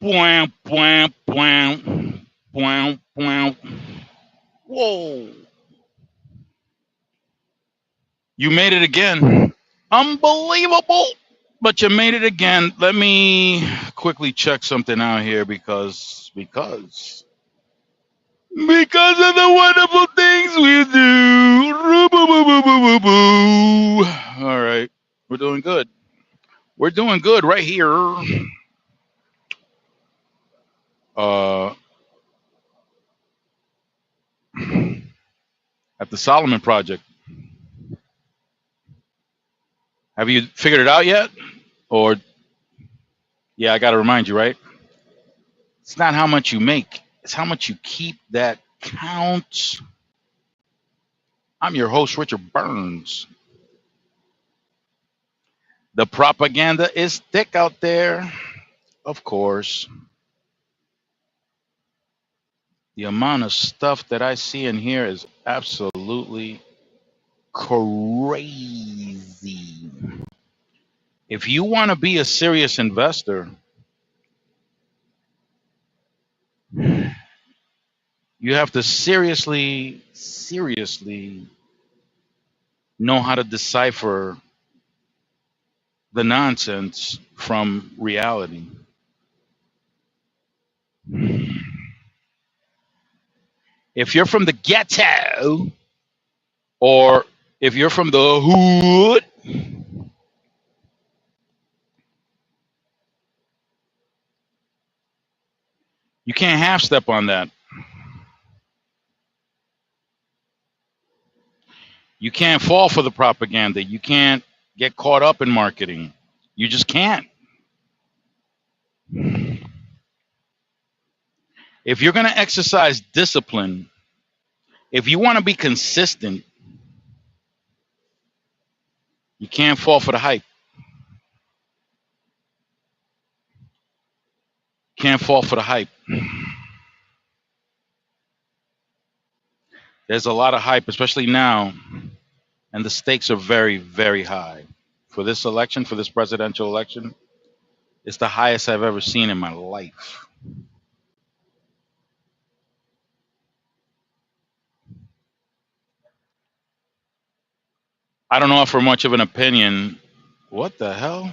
Bwam, bwam, bwam, bwam, bwam. Whoa. You made it again. Unbelievable. But you made it again. Let me quickly check something out here because of the wonderful things we do. Roo-boo-boo-boo-boo-boo. All right. We're doing good. We're doing good right here. Uh at the Solomon Project. Have you figured it out yet? Or yeah, I gotta remind you, right? It's not how much you make, it's how much you keep that counts. I'm your host, Richard Burns. The propaganda is thick out there, of course. The amount of stuff that I see in here is absolutely crazy. If you want to be a serious investor, you have to seriously know how to decipher the nonsense from reality. If you're from the ghetto or if you're from the hood, you can't half step on that. You can't fall for the propaganda. You can't get caught up in marketing. You just can't. If you're going to exercise discipline, if you want to be consistent, you can't fall for the hype. Can't fall for the hype. There's a lot of hype, especially now, and the stakes are very, very high. For this election, for this presidential election, it's the highest I've ever seen in my life. I don't offer much of an opinion. What the hell?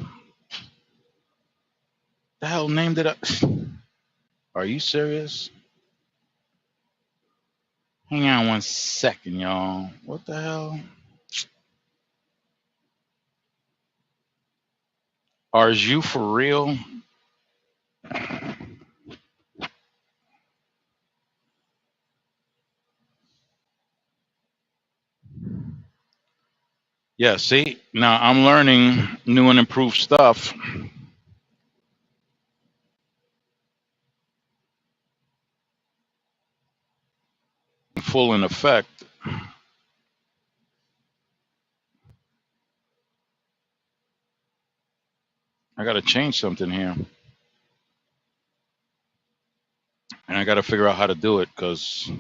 The hell named it up? Are you serious? Hang on one second, y'all. What the hell? Are you for real? Yeah, see? Now I'm learning new and improved stuff. Full in effect. I got to change something here. And I got to figure out how to do it because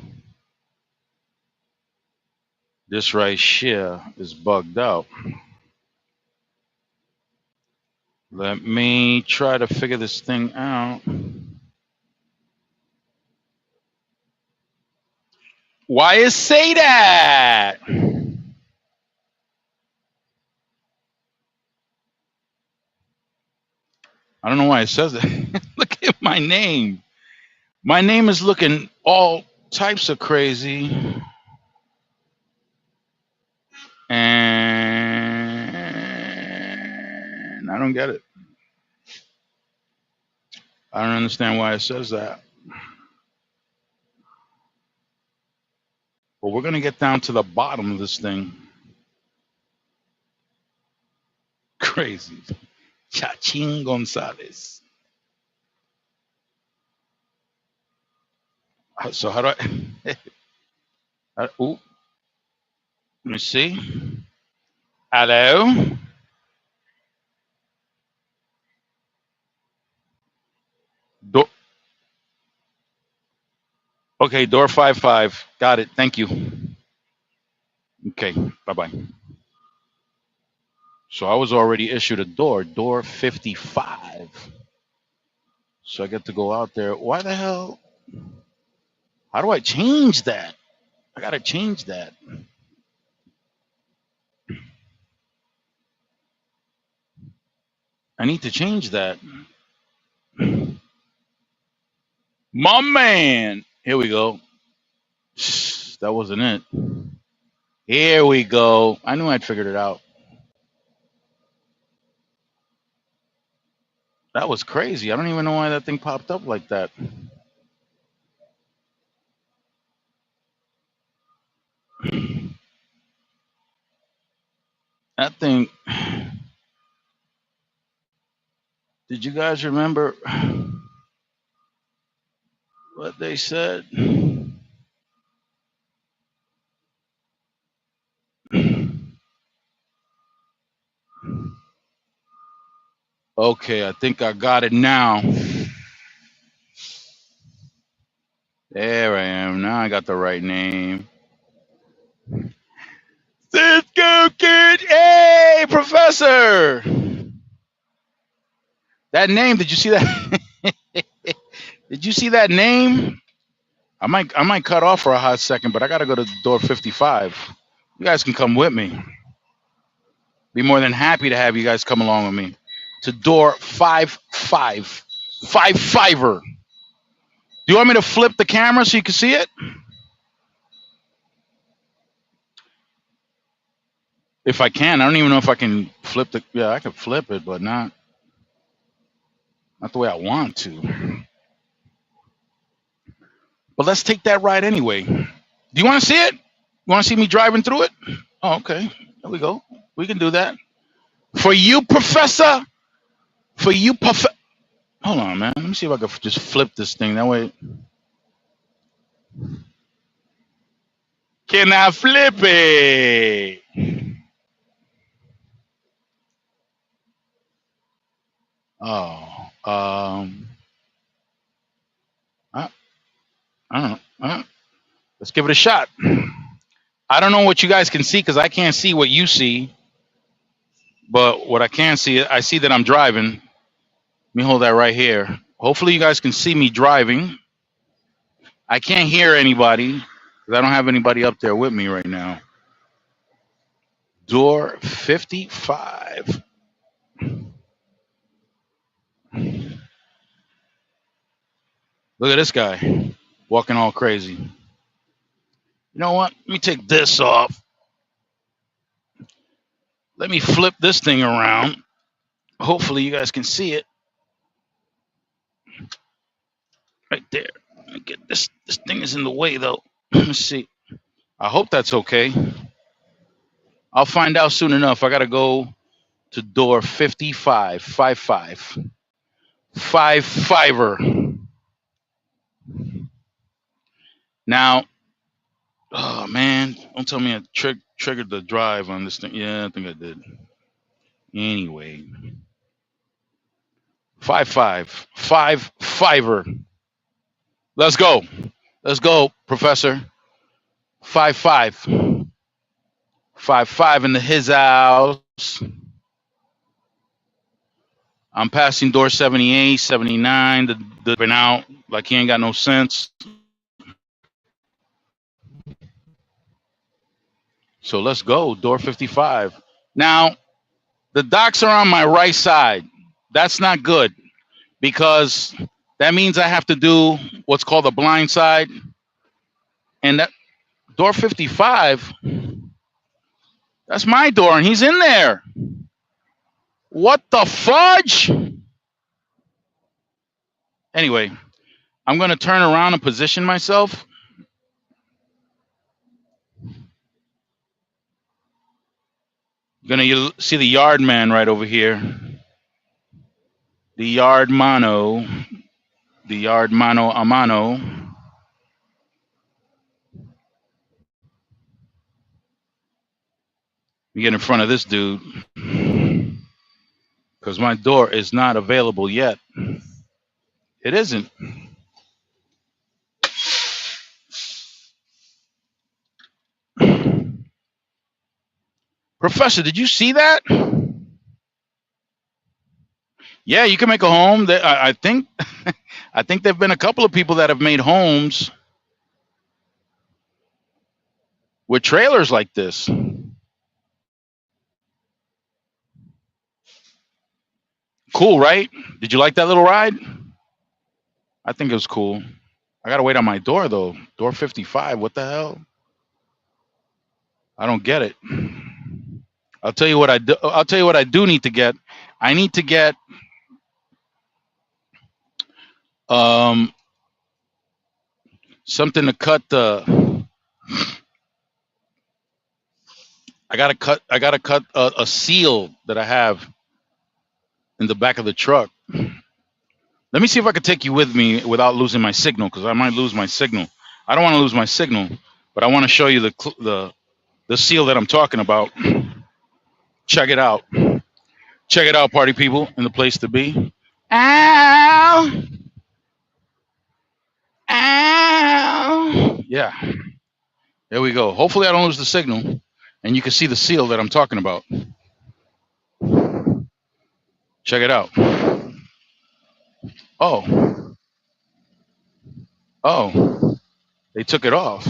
this right here is bugged out. Let me try to figure this thing out. Why is say that? I don't know why it says that. Look at my name. My name is looking all types of crazy. And I don't get it. I don't understand why it says that. But we're going to get down to the bottom of this thing. Crazy. Chachín González. So how do I? Ooh, let me see. Hello. Okay, door 55. Got it. Thank you. Okay, bye-bye. So I was already issued a door 55. So I get to go out there. Why the hell? How do I change that? I gotta change that. I need to change that. My man. Here we go. That wasn't it. Here we go. I knew I'd figured it out. That was crazy. I don't even know why that thing popped up like that. That thing. Did you guys remember what they said? Okay, I think I got it now. There I am. Now I got the right name. Let's go, kid. Hey, Professor. That name, did you see that? Did you see that name? I might cut off for a hot second, but I gotta go to door 55. You guys can come with me. Be more than happy to have you guys come along with me to door 55. 55er. Do you want me to flip the camera so you can see it? If I can, I don't even know if I can flip the. Yeah, I can flip it, but not the way I want to. But let's take that ride anyway. Do you want to see it? You want to see me driving through it? Oh, okay. There we go. We can do that. For you, Professor. For you, Hold on, man. Let me see if I can just flip this thing. That way. Can I flip it? Oh, I, I don't know. Let's give it a shot. I don't know what you guys can see because I can't see what you see. But what I can see, I see that I'm driving. Let me hold that right here. Hopefully you guys can see me driving. I can't hear anybody because I don't have anybody up there with me right now. Door 55. Look at this guy walking all crazy. You know what? Let me take this off. Let me flip this thing around. Hopefully you guys can see it. Right there. Get this thing is in the way though. Let me see. I hope that's okay. I'll find out soon enough. I gotta go to door 55. 55. 55er. Now, oh man, don't tell me I triggered the drive on this thing. Yeah, I think I did. Anyway. 55. 55er. Let's go. Let's go, Professor. 55. 55 in the his house. I'm passing door 78, 79. The been out like he ain't got no sense. So let's go, door 55. Now, the docks are on my right side. That's not good because that means I have to do what's called a blind side. And that door 55, that's my door, and he's in there. What the fudge? Anyway, I'm going to turn around and position myself. You're going to see the yard man right over here. The yard mano a mano. You get in front of this dude because my door is not available yet. It isn't. Professor, did you see that? Yeah, you can make a home. I think, I think there've been a couple of people that have made homes with trailers like this. Cool, right? Did you like that little ride? I think it was cool. I gotta wait on my door though. Door 55. What the hell? I don't get it. I'll tell you what I do. I'll tell you what I do need to get. I need to get um something to cut the. I gotta cut a seal that I have in the back of the truck. Let me see if I can take you with me without losing my signal, because I might lose my signal. I don't want to lose my signal, but I want to show you the seal that I'm talking about. Check it out. Check it out, party people, in the place to be. Ow! Ow! Yeah, there we go. Hopefully I don't lose the signal, and you can see the seal that I'm talking about. Check it out. Oh, oh, they took it off.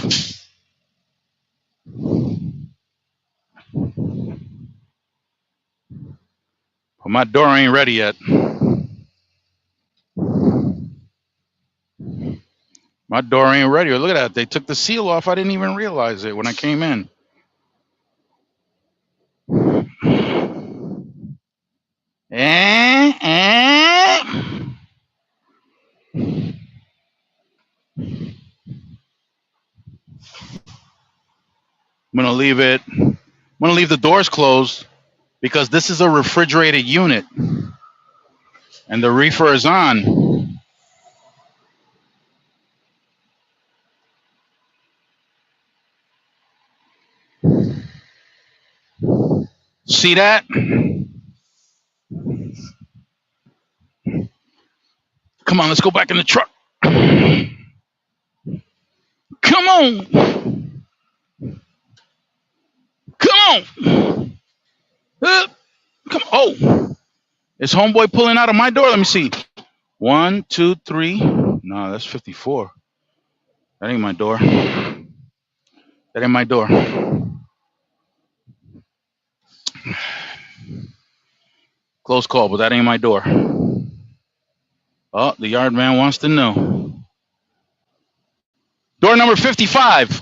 But my door ain't ready yet. My door ain't ready. Look at that. They took the seal off. I didn't even realize it when I came in. I'm gonna leave it. I'm gonna leave the doors closed because this is a refrigerated unit and the reefer is on. See that? Come on, let's go back in the truck. Come on. Come on. Come on. Oh, is homeboy pulling out of my door? Let me see. 1, 2, 3. No, that's 54. That ain't my door. That ain't my door. Close call, but that ain't my door. Oh, the yard man wants to know. Door number 55.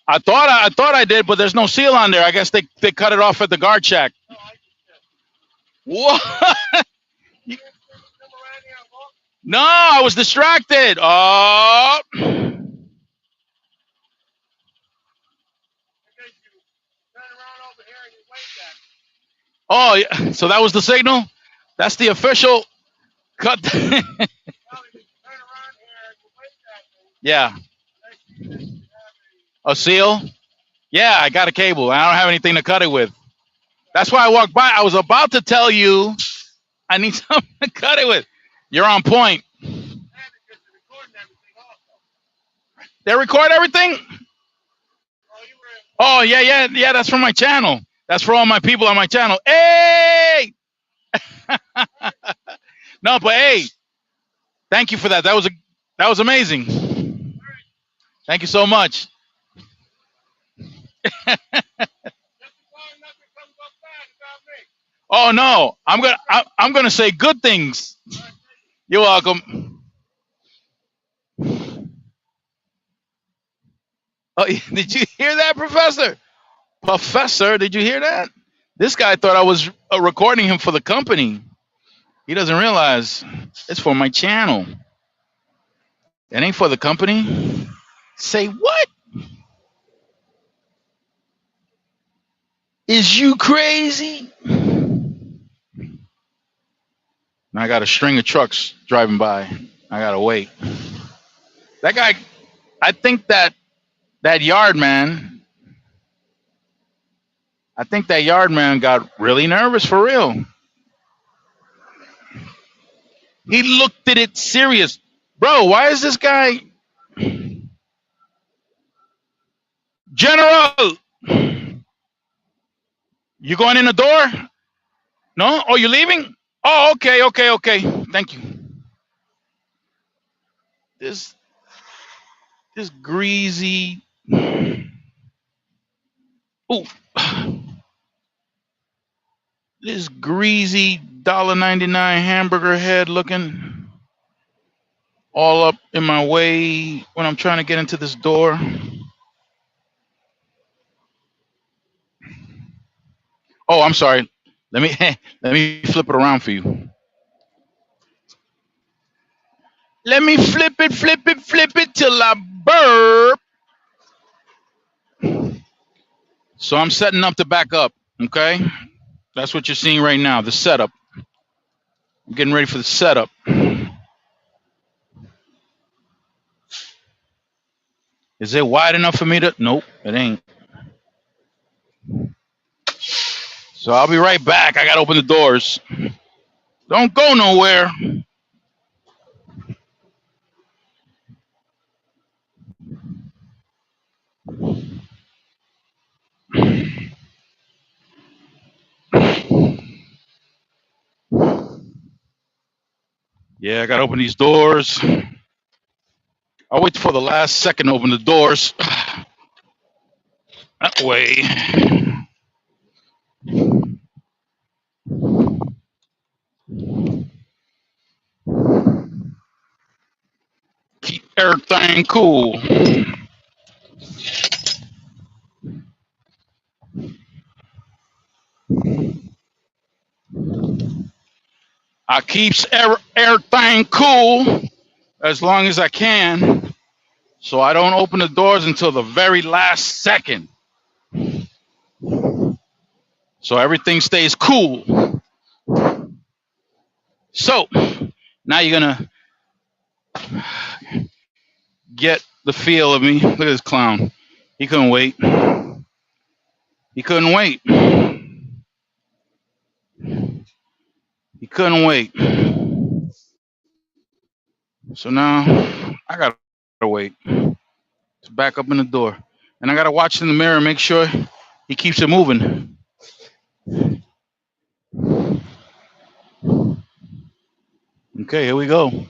I thought I did, but there's no seal on there. I guess they cut it off at the guard shack. What? No, I was distracted. Oh. Oh, yeah. So that was the signal? That's the official cut. Yeah. A seal? Yeah, I got a cable. I don't have anything to cut it with. That's why I walked by. I was about to tell you I need something to cut it with. You're on point. They record everything? Oh, yeah. That's for my channel. That's for all my people on my channel. Hey! No, but hey, thank you for that. That was amazing. Thank you so much. Oh no, I'm gonna say good things. You're welcome. Oh, did you hear that, Professor? Professor, did you hear that? This guy thought I was recording him for the company. He doesn't realize it's for my channel. It ain't for the company. Say what? Is you crazy? Now I got a string of trucks driving by. I gotta wait. That guy, I think that yard man, got really nervous for real. He looked at it serious. Bro, why is this guy General? You going in the door? No? Oh, you're leaving? Oh, okay, okay, okay. Thank you. This this greasy. Ooh, this greasy $1.99 hamburger head looking all up in my way when I'm trying to get into this door. Oh, I'm sorry. Let me let me flip it around for you. Let me flip it till I burp. So I'm setting up to back up. Okay, that's what you're seeing right now. The setup. I'm getting ready for the setup. Is it wide enough for me to? Nope, it ain't. So I'll be right back. I gotta open the doors. Don't go nowhere. Yeah, I gotta open these doors. I'll wait for the last second to open the doors. That way, keep everything cool. I keeps everything cool as long as I can, so I don't open the doors until the very last second. So everything stays cool. So now you're gonna get the feel of me. Look at this clown. He couldn't wait. He couldn't wait. He couldn't wait. So now I gotta wait to back up in the door. And I gotta watch in the mirror and make sure he keeps it moving. Okay, here we go.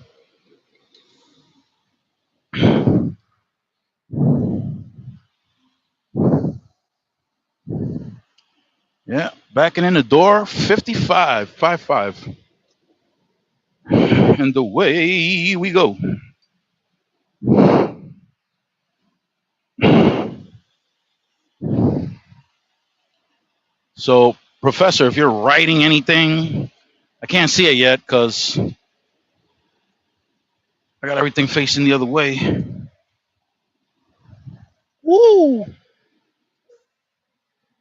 Yeah, backing in the door, 55, 55. And the way we go. So, Professor, if you're writing anything, I can't see it yet because I got everything facing the other way. Woo!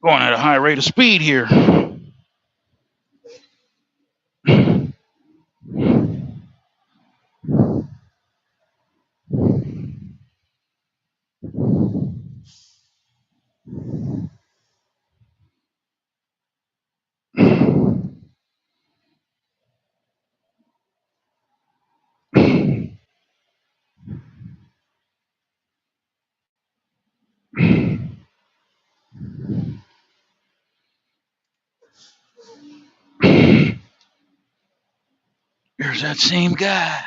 Going at a high rate of speed here. Here's that same guy.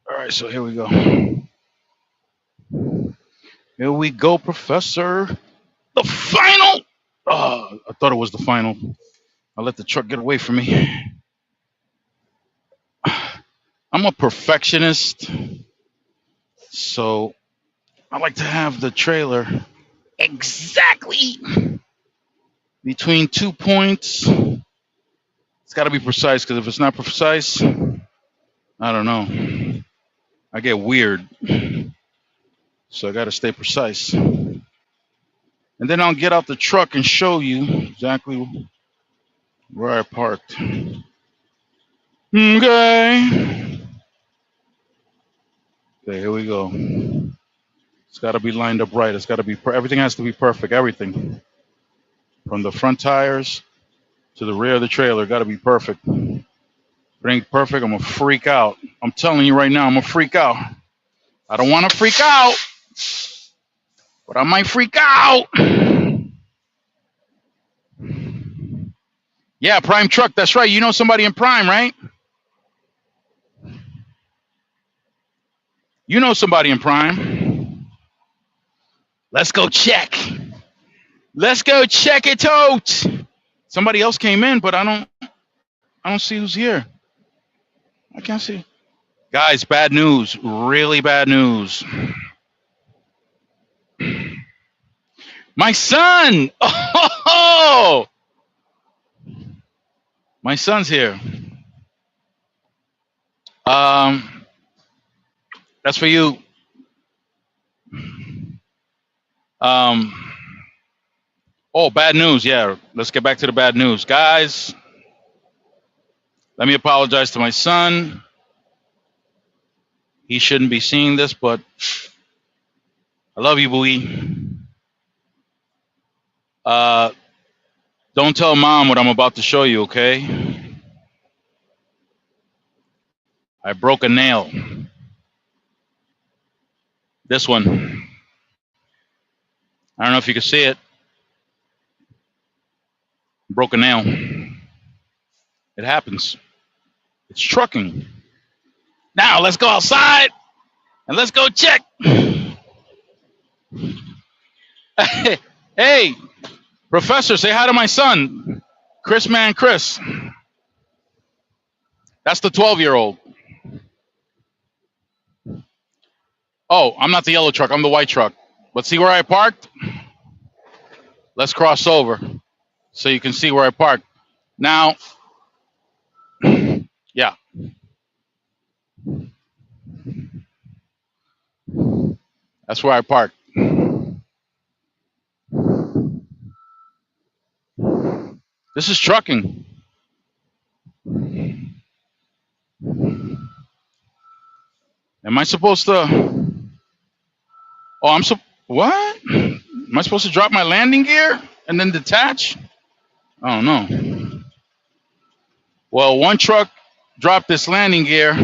All right, so here we go. Here we go, Professor. The final. I thought it was the final. I let the truck get away from me. I'm a perfectionist, so I like to have the trailer exactly between 2 points. It's got to be precise because if it's not precise, I don't know. I get weird. So I got to stay precise. And then I'll get out the truck and show you exactly where I parked. Okay. Okay, here we go. It's got to be lined up right. It's got to be, everything has to be perfect. Everything. From the front tires to the rear of the trailer, got to be perfect. It ain't perfect. I'm gonna freak out. I'm telling you right now, I'm gonna freak out. I don't want to freak out, but I might freak out. Yeah, Prime Truck. That's right. You know somebody in Prime, right? You know somebody in Prime. Let's go check. Let's go check it out. Somebody else came in, but I don't see who's here. I can't see. Guys, bad news. Really bad news. My son. Oh, my son's here. That's for you. Oh, bad news. Yeah, let's get back to the bad news, guys. Let me apologize to my son. He shouldn't be seeing this, but I love you, Bowie. Don't tell mom what I'm about to show you, okay? I broke a nail. This one. I don't know if you can see it. Broke a nail. It happens. It's trucking. Now let's go outside and let's go check. Hey, Professor, say hi to my son, Chris Man Chris. That's the 12-year-old. Oh, I'm not the yellow truck. I'm the white truck. But see where I parked? Let's cross over so you can see where I parked. Now, yeah. That's where I parked. This is trucking. Am I supposed to? Oh, what? Am I supposed to drop my landing gear and then detach? I don't know. Well, one truck dropped this landing gear.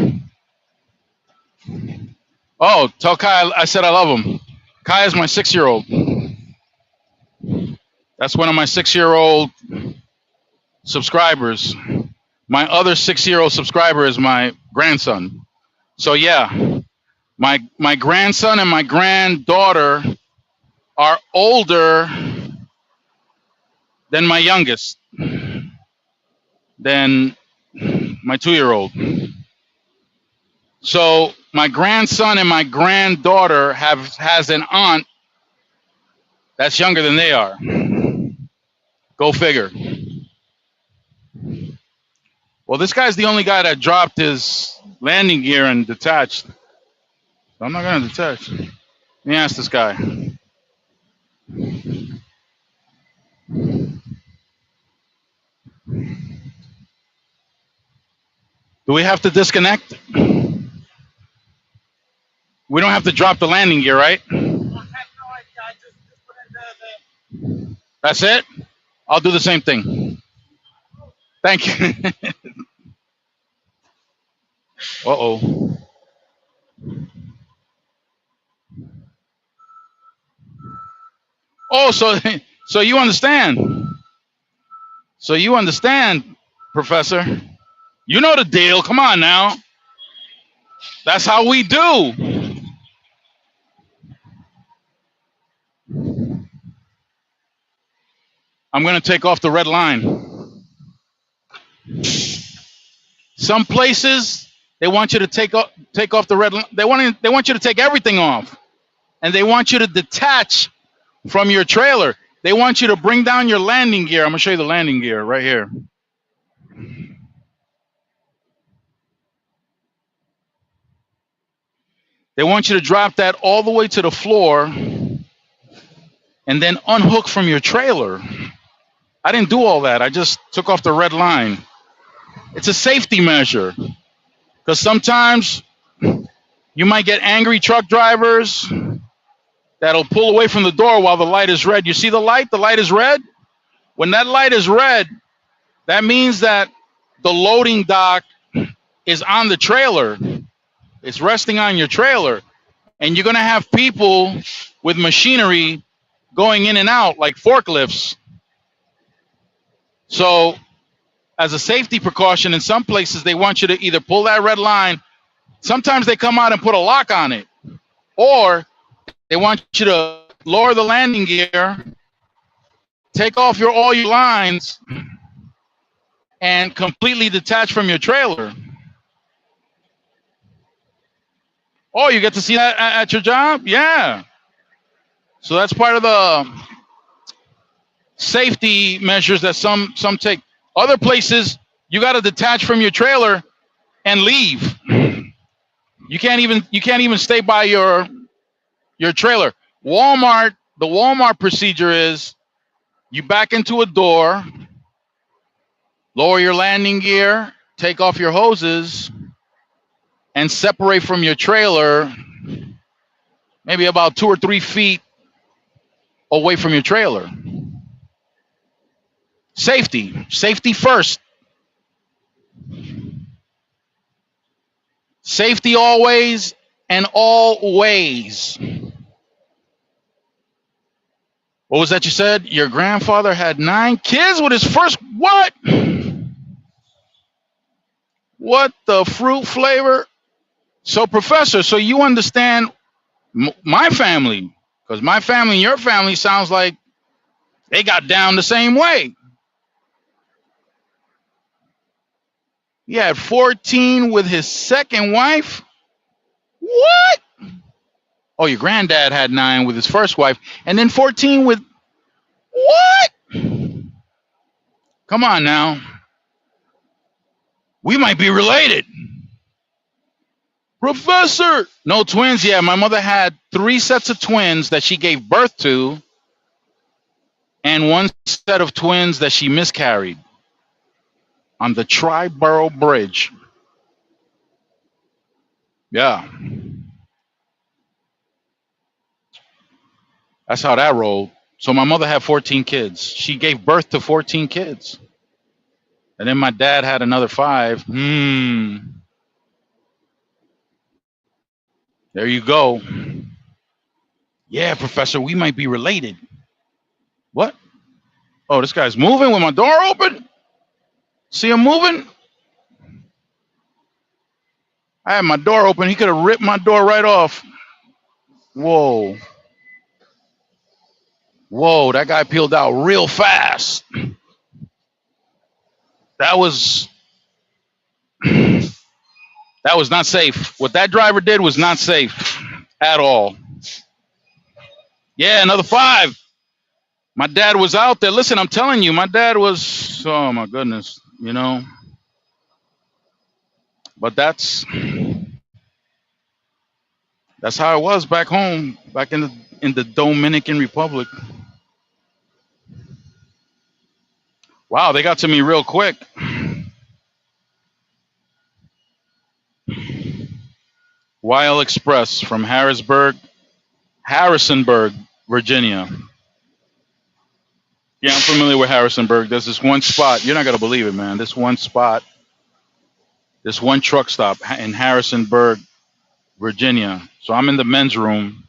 Oh, tell Kai I said I love him. Kai is my 6-year-old. That's one of my 6-year-old subscribers. My other 6-year-old subscriber is my grandson. So yeah, my grandson and my granddaughter are older than my youngest, than my 2-year-old. So my grandson and my granddaughter has an aunt that's younger than they are. Go figure. Well, this guy's the only guy that dropped his landing gear and detached. So I'm not going to detach. Let me ask this guy. Do we have to disconnect? We don't have to drop the landing gear, right? That's it? I'll do the same thing. Thank you. Uh-oh. Oh, so you understand. So you understand, Professor. You know the deal. Come on now. That's how we do. I'm going to take off the red line. Some places they want you to take off the red line. They want you to take everything off, and they want you to detach from your trailer. They want you to bring down your landing gear. I'm going to show you the landing gear right here. They want you to drop that all the way to the floor and then unhook from your trailer. I didn't do all that. I just took off the red line. It's a safety measure because sometimes you might get angry truck drivers that'll pull away from the door while the light is red. You see the light? The light is red. When that light is red, that means that the loading dock is on the trailer. It's resting on your trailer. And you're going to have people with machinery going in and out like forklifts. So as a safety precaution, in some places, they want you to either pull that red line. Sometimes they come out and put a lock on it. Or they want you to lower the landing gear, take off all your lines, and completely detach from your trailer. Oh, you get to see that at your job? Yeah. So that's part of the safety measures that some take. Other places, you got to detach from your trailer and leave. You can't even stay by your trailer. Walmart, the Walmart procedure is you back into a door, lower your landing gear, take off your hoses, and separate from your trailer maybe about 2 or 3 feet away from your trailer. Safety first. Safety always and always. What was that you said? Your grandfather had 9 kids with his first what? What the fruit flavor? So, Professor, so you understand my family, because my family and your family sounds like they got down the same way. He had 14 with his second wife. What? Oh, your granddad had 9 with his first wife, and then 14 with what? Come on now. We might be related. Professor! No twins. Yeah, my mother had 3 sets of twins that she gave birth to, and 1 set of twins that she miscarried on the Triborough Bridge. Yeah. That's how that rolled. So my mother had 14 kids. She gave birth to 14 kids. And then my dad had another 5. There you go. Yeah, Professor, we might be related. What? Oh, this guy's moving with my door open? See him moving? I had my door open. He could have ripped my door right off. Whoa. Whoa, that guy peeled out real fast. That was not safe. What that driver did was not safe at all. Yeah, another 5. My dad was out there. Listen, I'm telling you, my dad was, oh my goodness, you know. But that's how it was back home, back in the Dominican Republic. Wow, they got to me real quick. YL Express from Harrisonburg, Virginia. Yeah, I'm familiar with Harrisonburg. There's this one spot. You're not going to believe it, man. This one spot, this one truck stop in Harrisonburg, Virginia. So I'm in the men's room.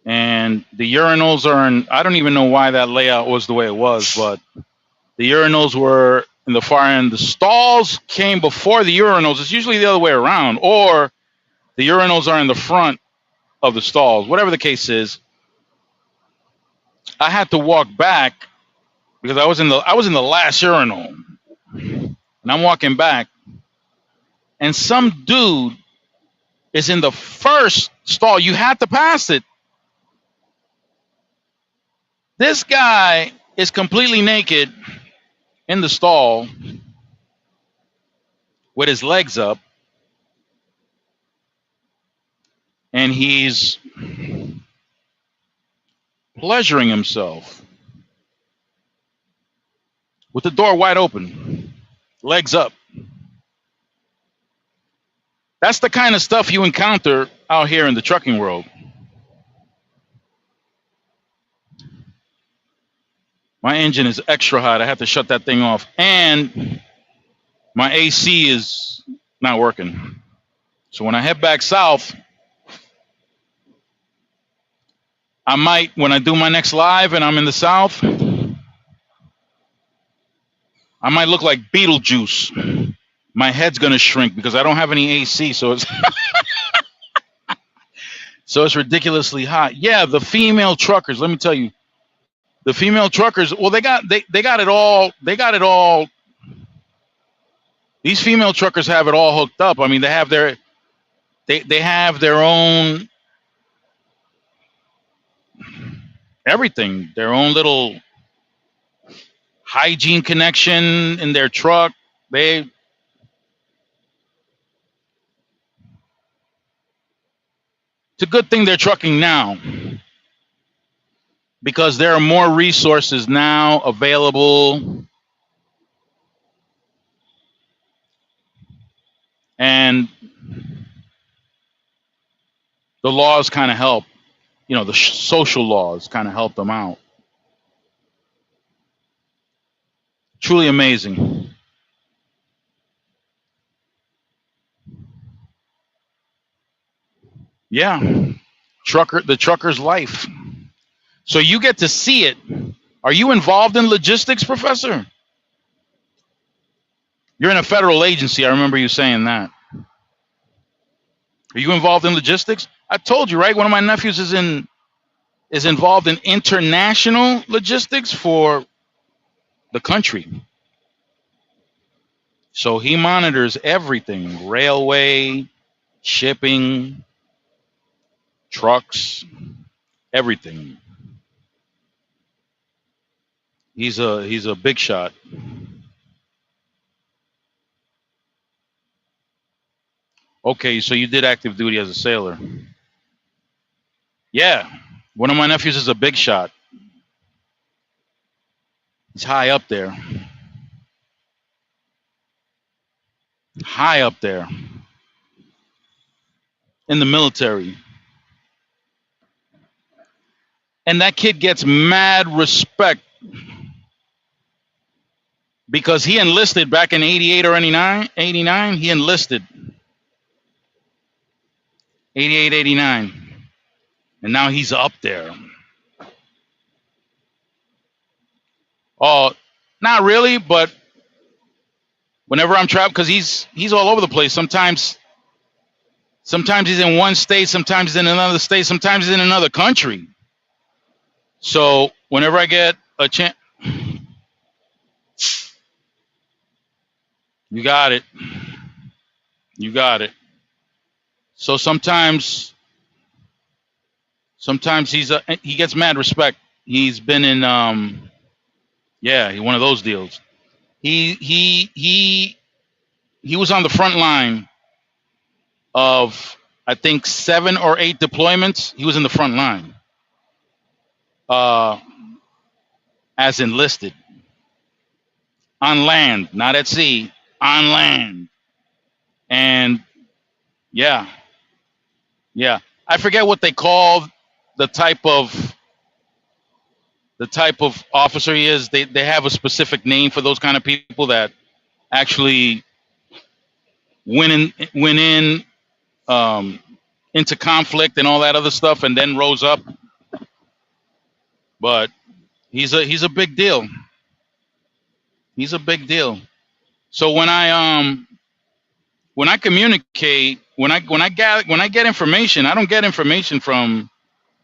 And the urinals are in, I don't even know why that layout was the way it was, but the urinals were in the far end. The stalls came before the urinals. It's usually the other way around. Or the urinals are in the front of the stalls. Whatever the case is, I had to walk back because I was in the last urinal. And I'm walking back. And some dude is in the first stall. You had to pass it. This guy is completely naked in the stall with his legs up. And he's pleasuring himself with the door wide open, legs up. That's the kind of stuff you encounter out here in the trucking world. My engine is extra hot. I have to shut that thing off. And My AC is not working. So when I head back south, I might, when I do my next live and I'm in the south, I might look like Beetlejuice. My head's gonna shrink because I don't have any AC, so it's so it's ridiculously hot. Yeah, the female truckers. Let me tell you, the female truckers. Well, they got it all. They got it all. These female truckers have it all hooked up. I mean, they have their own everything, their own little hygiene connection in their truck. They It's a good thing they're trucking now because there are more resources now available, and the laws kind of help. You know, the social laws kind of help them out. Truly amazing. Yeah, the trucker's life. So you get to see it. Are you involved in logistics, Professor? You're in a federal agency. I remember you saying that. Are you involved in logistics? I told you, right? One of my nephews is involved in international logistics for the country. So he monitors everything: railway, shipping, trucks, everything. He's a big shot. Okay, so you did active duty as a sailor. Yeah. One of my nephews is a big shot. He's high up there. High up there in the military. And that kid gets mad respect because he enlisted back in 88 or 89. 89, he enlisted. 88, 89. And now he's up there. Oh, not really, but whenever I'm traveling, because he's all over the place. Sometimes he's in one state, sometimes he's in another state, sometimes he's in another country. So whenever I get a chance, you got it. You got it. So sometimes he gets mad respect. He's been in yeah, one of those deals. He was on the front line of, I think, 7 or 8 deployments. He was in the front line as enlisted on land, not at sea, on land. And yeah, I forget what they call the type of officer he is. They have a specific name for those kind of people that actually went in into conflict and all that other stuff, and then rose up. But he's a big deal. He's a big deal. So when I communicate, when I get information, I don't get information from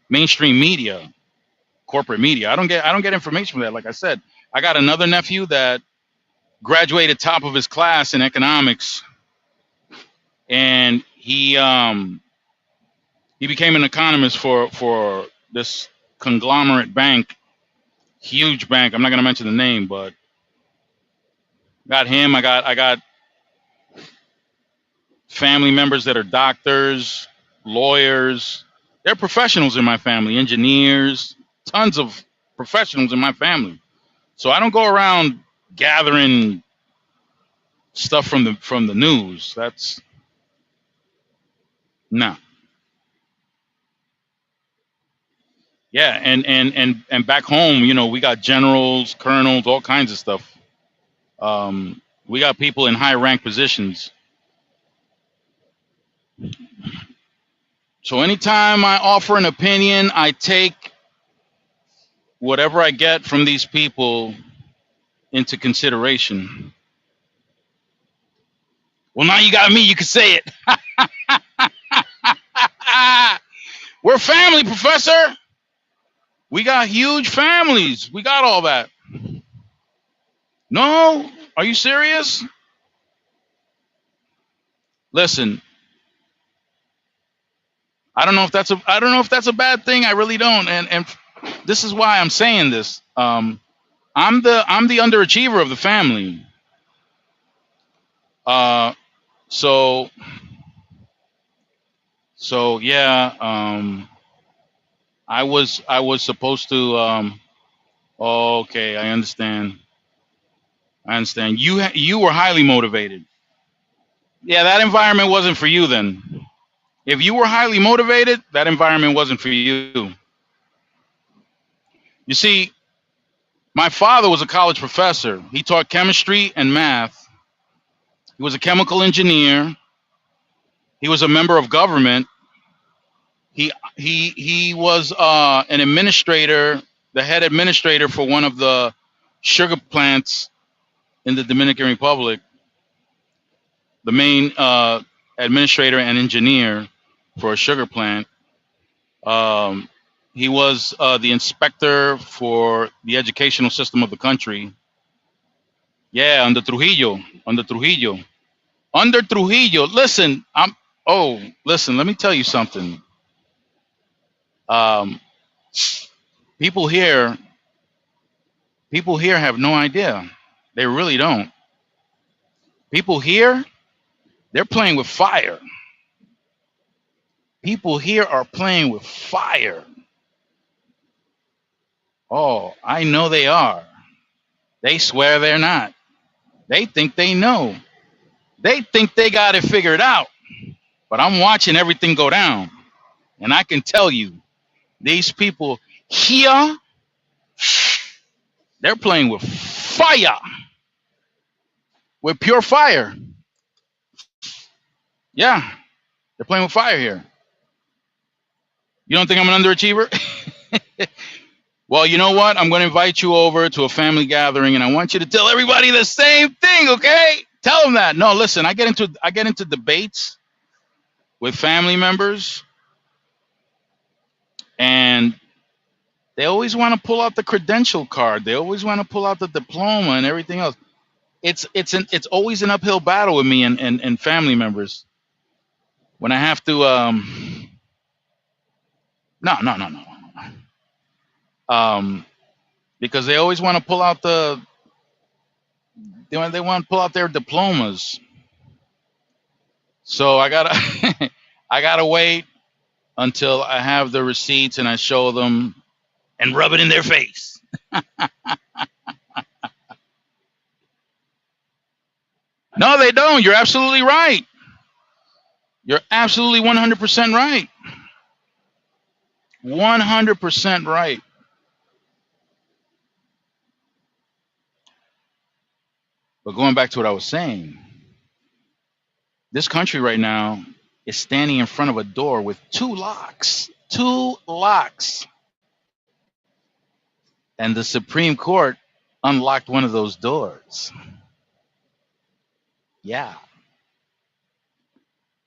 mainstream media, corporate media. I don't get information from that. Like I said, I got another nephew that graduated top of his class in economics, and he became an economist for this conglomerate bank, huge bank. I'm not going to mention the name, but got him. I got family members that are doctors, lawyers. They're professionals in my family, engineers, tons of professionals in my family. So I don't go around gathering stuff from the news. That's no. Yeah, and back home, we got generals, colonels, all kinds of stuff. We got people in high rank positions. So anytime I offer an opinion, I take whatever I get from these people into consideration. Well, now you got me. You can say it. We're family, Professor. We got huge families. We got all that. No? Are you serious? Listen, I don't know if that's a bad thing. I really don't. And this is why I'm saying this. I'm the underachiever of the family. So yeah. I was supposed to. Okay, I understand. You were highly motivated. Yeah, that environment wasn't for you then. If you were highly motivated, that environment wasn't for you. You see, my father was a college professor. He taught chemistry and math. He was a chemical engineer. He was a member of government. He was an administrator, the head administrator for one of the sugar plants in the Dominican Republic, the main administrator and engineer for a sugar plant. He was the inspector for the educational system of the country. Yeah, under Trujillo. Listen, listen, let me tell you something. People here have no idea. They really don't. People here, they're playing with fire. People here are playing with fire. Oh, I know they are. They swear they're not. They think they know. They think they got it figured out. But I'm watching everything go down. And I can tell you, these people here, they're playing with fire. With pure fire. Yeah, they're playing with fire here. You don't think I'm an underachiever? Well, you know what? I'm going to invite you over to a family gathering, and I want you to tell everybody the same thing, okay? Tell them that. No, listen, I get into debates with family members, and they always want to pull out the credential card. They always want to pull out the diploma and everything else. It's always an uphill battle with me and family members when I have to. No. Because they always want to pull out they want to pull out their diplomas. So I gotta I gotta wait until I have the receipts and I show them and rub it in their face. No, they don't. You're absolutely right. You're absolutely 100% right. 100% right. But going back to what I was saying, this country right now is standing in front of a door with two locks. Two locks. And the Supreme Court unlocked one of those doors. Yeah.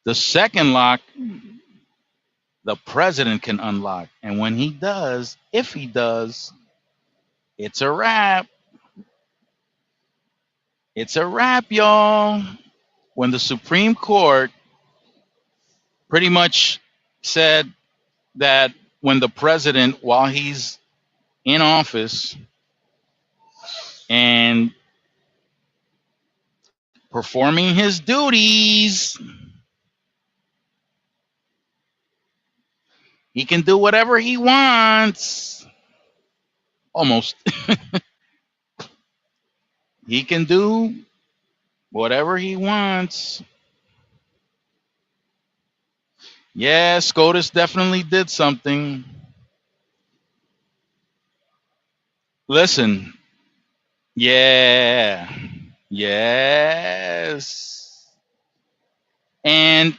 The second lock, the president can unlock. And when he does, if he does, it's a wrap. It's a wrap, y'all. When the Supreme Court pretty much said that when the president, while he's in office and performing his duties, he can do whatever he wants. Almost. He can do whatever he wants. Yeah, SCOTUS definitely did something. Listen. Yeah. Yes. And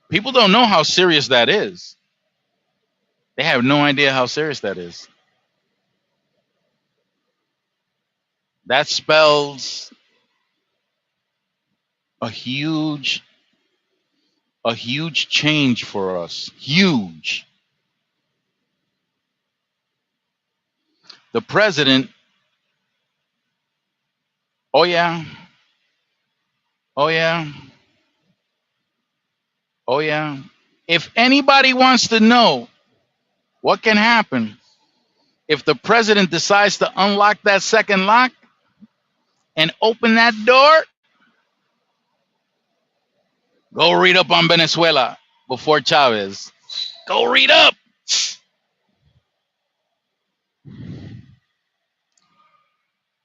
people don't know how serious that is. They have no idea how serious that is. That spells a huge change for us. Huge. The president, oh yeah, oh yeah, oh yeah. If anybody wants to know what can happen if the president decides to unlock that second lock and open that door, go read up on Venezuela before Chavez. Go read up.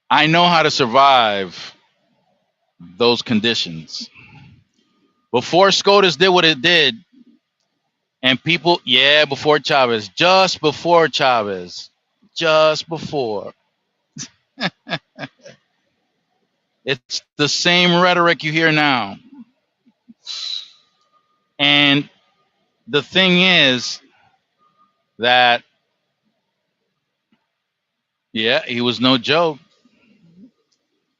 I know how to survive those conditions. Before SCOTUS did what it did, and people, yeah, before Chavez, just before Chavez, just before. It's the same rhetoric you hear now. And the thing is that, yeah, he was no joke.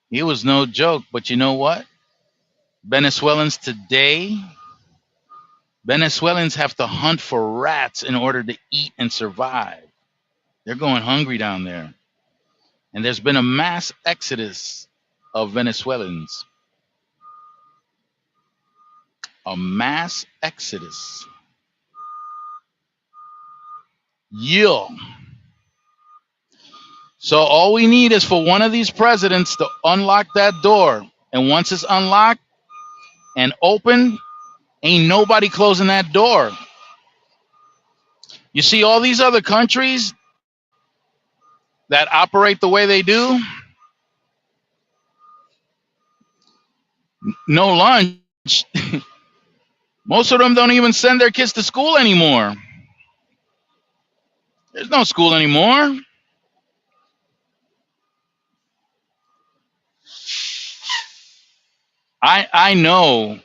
He was no joke. But you know what? Venezuelans today, Venezuelans have to hunt for rats in order to eat and survive. They're going hungry down there. And there's been a mass exodus of Venezuelans. A mass exodus. Yeah. So all we need is for one of these presidents to unlock that door. And once it's unlocked and open, ain't nobody closing that door. You see all these other countries that operate the way they do, no lunch. Most of them don't even send their kids to school anymore. There's no school anymore. I know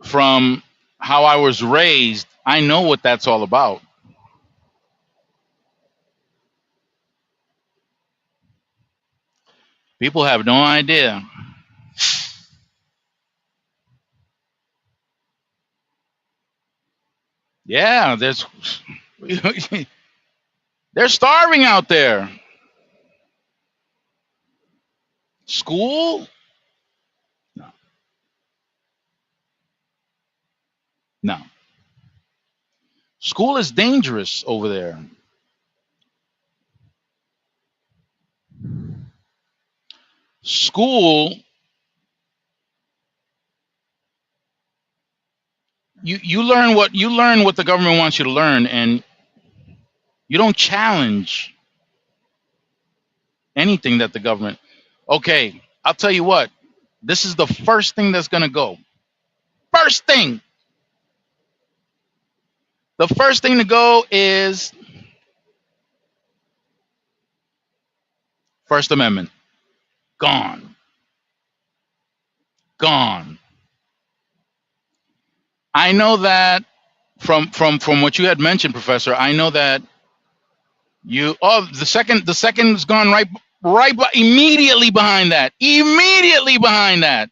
from how I was raised, I know what that's all about. People have no idea. Yeah, they're starving out there. School? No. No. School is dangerous over there. School, you learn what the government wants you to learn, and you don't challenge anything that the government. Okay, I'll tell you what. This is the first thing that's going to go. First thing. The first thing to go is First Amendment. Gone. Gone. I know that from what you had mentioned, Professor. I know that the second's gone immediately behind that. Immediately behind that.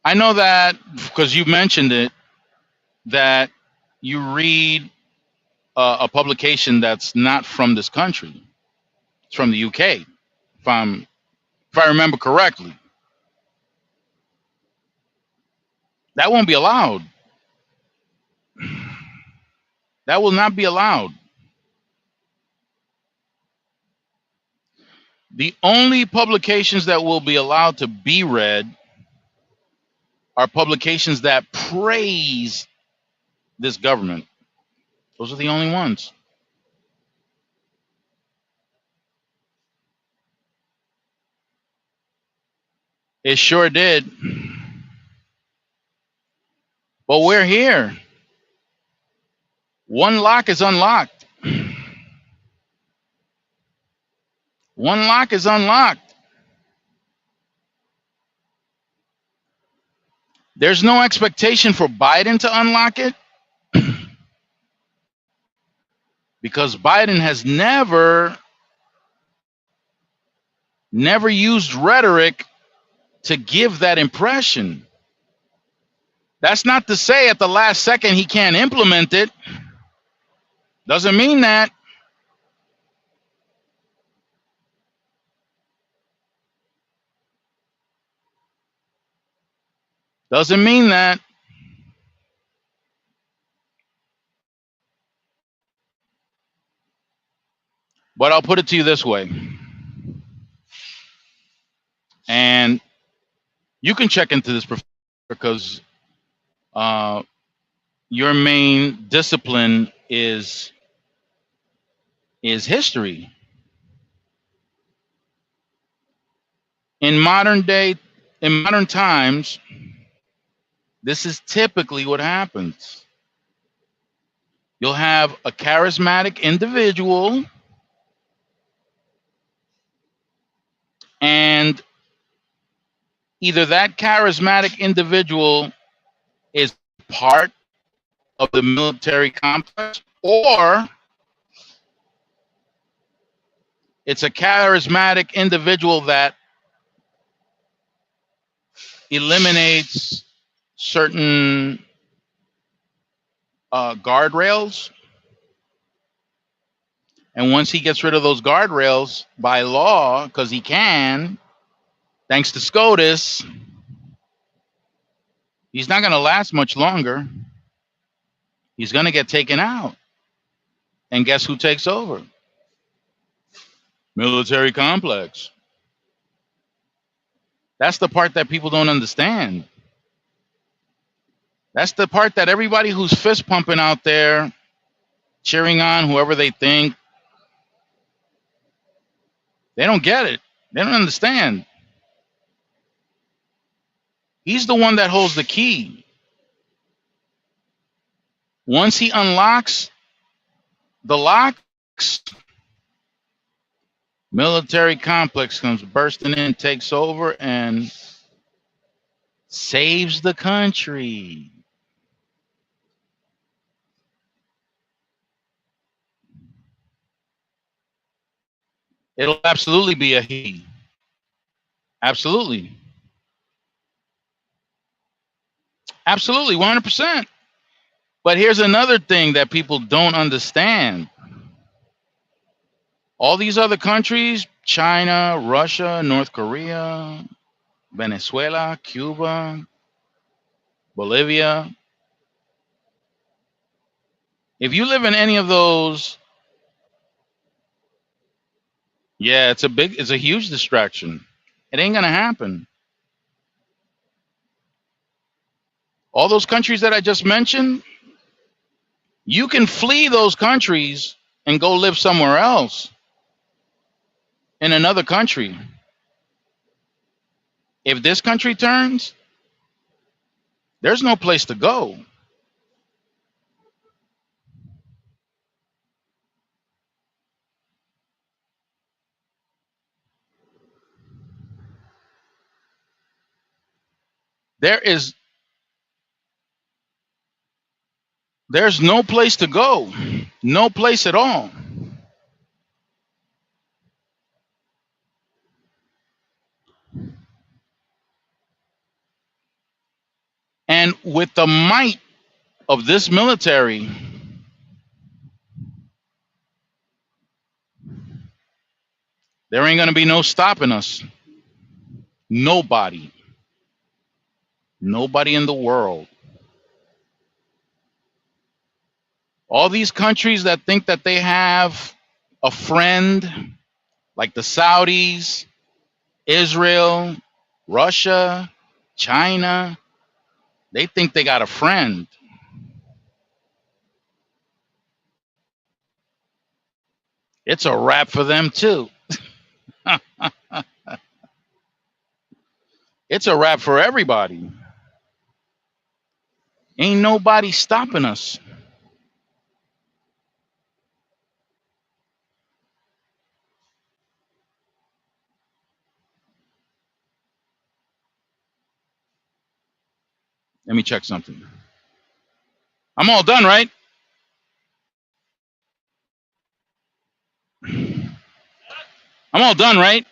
I know that because you mentioned it, that you read a publication that's not from this country. It's from the UK, if I remember correctly. That won't be allowed. That will not be allowed. The only publications that will be allowed to be read are publications that praise this government. Those are the only ones. It sure did. But we're here. One lock is unlocked. One lock is unlocked. There's no expectation for Biden to unlock it because Biden has never used rhetoric to give that impression. That's not to say at the last second he can't implement it. Doesn't mean that. Doesn't mean that. But I'll put it to you this way. And you can check into this because your main discipline is history. In modern times, this is typically what happens. You'll have a charismatic individual, and either that charismatic individual is part of the military complex, or it's a charismatic individual that eliminates certain guardrails. And once he gets rid of those guardrails by law, because he can, thanks to SCOTUS, he's not going to last much longer. He's going to get taken out. And guess who takes over? Military complex. That's the part that people don't understand. That's the part that everybody who's fist pumping out there, cheering on whoever they think, they don't get it. They don't understand. He's the one that holds the key. Once he unlocks the locks, military complex comes bursting in, takes over, and saves the country. It'll absolutely be a he. Absolutely. Absolutely, 100%. But here's another thing that people don't understand. All these other countries, China, Russia, North Korea, Venezuela, Cuba, Bolivia, if you live in any of those, yeah, it's a huge distraction. It ain't gonna happen. All those countries that I just mentioned, you can flee those countries and go live somewhere else in another country. If this country turns, there's no place to go. There's no place to go. No place at all. And with the might of this military, there ain't gonna be no stopping us. Nobody. Nobody in the world. All these countries that think that they have a friend, like the Saudis, Israel, Russia, China, they think they got a friend. It's a wrap for them too. It's a wrap for everybody. Ain't nobody stopping us. Let me check something. I'm all done, right? I'm all done, right?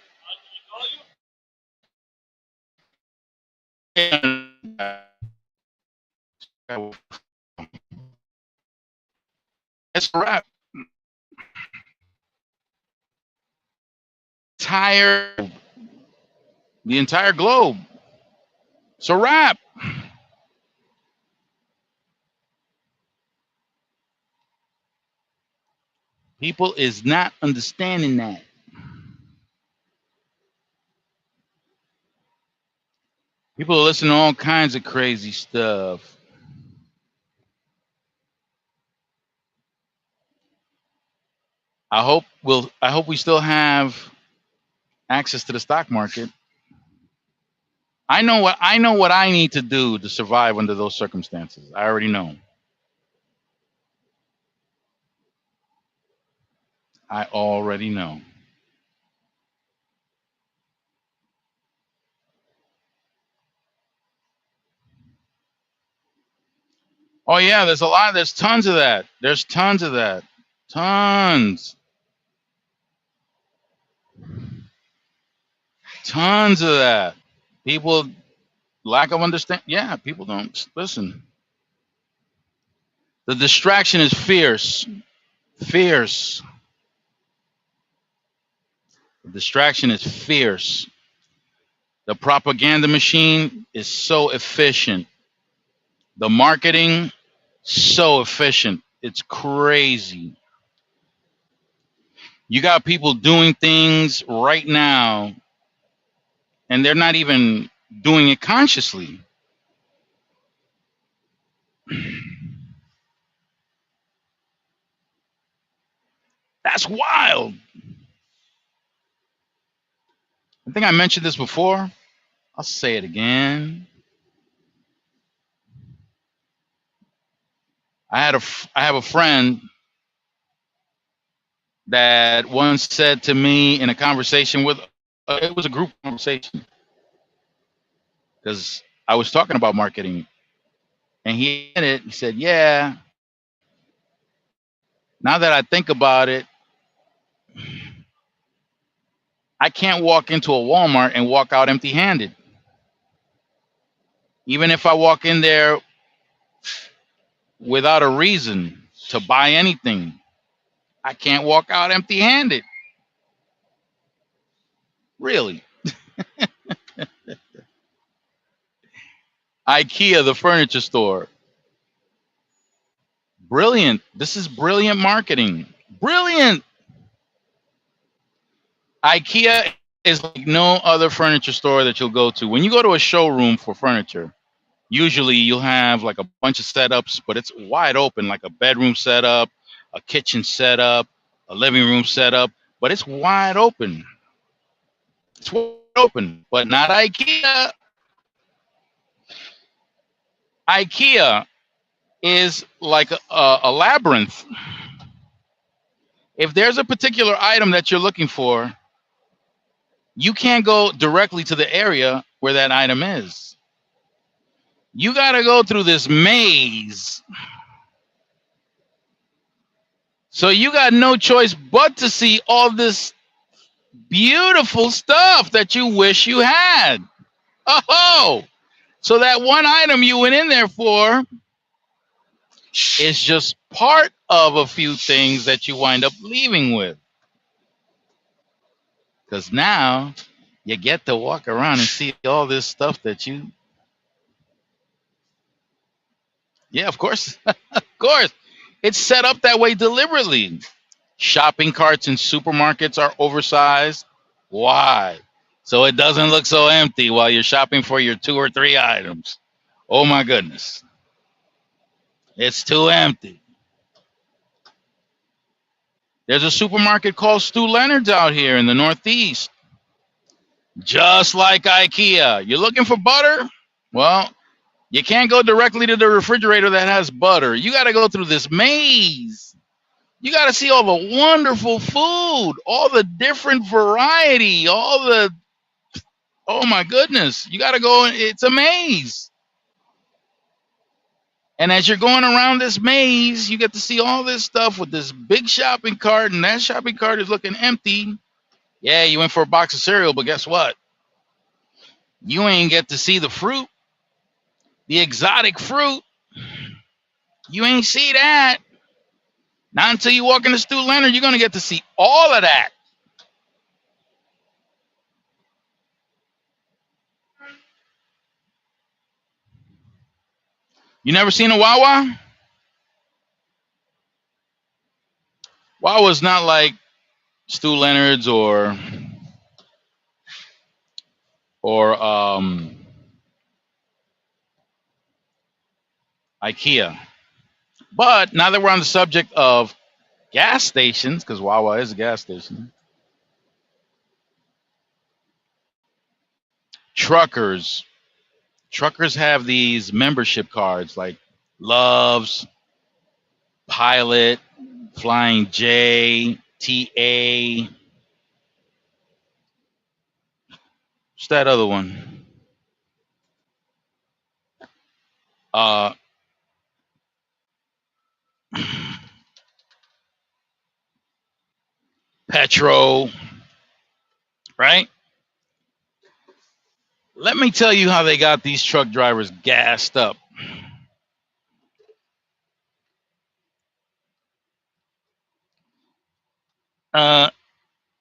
That's a wrap. The entire globe. It's a wrap. People is not understanding that. People are listening to all kinds of crazy stuff. I hope we still have access to the stock market. I know what I need to do to survive under those circumstances. I already know. I already know. Oh yeah, there's a lot. There's tons of that. There's tons of that. Tons. Tons of that. People lack of understand. Yeah, people don't listen. The distraction is fierce. Fierce. The distraction is fierce. The propaganda machine is so efficient. The marketing, so efficient. It's crazy. You got people doing things right now, and they're not even doing it consciously. That's wild. I think I mentioned this before. I'll say it again. I have a friend that once said to me in a conversation with, it was a group conversation, because I was talking about marketing, and he said, yeah, now that I think about it, I can't walk into a Walmart and walk out empty handed. Even if I walk in there without a reason to buy anything, I can't walk out empty handed. Really. IKEA, the furniture store. Brilliant. This is brilliant marketing. Brilliant. IKEA is like no other furniture store that you'll go to. When you go to a showroom for furniture, usually you'll have like a bunch of setups, but it's wide open, like a bedroom setup, a kitchen setup, a living room setup, but it's wide open. It's wide open, but not IKEA. IKEA is like a labyrinth. If there's a particular item that you're looking for, you can't go directly to the area where that item is. You got to go through this maze. So you got no choice but to see all this beautiful stuff that you wish you had. Oh, so that one item you went in there for is just part of a few things that you wind up leaving with. Because now you get to walk around and see all this stuff that you... Yeah, of course. Of course. It's set up that way deliberately. Shopping carts in supermarkets are oversized. Why? So it doesn't look so empty while you're shopping for your 2 or 3 items. Oh my goodness. It's too empty. There's a supermarket called Stu Leonard's out here in the Northeast. Just like IKEA. You're looking for butter? Well, you can't go directly to the refrigerator that has butter. You got to go through this maze. You got to see all the wonderful food, all the different variety, all the... Oh my goodness. You got to go. It's a maze. And as you're going around this maze, you get to see all this stuff with this big shopping cart, and that shopping cart is looking empty. Yeah, you went for a box of cereal, but guess what? You ain't get to see the fruit, the exotic fruit. You ain't see that. Not until you walk into Stu Leonard, you're going to get to see all of that. You never seen a Wawa? Wawa's not like Stu Leonard's or IKEA. But now that we're on the subject of gas stations, because Wawa is a gas station, truckers have these membership cards like Love's, Pilot, Flying J, TA. What's that other one? Petro, right? Let me tell you how they got these truck drivers gassed up.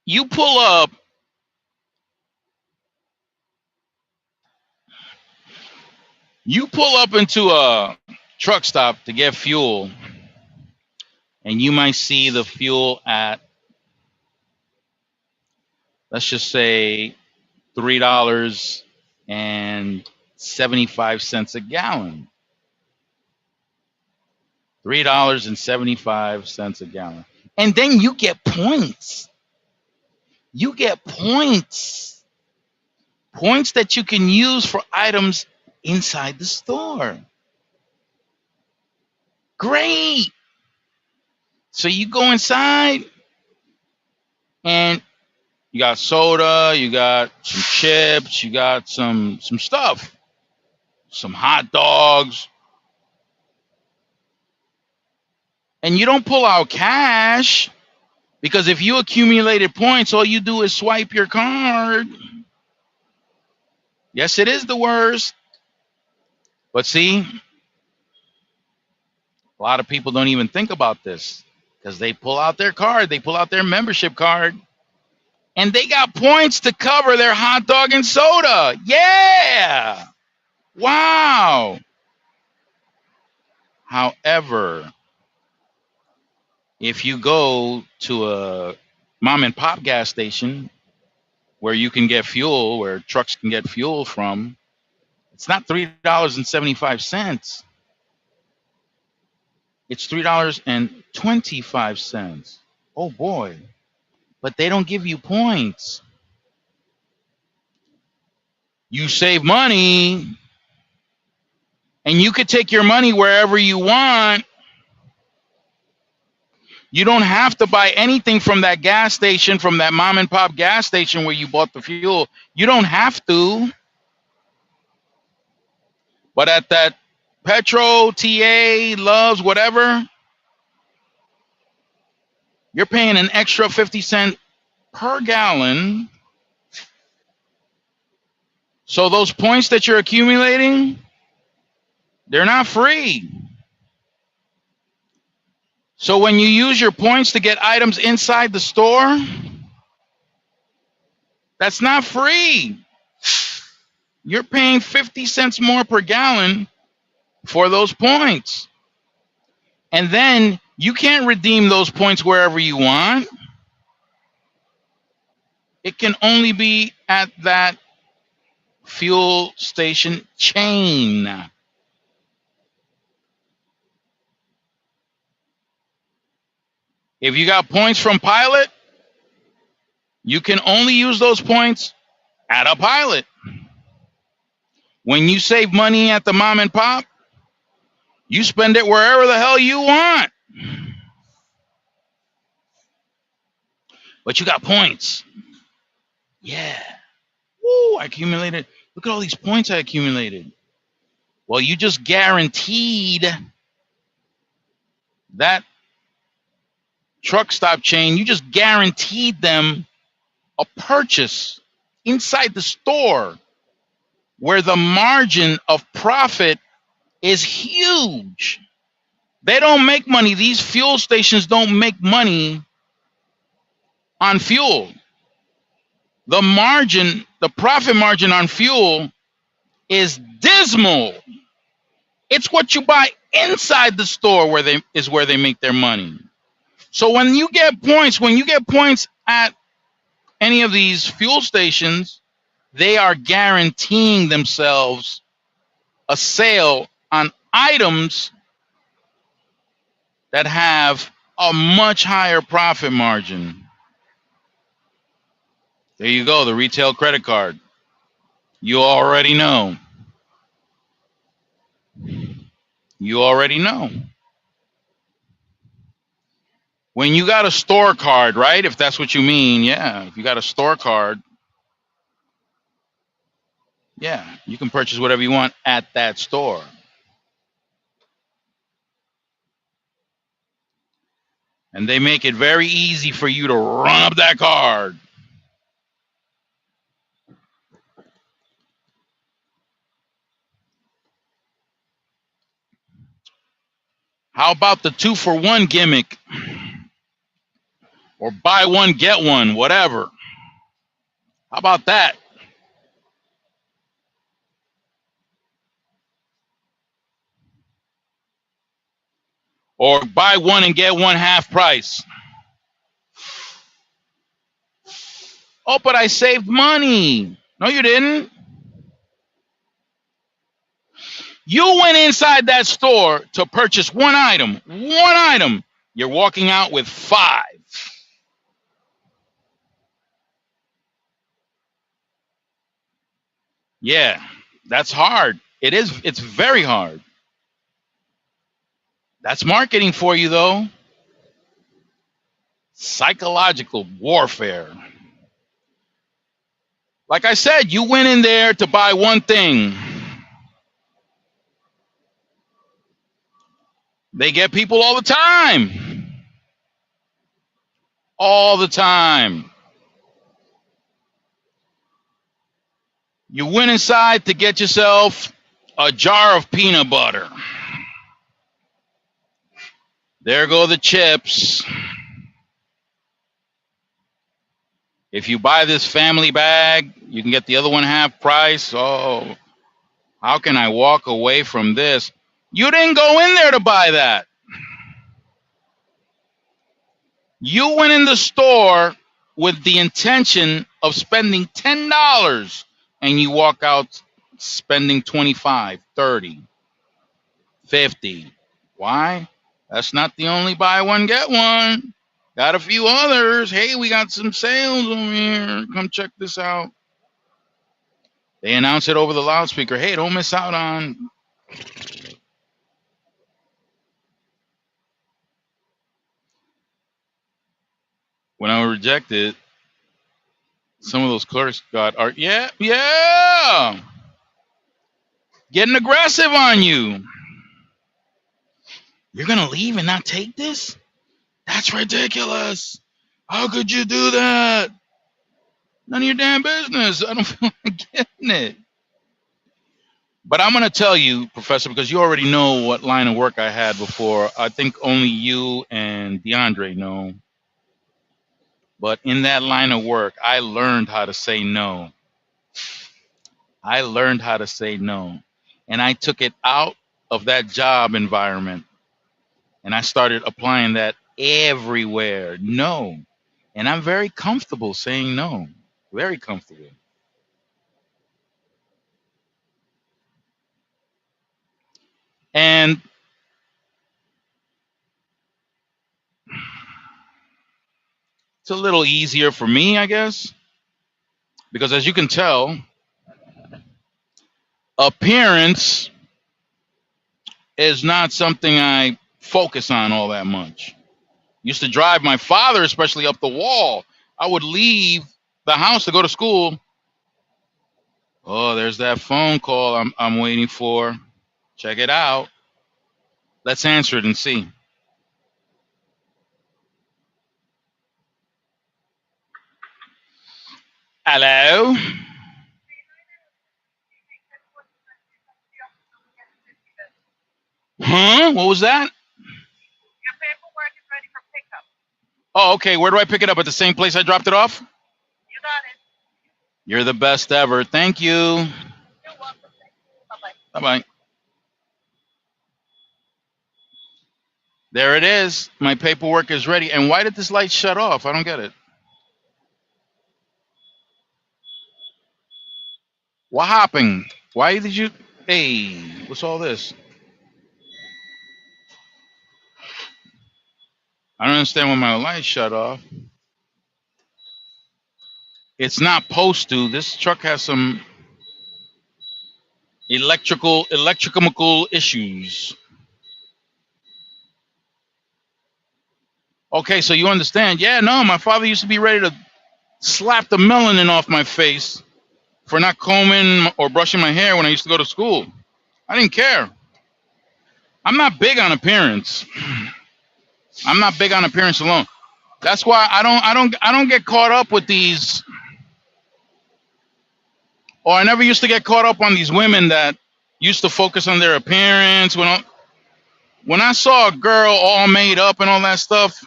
You pull up into a truck stop to get fuel, and you might see the fuel at, let's just say, $3.75 a gallon. $3.75 a gallon. And then you get points. You get points. Points that you can use for items inside the store. Great. So you go inside and you got soda, you got some chips, you got some stuff, some hot dogs. And you don't pull out cash, because if you accumulated points, all you do is swipe your card. Yes, it is the worst. But see, a lot of people don't even think about this, because they pull out their card, they pull out their membership card, and they got points to cover their hot dog and soda. Yeah. Wow. However, if you go to a mom and pop gas station where you can get fuel, where trucks can get fuel from, it's not $3.75. It's $3.25. Oh boy. But they don't give you points. You save money, and you could take your money wherever you want. You don't have to buy anything from that gas station, from that mom and pop gas station where you bought the fuel. You don't have to. But at that Petro, TA, Love's, whatever, you're paying an extra 50 cents per gallon. So those points that you're accumulating, they're not free. So when you use your points to get items inside the store, that's not free. You're paying 50 cents more per gallon for those points. And then you can't redeem those points wherever you want. It can only be at that fuel station chain. If you got points from Pilot, you can only use those points at a Pilot. When you save money at the mom and pop, you spend it wherever the hell you want. But you got points. Yeah. Woo, I accumulated. Look at all these points I accumulated. Well, you just guaranteed that truck stop chain, you just guaranteed them a purchase inside the store where the margin of profit is huge. They don't make money. These fuel stations don't make money on fuel. The margin, the profit margin on fuel is dismal. It's what you buy inside the store where they make their money. So when you get points at any of these fuel stations, they are guaranteeing themselves a sale on items that have a much higher profit margin. There you go, the retail credit card. You already know. You already know. When you got a store card, right? If that's what you mean, yeah. If you got a store card, yeah, you can purchase whatever you want at that store. And they make it very easy for you to run up that card. How about the 2-for-1 gimmick? Or buy one, get one, whatever. How about that? Or buy one and get one half price. Oh, but I saved money. No, you didn't. You went inside that store to purchase one item. One item. You're walking out with 5. Yeah, that's hard. It is. It's very hard. That's marketing for you, though. Psychological warfare. Like I said, you went in there to buy one thing. They get people all the time. All the time. You went inside to get yourself a jar of peanut butter. There go the chips. If you buy this family bag, you can get the other one half price. Oh, how can I walk away from this? You didn't go in there to buy that. You went in the store with the intention of spending $10 and you walk out spending 25, 30, 50. Why? That's not the only buy one, get one. Got a few others. Hey, we got some sales over here. Come check this out. They announce it over the loudspeaker. Hey, don't miss out on. When I was rejected, some of those clerks got art. Yeah. Getting aggressive on you. You're going to leave and not take this? That's ridiculous. How could you do that? None of your damn business. I don't feel like getting it. But I'm going to tell you, Professor, because you already know what line of work I had before. I think only you and DeAndre know. But in that line of work, I learned how to say no. I learned how to say no. And I took it out of that job environment. And I started applying that everywhere. No. And I'm very comfortable saying no. Very comfortable. And it's a little easier for me, I guess. Because as you can tell, appearance is not something I focus on all that much. Used to drive my father, especially up the wall. I would leave the house to go to school. Oh, there's that phone call I'm waiting for. Check it out. Let's answer it and see. Hello? Huh? What was that? Oh, okay. Where do I pick it up? At the same place I dropped it off? You're the best ever. Thank you. Bye bye. There it is. My paperwork is ready. And why did this light shut off? I don't get it. What happened? Why did you? Hey, what's all this? I don't understand why my light shut off. It's not supposed to. This truck has some electrical issues. Okay, so you understand? Yeah, no, my father used to be ready to slap the melanin off my face for not combing or brushing my hair when I used to go to school. I didn't care. I'm not big on appearance. I'm not big on appearance alone. That's why I don't get caught up with these, or I never used to get caught up on these women that used to focus on their appearance. When I saw a girl all made up and all that stuff,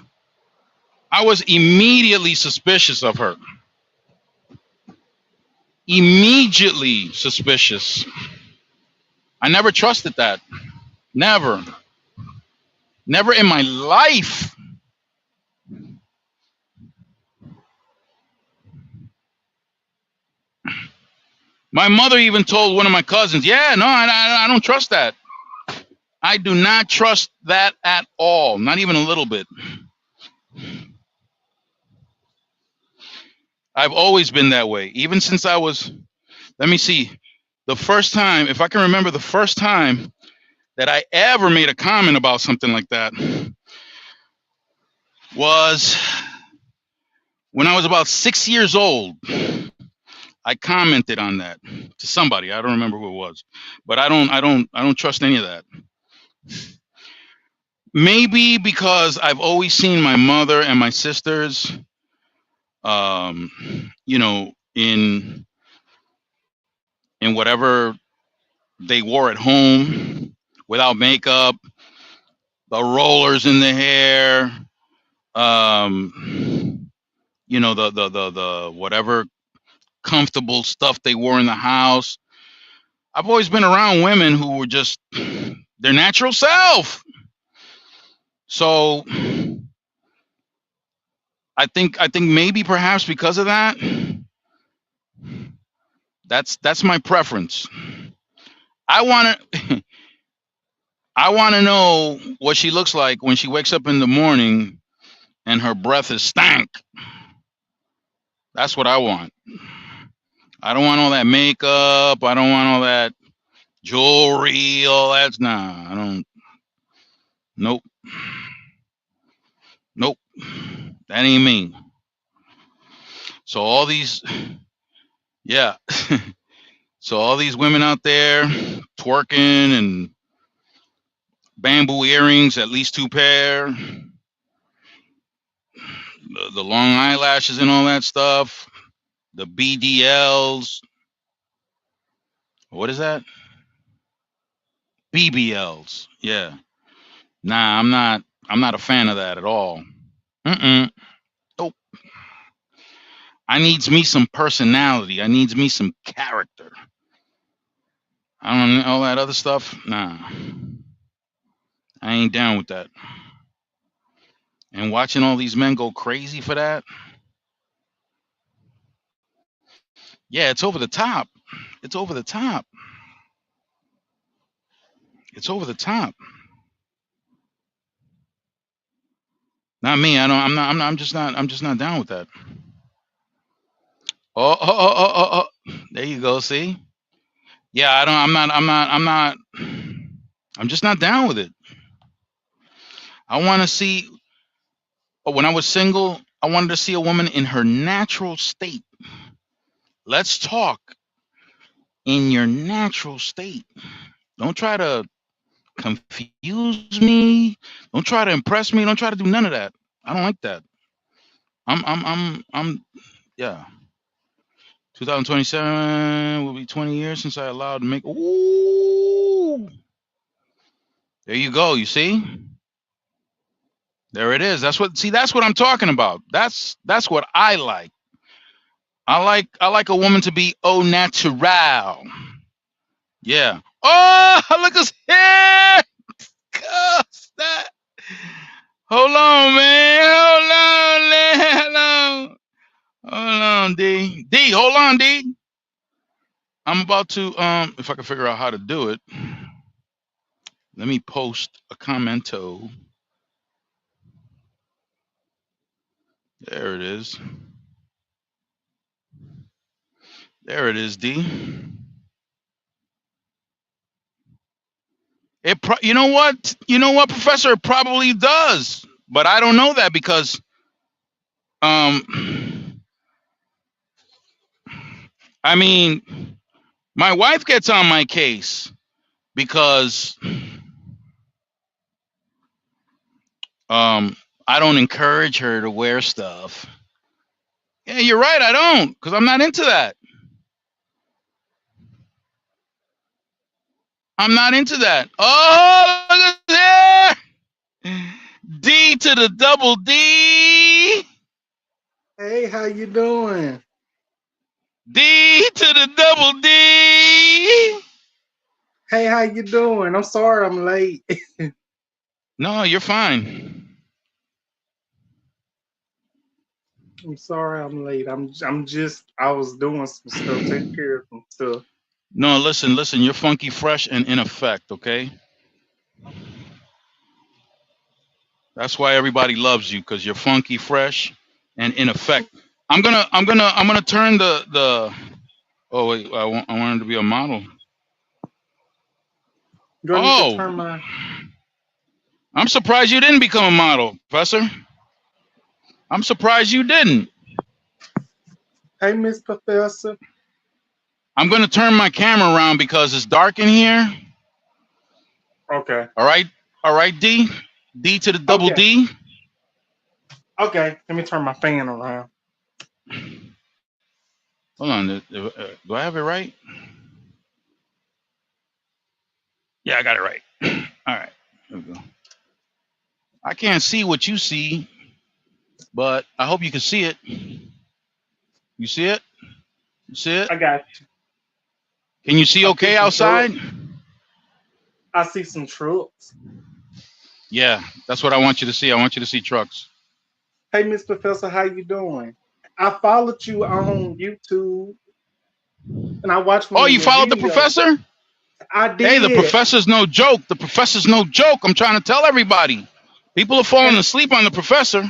I was immediately suspicious of her. Immediately suspicious. I never trusted that. Never. Never in my life. My mother even told one of my cousins, yeah, no, I don't trust that. I do not trust that at all. Not even a little bit. I've always been that way. Even since I was, let me see, the first time, if I can remember the first time that I ever made a comment about something like that was when I was about 6 years old. I commented on that to somebody. I don't remember who it was, but I don't trust any of that. Maybe because I've always seen my mother and my sisters, you know, in whatever they wore at home, without makeup, the rollers in the hair, you know, the whatever comfortable stuff they wore in the house. I've always been around women who were just their natural self. So I think maybe perhaps because of that, that's my preference. I want to I want to know what she looks like when she wakes up in the morning and her breath is stank. That's what I want. I don't want all that makeup. I don't want all that jewelry. All that's nah. I don't. Nope. Nope. That ain't me. So all these, yeah. So all these women out there twerking and bamboo earrings, at least 2 pair, the long eyelashes and all that stuff, the BDLs. What is that? BBLs. Yeah. Nah, I'm not a fan of that at all. Mm-mm. Nope. I needs me some personality. I needs me some character. I don't know all that other stuff. Nah. I ain't down with that. And watching all these men go crazy for that. Yeah, it's over the top. It's over the top. It's over the top. Not me. I don't. I'm just not down with that. Oh. There you go. See? Yeah, I don't. I'm just not down with it. I want to see. When I was single, I wanted to see a woman in her natural state. Let's talk in your natural state. Don't try to confuse me. Don't try to impress me. Don't try to do none of that. I don't like that. Yeah. 2027 will be 20 years since I allowed to make. Ooh, there you go. You see, there it is. That's what. See, that's what I'm talking about. That's what I like. I like a woman to be au natural. Yeah. Oh, look at his hair. Gosh, that. Hold on, man. Hold on, man. Hold on. Hold on, D. D, hold on, D. I'm about to if I can figure out how to do it. Let me post a commento. There it is. There it is, D. You know what? You know what, Professor? It probably does. But I don't know that because I mean, my wife gets on my case because I don't encourage her to wear stuff. Yeah, you're right, I don't, because I'm not into that. I'm not into that. Oh, look at there. D to the double D. Hey, how you doing? D to the double D. Hey, how you doing? I'm sorry I'm late. No, you're fine. I'm sorry I'm late. I was doing some stuff, taking care of some stuff. No, listen. You're funky, fresh, and in effect. Okay, that's why everybody loves you because you're funky, fresh, and in effect. I'm gonna turn the. Oh wait, I wanted to be a model. Do I need to Oh, turn my I'm surprised you didn't become a model, Professor. I'm surprised you didn't. Hey Miss Professor? I'm gonna turn my camera around because it's dark in here. Okay. All right, D, D to the double Okay. D. Okay. Let me turn my fan around. Hold on, do I have it right? Yeah, I got it right. All right, here we go. I can't see what you see, but I hope you can see it. You see it? You see it? I got you. Can you see I see okay some outside? trucks. I see some trucks. Yeah, that's what I want you to see. I want you to see trucks. Hey Miss Professor, how you doing? I followed you on YouTube and I watched one Oh, of you your followed the videos. professor? I Hey, the did. professor's no joke. The professor's no joke. I'm trying to tell everybody. People are falling And asleep on the professor.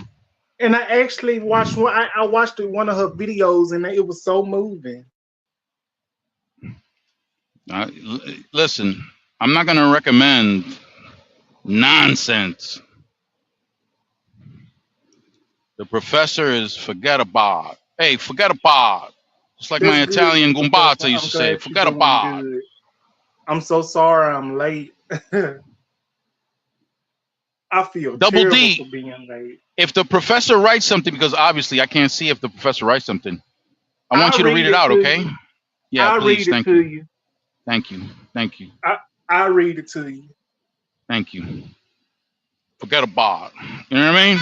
And I actually watched one. I watched one of her videos, and it was so moving. Listen, I'm not going to recommend nonsense. The professor is forget about. Hey, forget about. Just like That's my good, Miss Italian Professor. gumbata used I'm to say, glad you're forget doing about. good. I'm so sorry I'm late. I feel Double terrible for D, being late. if the professor writes something, because obviously I can't see if the professor writes something, I want I'll you to read read it it out, to okay? you. Yeah, I'll please. read it Thank to you. you. Thank you. Thank you. I I'll read it to you. Thank you. Forget about. You know what I mean?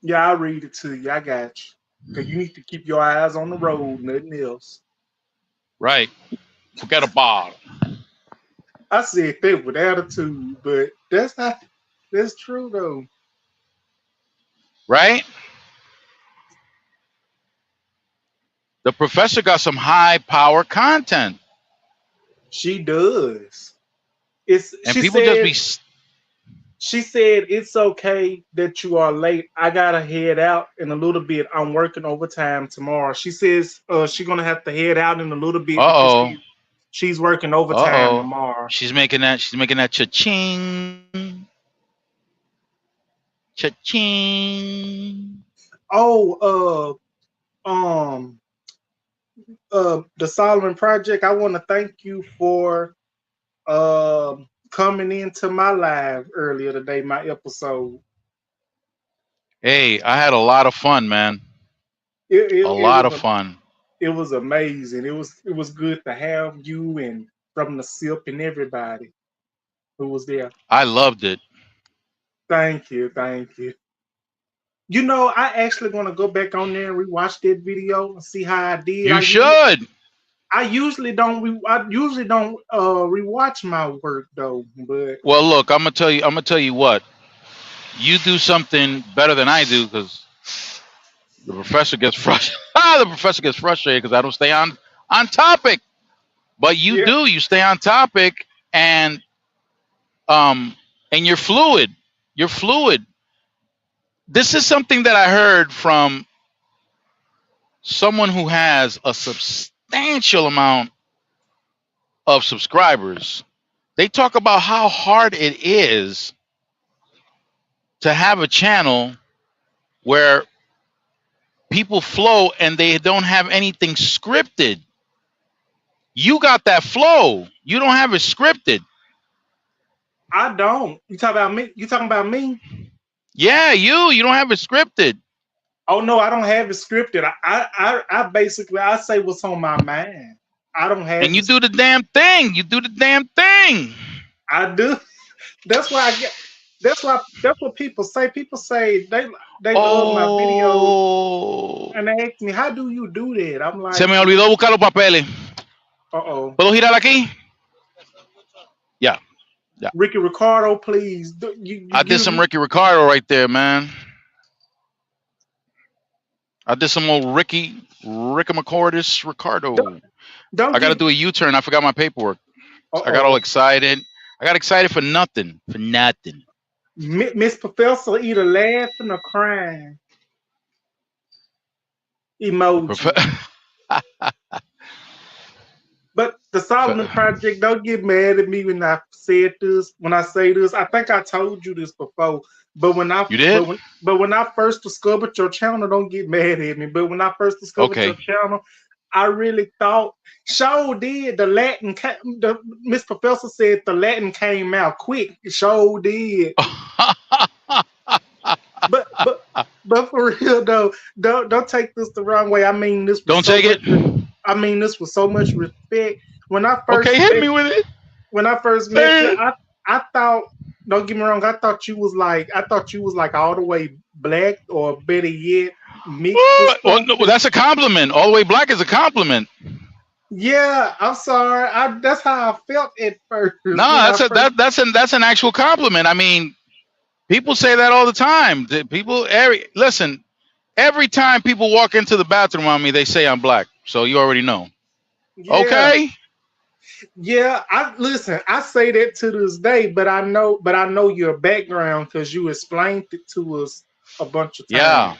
Yeah, I'll read it to you. I got you. Cause you need to keep your eyes on the road, nothing else. Right. Forget about. I said that with attitude, but that's not. That's true though. Right? The professor got some high power content. She does. It's. And people just be. She said it's okay that you are late. I gotta head out in a little bit. I'm working overtime tomorrow. She says she's gonna have to head out in a little bit because Uh oh. she's working Uh overtime oh. tomorrow. She's making that cha-ching. Cha-ching. Oh, the Solomon Project. I want to thank you for coming into my live earlier today, my episode. Hey, I had a lot of fun, man. It A it, it lot was of fun. it was amazing. It was good to have you and from the SIP and everybody who was there. I loved it. Thank you, thank you. You know, I actually want to go back on there and rewatch that video and see how I did. You should. I usually don't rewatch my work though, but Well, look, I'm gonna tell you. I'm gonna tell you what. You do something better than I do because the professor gets frustrated. The professor gets frustrated because I don't stay on topic. But you yeah, do. You stay on topic, and um, and you're fluid. You're fluid. This is something that I heard from someone who has a substantial amount of subscribers. They talk about how hard it is to have a channel where people flow and they don't have anything scripted. You got that flow. You don't have it scripted. I don't. You talking about me? You talking about me? Yeah, you don't have it scripted. Oh no, I don't have it scripted. I basically I say what's on my mind. I don't have And you it. do the damn thing. You do the damn thing. I do. That's why I get. That's what people say. People say they love my videos Oh. and they ask me, "How do you do that?" I'm Se like, me olvidó buscar los papeles. "Uh-oh, ¿Puedo girar aquí? Yeah, yeah. Ricky Ricardo, please, you I did give some me Ricky Ricardo right there, man. I did some old Ricky McCordis don't, Ricardo. don't I got to give. do a U-turn. I forgot my paperwork. I got all Uh-oh, excited. I got excited for nothing. For nothing. Miss Professor either laughing or crying emoji." Prof- But the Solomon Project, don't get mad at me when I said this. When I say this, I think I told you this before. But when I you did? but when I first discovered your channel, don't get mad at me. But when I first discovered your Okay. channel, I really thought show did the Latin. The Miss Professor said the Latin came out quick. Show did. But but but for real though, don't take this the wrong way. I mean this with Don't so take much. it. I mean this with so much respect. When I Okay, first hit met me with it. when I first met you, Say it. I thought don't get me wrong, I thought you was like all the way black or better yet mixed or Well, no, something. that's a compliment. All the way black is a compliment. Yeah, I'm sorry. That's how I felt at first No, when I first. that's an actual compliment. I mean, people say that all the time. People listen. Every time people walk into the bathroom on me, they say I'm black. So you already know. Yeah, Okay? yeah. I listen. I say that to this day, but I know your background because you explained it to us a bunch of Yeah. times.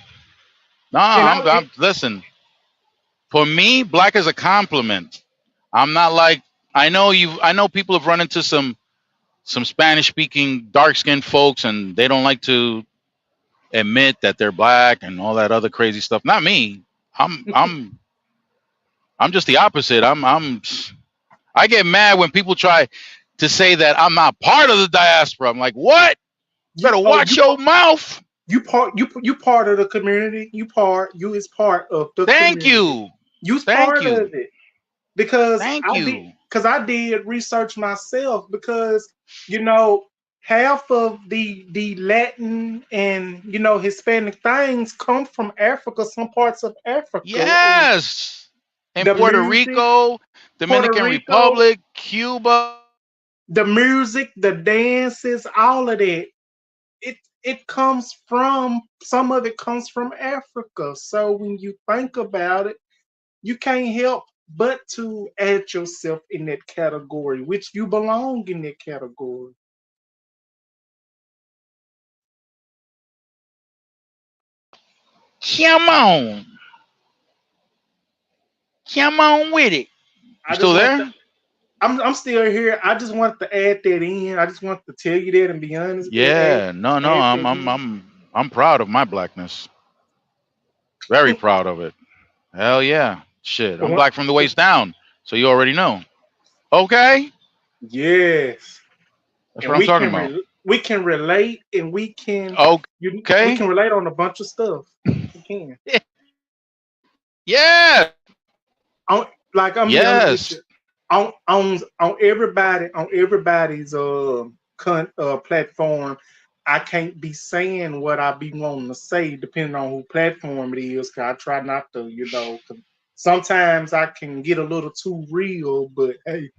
No, And I I'm listen. For me, black is a compliment. I'm not like I know people have run into some Spanish speaking dark skinned folks and they don't like to admit that they're black and all that other crazy stuff. Not me. I'm I'm I'm just the opposite. I get mad when people try to say that I'm not part of the diaspora. I'm like, what? You you better oh watch your mouth. you part of the community. You is part of the Thank community. you. You's Thank part you. of it because Thank you. I did research myself because you know half of the Latin and Hispanic things come from Africa, some parts of Africa, and Yes. In the Puerto music, Rico, Puerto Dominican Rico, Republic, Cuba. the music, the dances, all of that. It comes from some of it comes from Africa. So when you think about it, you can't help but to add yourself in that category, which you belong in that category. Come on. Come on with it. You I still just want to. there? I'm still here. I just wanted to add that in. I just want to tell you that and be honest. Yeah. No, no. Add that I'm proud of my blackness. Very in. proud of it. Hell yeah. Shit. But I'm black from the waist down. So you already know. Okay? Yes, That's and what I'm talking about. we can relate, and we Okay. can relate on a bunch of stuff. We can. Yeah. On, like I'm be honest with Yes. you, on everybody's platform, I can't be saying what I be wanting to say depending on who platform it is. Cause I try not to, 'cause sometimes I can get a little too real, but hey,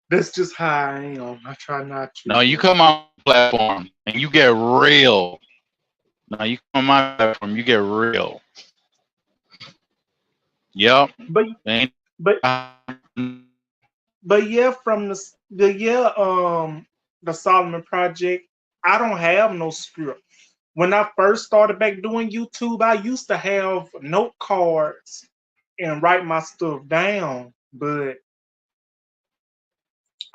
that's just how I am. I try not to, No, you but come on my platform and you get real. No, you come on my platform, you get real. Yep. but Ain't but but yeah, from the Solomon Project, I don't have no script. When I first started back doing YouTube, I used to have note cards and write my stuff down, but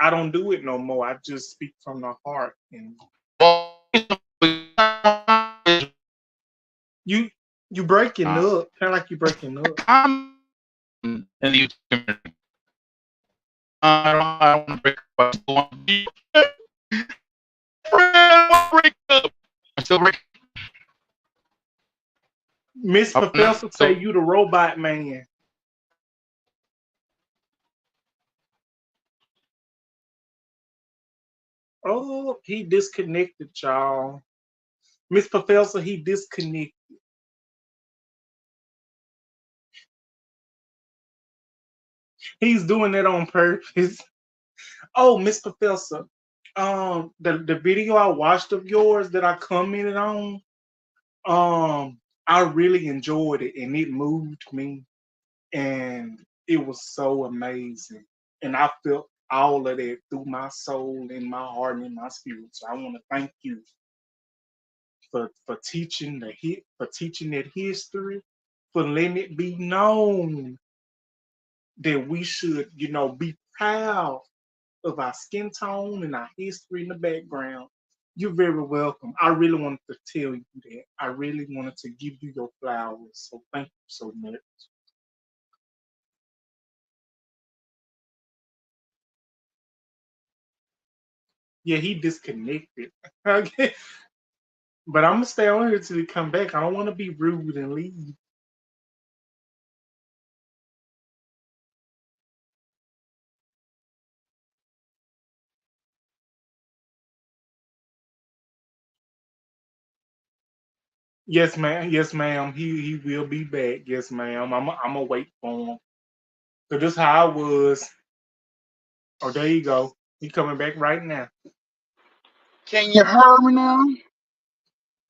I don't do it no more. I just speak from the heart. And well, you you breaking up, kind of like you breaking up. I'm in the YouTube community. I don't want to break up. I still want to be break up. I still break Miss up. Professor say you the robot man. Oh, he disconnected, y'all. Miss Professor, he disconnected. He's doing it on purpose. Oh, Miss Professor, the video I watched of yours that I commented on, I really enjoyed it and it moved me and it was so amazing. And I felt all of that through my soul and my heart and my spirit. So I want to thank you for teaching for teaching that history, for letting it be known that we should, be proud of our skin tone and our history in the background. You're very welcome. I really wanted to tell you that. I really wanted to give you your flowers. So thank you so much. Yeah, he disconnected. Okay. But I'm gonna stay on here till he come back. I don't want to be rude and leave. Yes, ma'am. Yes, ma'am. He will be back. Yes, ma'am. I'm gonna wait for him. So this how I was. Oh, there you go. He coming back right now. Can you hear me now?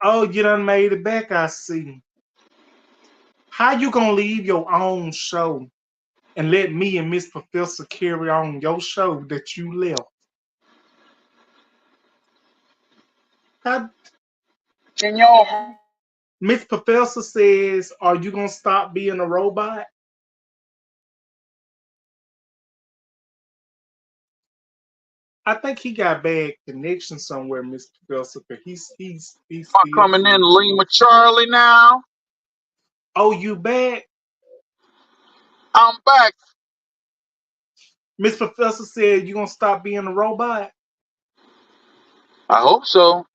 Oh, you done made it back. I see. How you gonna leave your own show and let me and Miss Professor carry on your show that you left? How, Can y'all? Miss Professor says, "Are you gonna stop being a robot?" I think he got bad connection somewhere, Miss Professor. Cause he's Am I still coming in breathing. Lima Charlie now? Oh, you back? I'm back. Miss Professor said you gonna stop being a robot? I hope so.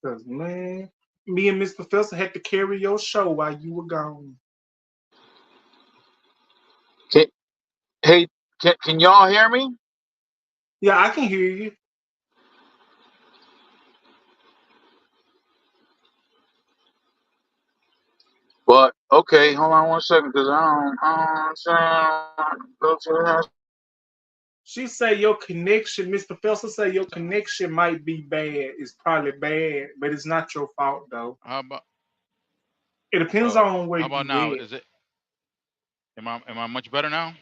Cause man, me and Miss Professor had to carry your show while you were gone. Can, hey, can y'all hear me? Yeah, I can hear you. But okay, hold on 1 second, cause I don't go to the house. She say your connection, Miss Professor say your connection might be bad. It's probably bad, but it's not your fault though. How about It depends on where how about you now? at. Is it? Am I much better now?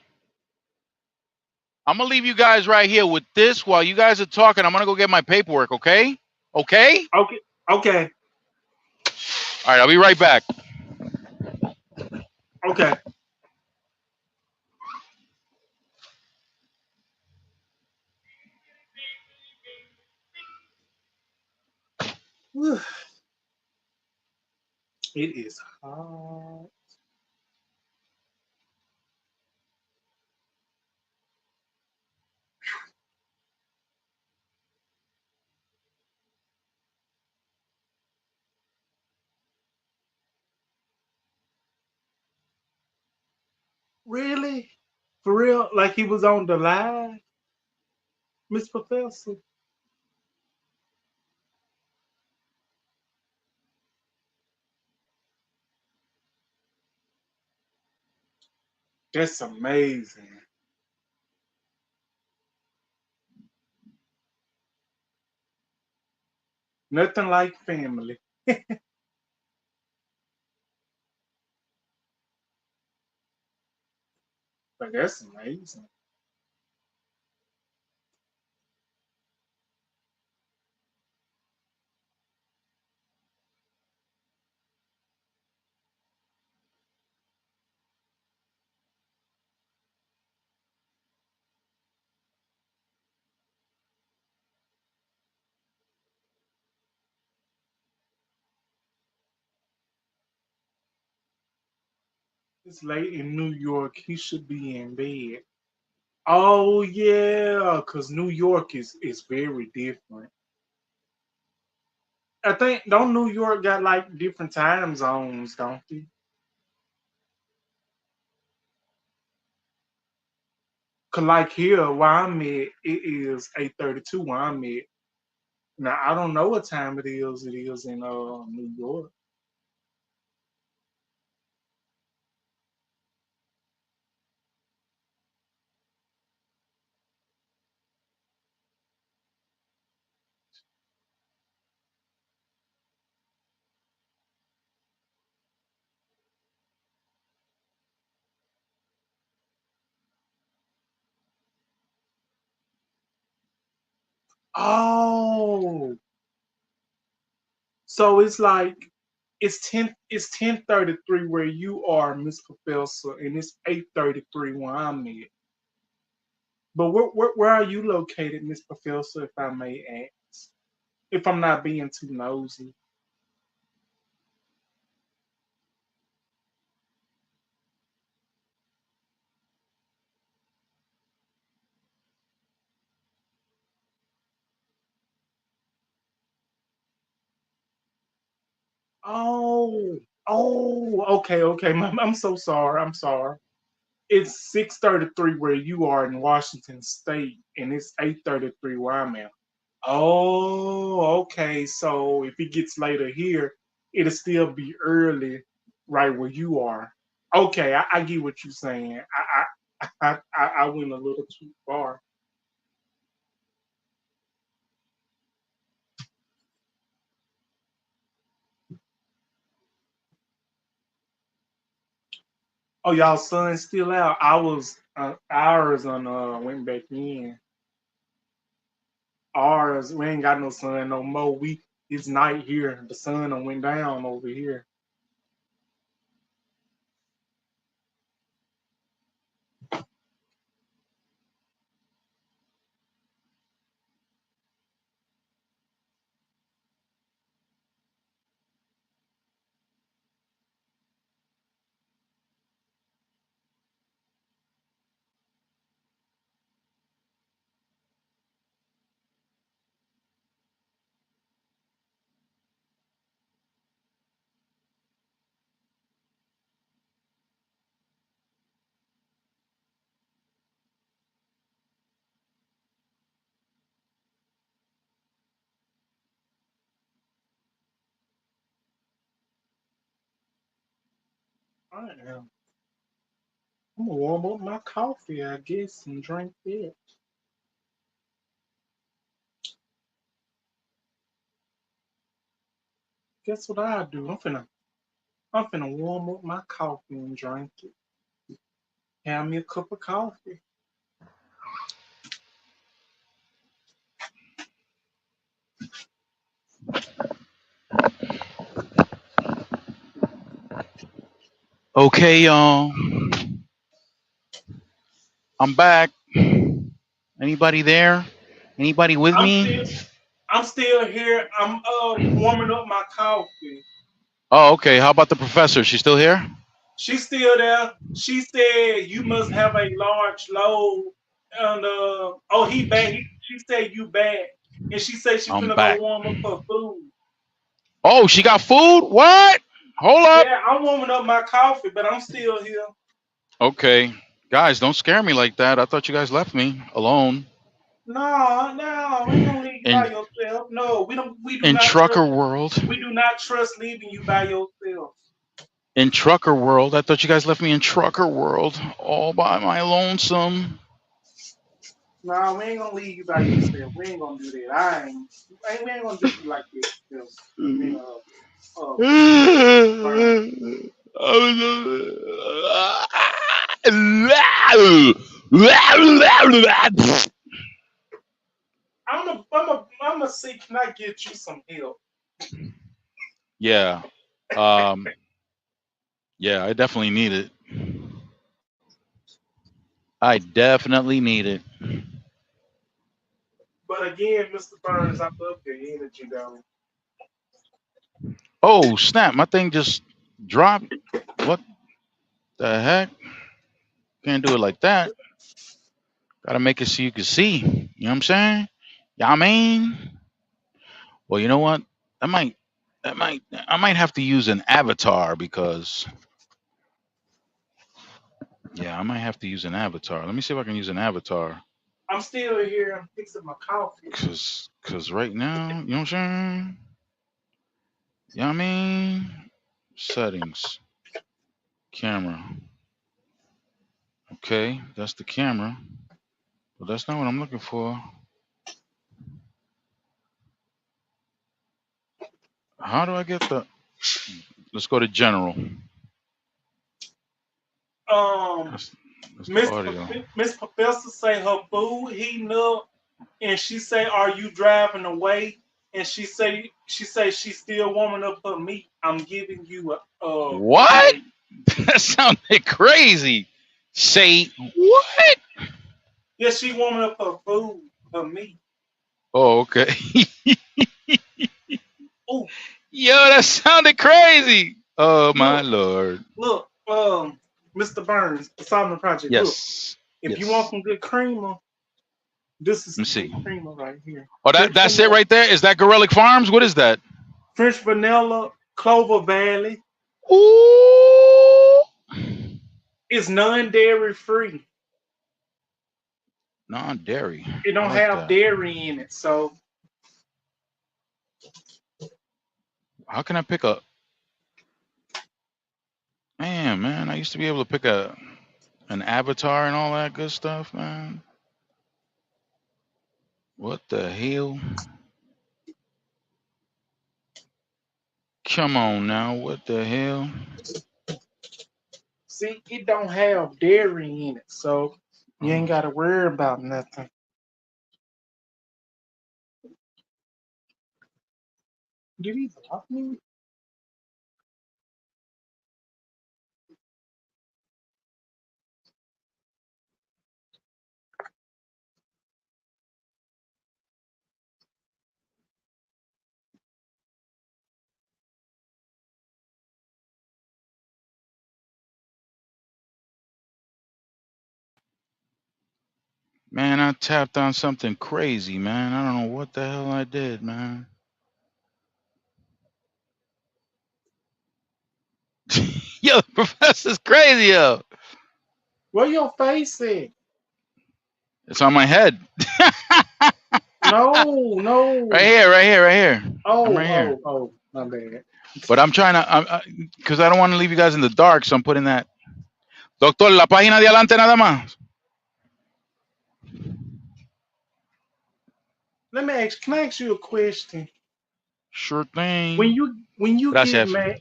I'm gonna leave you guys right here with this while you guys are talking. I'm gonna go get my paperwork. Okay? Okay? Okay, okay, All right. I'll be right back. okay. Whew. It is hard. Really? For real? Like he was on the live, Miss Professor? That's amazing. Nothing like family. But that's amazing. It's late in New York. He should be in bed. Oh yeah, cause New York is very different. I think don't New York got like different time zones, don't they? Cause like here where I'm at, it is 8:32 where I'm at. Now I don't know what time it is. It is in New York. Oh, so it's like it's 10:33 where you are, Miss Professor, and it's 8:33 where I'm at. But where are you located, Miss Professor, if I may ask? If I'm not being too nosy. Oh, oh, okay, okay. I'm so sorry. I'm sorry. It's 6:33 where you are in Washington State, and it's 8:33 where I'm at. Oh, okay. So if it gets later here, it'll still be early, right where you are. Okay, I get what you're saying. I went a little too far. Oh, y'all sun's still out. I was ours on went back in. Ours we ain't got no sun no more. We It's night here. The sun done went down over here. I am. I'm gonna warm up my coffee, I guess, and drink it. Guess what I do? I'm finna warm up my coffee and drink it. Have me a cup of coffee. Okay, y'all. I'm back. Anybody there? Anybody with I'm still me? I'm still here. I'm warming up my coffee. Oh, okay. How about the professor? She's still here? She's still there. She said you must have a large load. And oh, he back. She said you back, and she said she I'm finna go back. warm up her food. Oh, she got food? What? Hold up. Yeah, I'm warming up my coffee, but I'm still here. Okay, guys, don't scare me like that. I thought you guys left me alone No, no, we ain't gonna leave you by in yourself. No, we don't. in trucker world. We do not trust leaving you by yourself. In trucker world, I thought you guys left me in trucker world all by my lonesome. No, we ain't gonna leave you by yourself. We ain't gonna do that. We ain't gonna do you like this. Me, Burn. I'm gonna see. Can I get you some help? Yeah. Um, yeah, I definitely need it. I definitely need it. But again, Mr. Burns, I love your energy, though. Oh, snap. My thing just dropped. What the heck? Can't do it like that. Gotta make it so you can see. You know what I'm saying? Yeah, I mean. Well, you know what? I might, I might have to use an avatar because, yeah, I might have to use an avatar. Let me see if I can use an avatar. I'm still here. I'm fixing my coffee. Cause right now, you know what I'm saying? Yeah, I mean, settings, camera. Okay, that's the camera, but that's not what I'm looking for. How do I get the? Let's go to general. Um, That's, that's the Miss audio. Miss Professor say her food heating up, and she say, "Are you driving away?" And she say she's still warming up her meat. I'm giving you a What? break. That sounded crazy. Say what? Yeah, she warming up her food, her meat. Oh, okay. Oh, Yo, that sounded crazy. Oh my look, lord. look, Mr. Burns, the Solomon Project. Look, Yes. if you want Yes. some good creamer, this is Let me some good see. creamer right here. Oh, French that's it vanilla, right there. Is that Gorelick Farms? What is that? French vanilla, Clover Valley. Ooh. It's non-dairy free. Non-dairy. It I don't like have that. dairy in it, so How can I pick a? Man, I used to be able to pick an avatar and all that good stuff, man. What the hell? Come on now. What the hell? see, it don't have dairy in it, so you Oh. ain't got to worry about nothing. Did he block me? Man, I tapped on something crazy, man. I don't know what the hell I did, man. Yo, the professor's crazy, yo. Where your face at? It's on my head. No, Right no. here, right here, right here. I'm Oh, right here. oh, oh, my bad. But I'm trying to, because I don't want to leave you guys in the dark, so I'm putting that. Doctor, la página de adelante nada más. Can I ask you a question? Sure thing. When you get Gracias. mad,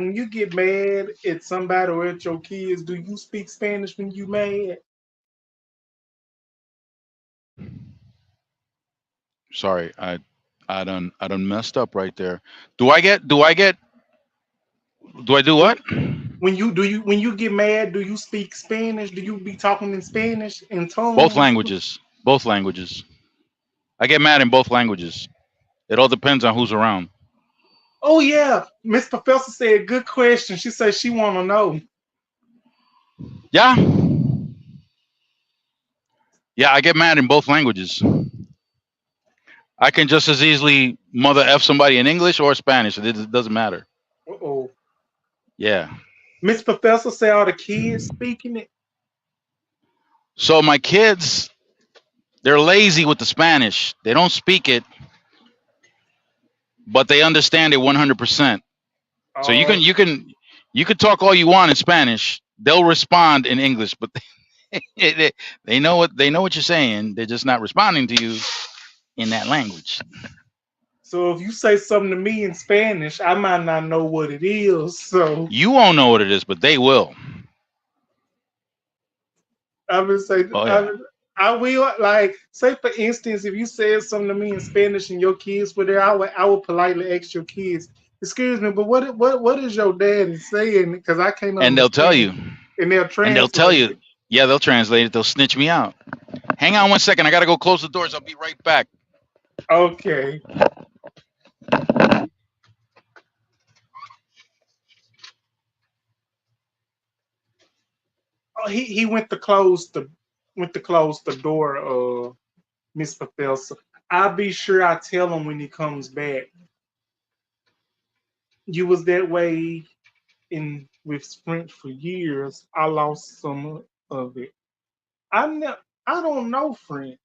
when you get mad at somebody or at your kids, do you speak Spanish when you mad? Sorry, I done messed up right there. Do I do When what? when you get mad, do you speak Spanish? Do you be talking in Spanish in Both tongues? languages. Both languages. I get mad in both languages. It all depends on who's around. Oh yeah, Miss Professor said good question. She said she want to know. Yeah. Yeah, I get mad in both languages. I can just as easily mother F somebody in English or Spanish. It doesn't matter. Uh oh. Yeah. Miss Professor say all the kids speaking it. So my kids, they're lazy with the Spanish. They don't speak it, but they understand it 100%. So Oh, you can talk all you want in Spanish. They'll respond in English, but they know what you're saying. They're just not responding to you in that language. so if you say something to me in Spanish, I might not know what it is. So You won't know what it is, but they will. I would say Oh I, yeah. would- I will like say for instance, if you said something to me in Spanish and your kids were there, I would politely ask your kids, "Excuse me, but what is your daddy saying?" Because I can't And they'll tell understand, you. and they'll And they'll tell translate you. it. Yeah, they'll translate it. They'll snitch me out. Hang on one second. I gotta go close the doors. I'll be right back. Okay. Oh, he went to close the door. Miss Professor. I'll be sure I tell him when he comes back. You was that way in with French for years. I lost some of it. I don't know French,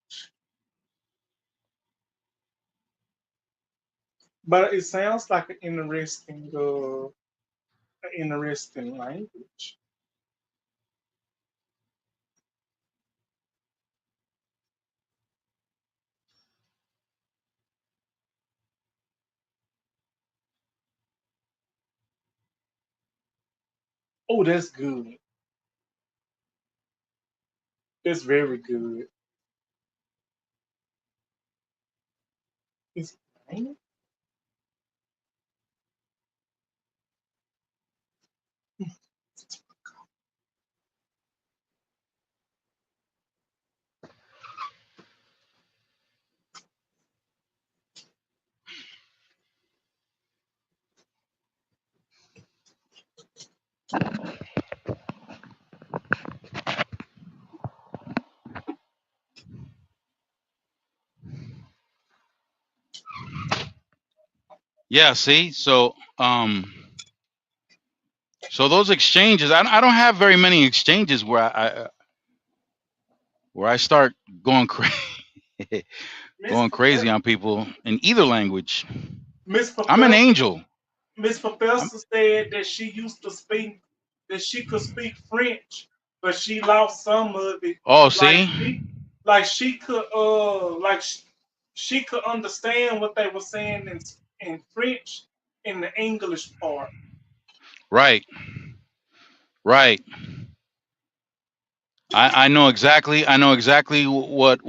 but it sounds like an interesting language. Oh, that's good. That's very good. It's Yeah. See. So those exchanges. I don't have very many exchanges where I start going crazy. Miss Going crazy on people in either language. Miss I'm an Professor. angel. Miss I'm, Professor said that she used to speak that she could speak French, but she lost some of it. oh, Like see, she could she could understand what they were saying in French in the English part. right, right. I know exactly. I know exactly what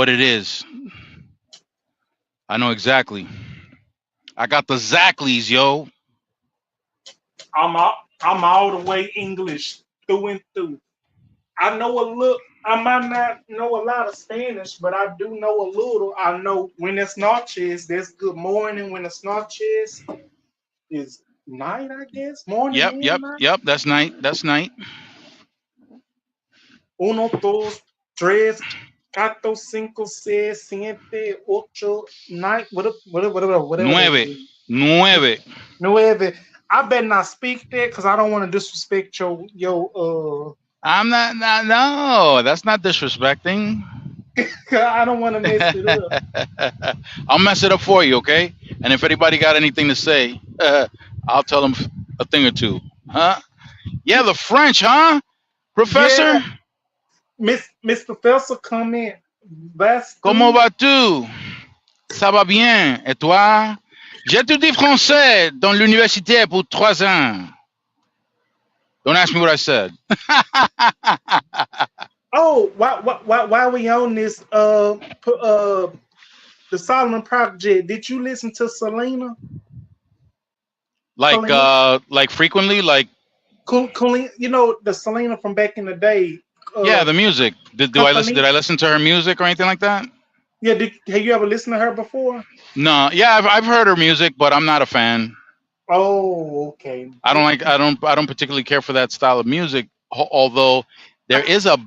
it is. I know exactly. I got the Zackleys, yo. I'm all the way English through and through. I know a little. I might not know a lot of Spanish, but I do know a little. I know when it's noches, that's good morning. When it's noches, is night, I guess. Morning Yep, and yep, night. yep. That's night. That's night. Uno, dos, tres, cuatro, cinco, seis, siete, ocho, night. Whatever that Nueve, is. nueve. Nueve. I better not speak that because I don't want to disrespect your. I'm not. No, that's not disrespecting. I don't want to mess it up. I'll mess it up for you, okay? And if anybody got anything to say, I'll tell them a thing or two. Huh? Yeah, the French, huh, Yeah, Professor? Miss Professor comment. That's Comment tout. vas-tu? Ça va bien. Et toi? J'ai étudié français dans l'université pour 3 ans. Don't ask me what I said. Oh, why we on this? The Solomon Project. Did you listen to Selena? Colleen, Like frequently, like Colleen, you know the Selena from back in the day. yeah, Uh, the music. Did Company. I listen to her music or anything like that? Yeah, have you ever listened to her before? No. Yeah, I've heard her music, but I'm not a fan. Oh, okay. I don't particularly care for that style of music. Although there is a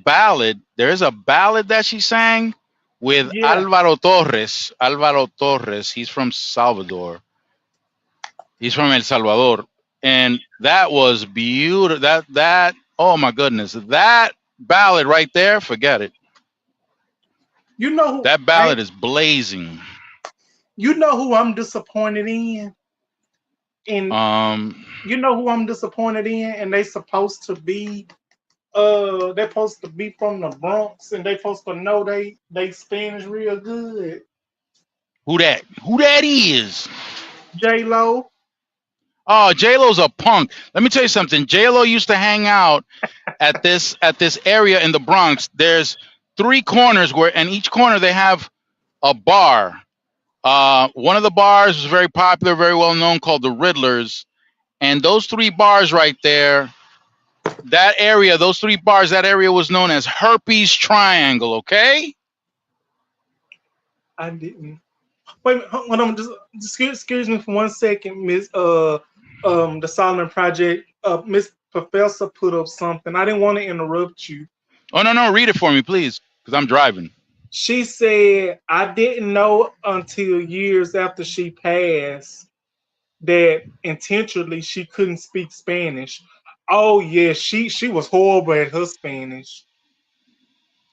ballad that she sang with Yeah, Alvaro Torres. Alvaro Torres. He's from Salvador. He's from El Salvador, and that was beautiful. That oh my goodness, that ballad right there, forget it. You know who That I ballad is blazing. you know who I'm disappointed in? And Um, you know who I'm disappointed in? And they're supposed to be from the Bronx and they supposed to know they Spanish real good. who that? Who that is? J Lo. Oh, J Lo's a punk. Let me tell you something. J Lo used to hang out at this area in the Bronx. There's three corners where, and each corner they have a bar. One of the bars was very popular, very well known, called the Riddlers. And those three bars right there, that area, those three bars, that area was known as Herpes Triangle. Okay. I didn't. Wait, hold on. Just excuse me for 1 second, Miss. The Solomon Project. Miss Professor put up something. I didn't want to interrupt you. Oh no, no, read it for me, please, because I'm driving. She said, I didn't know until years after she passed that intentionally she couldn't speak Spanish. Oh yeah, she was horrible at her Spanish.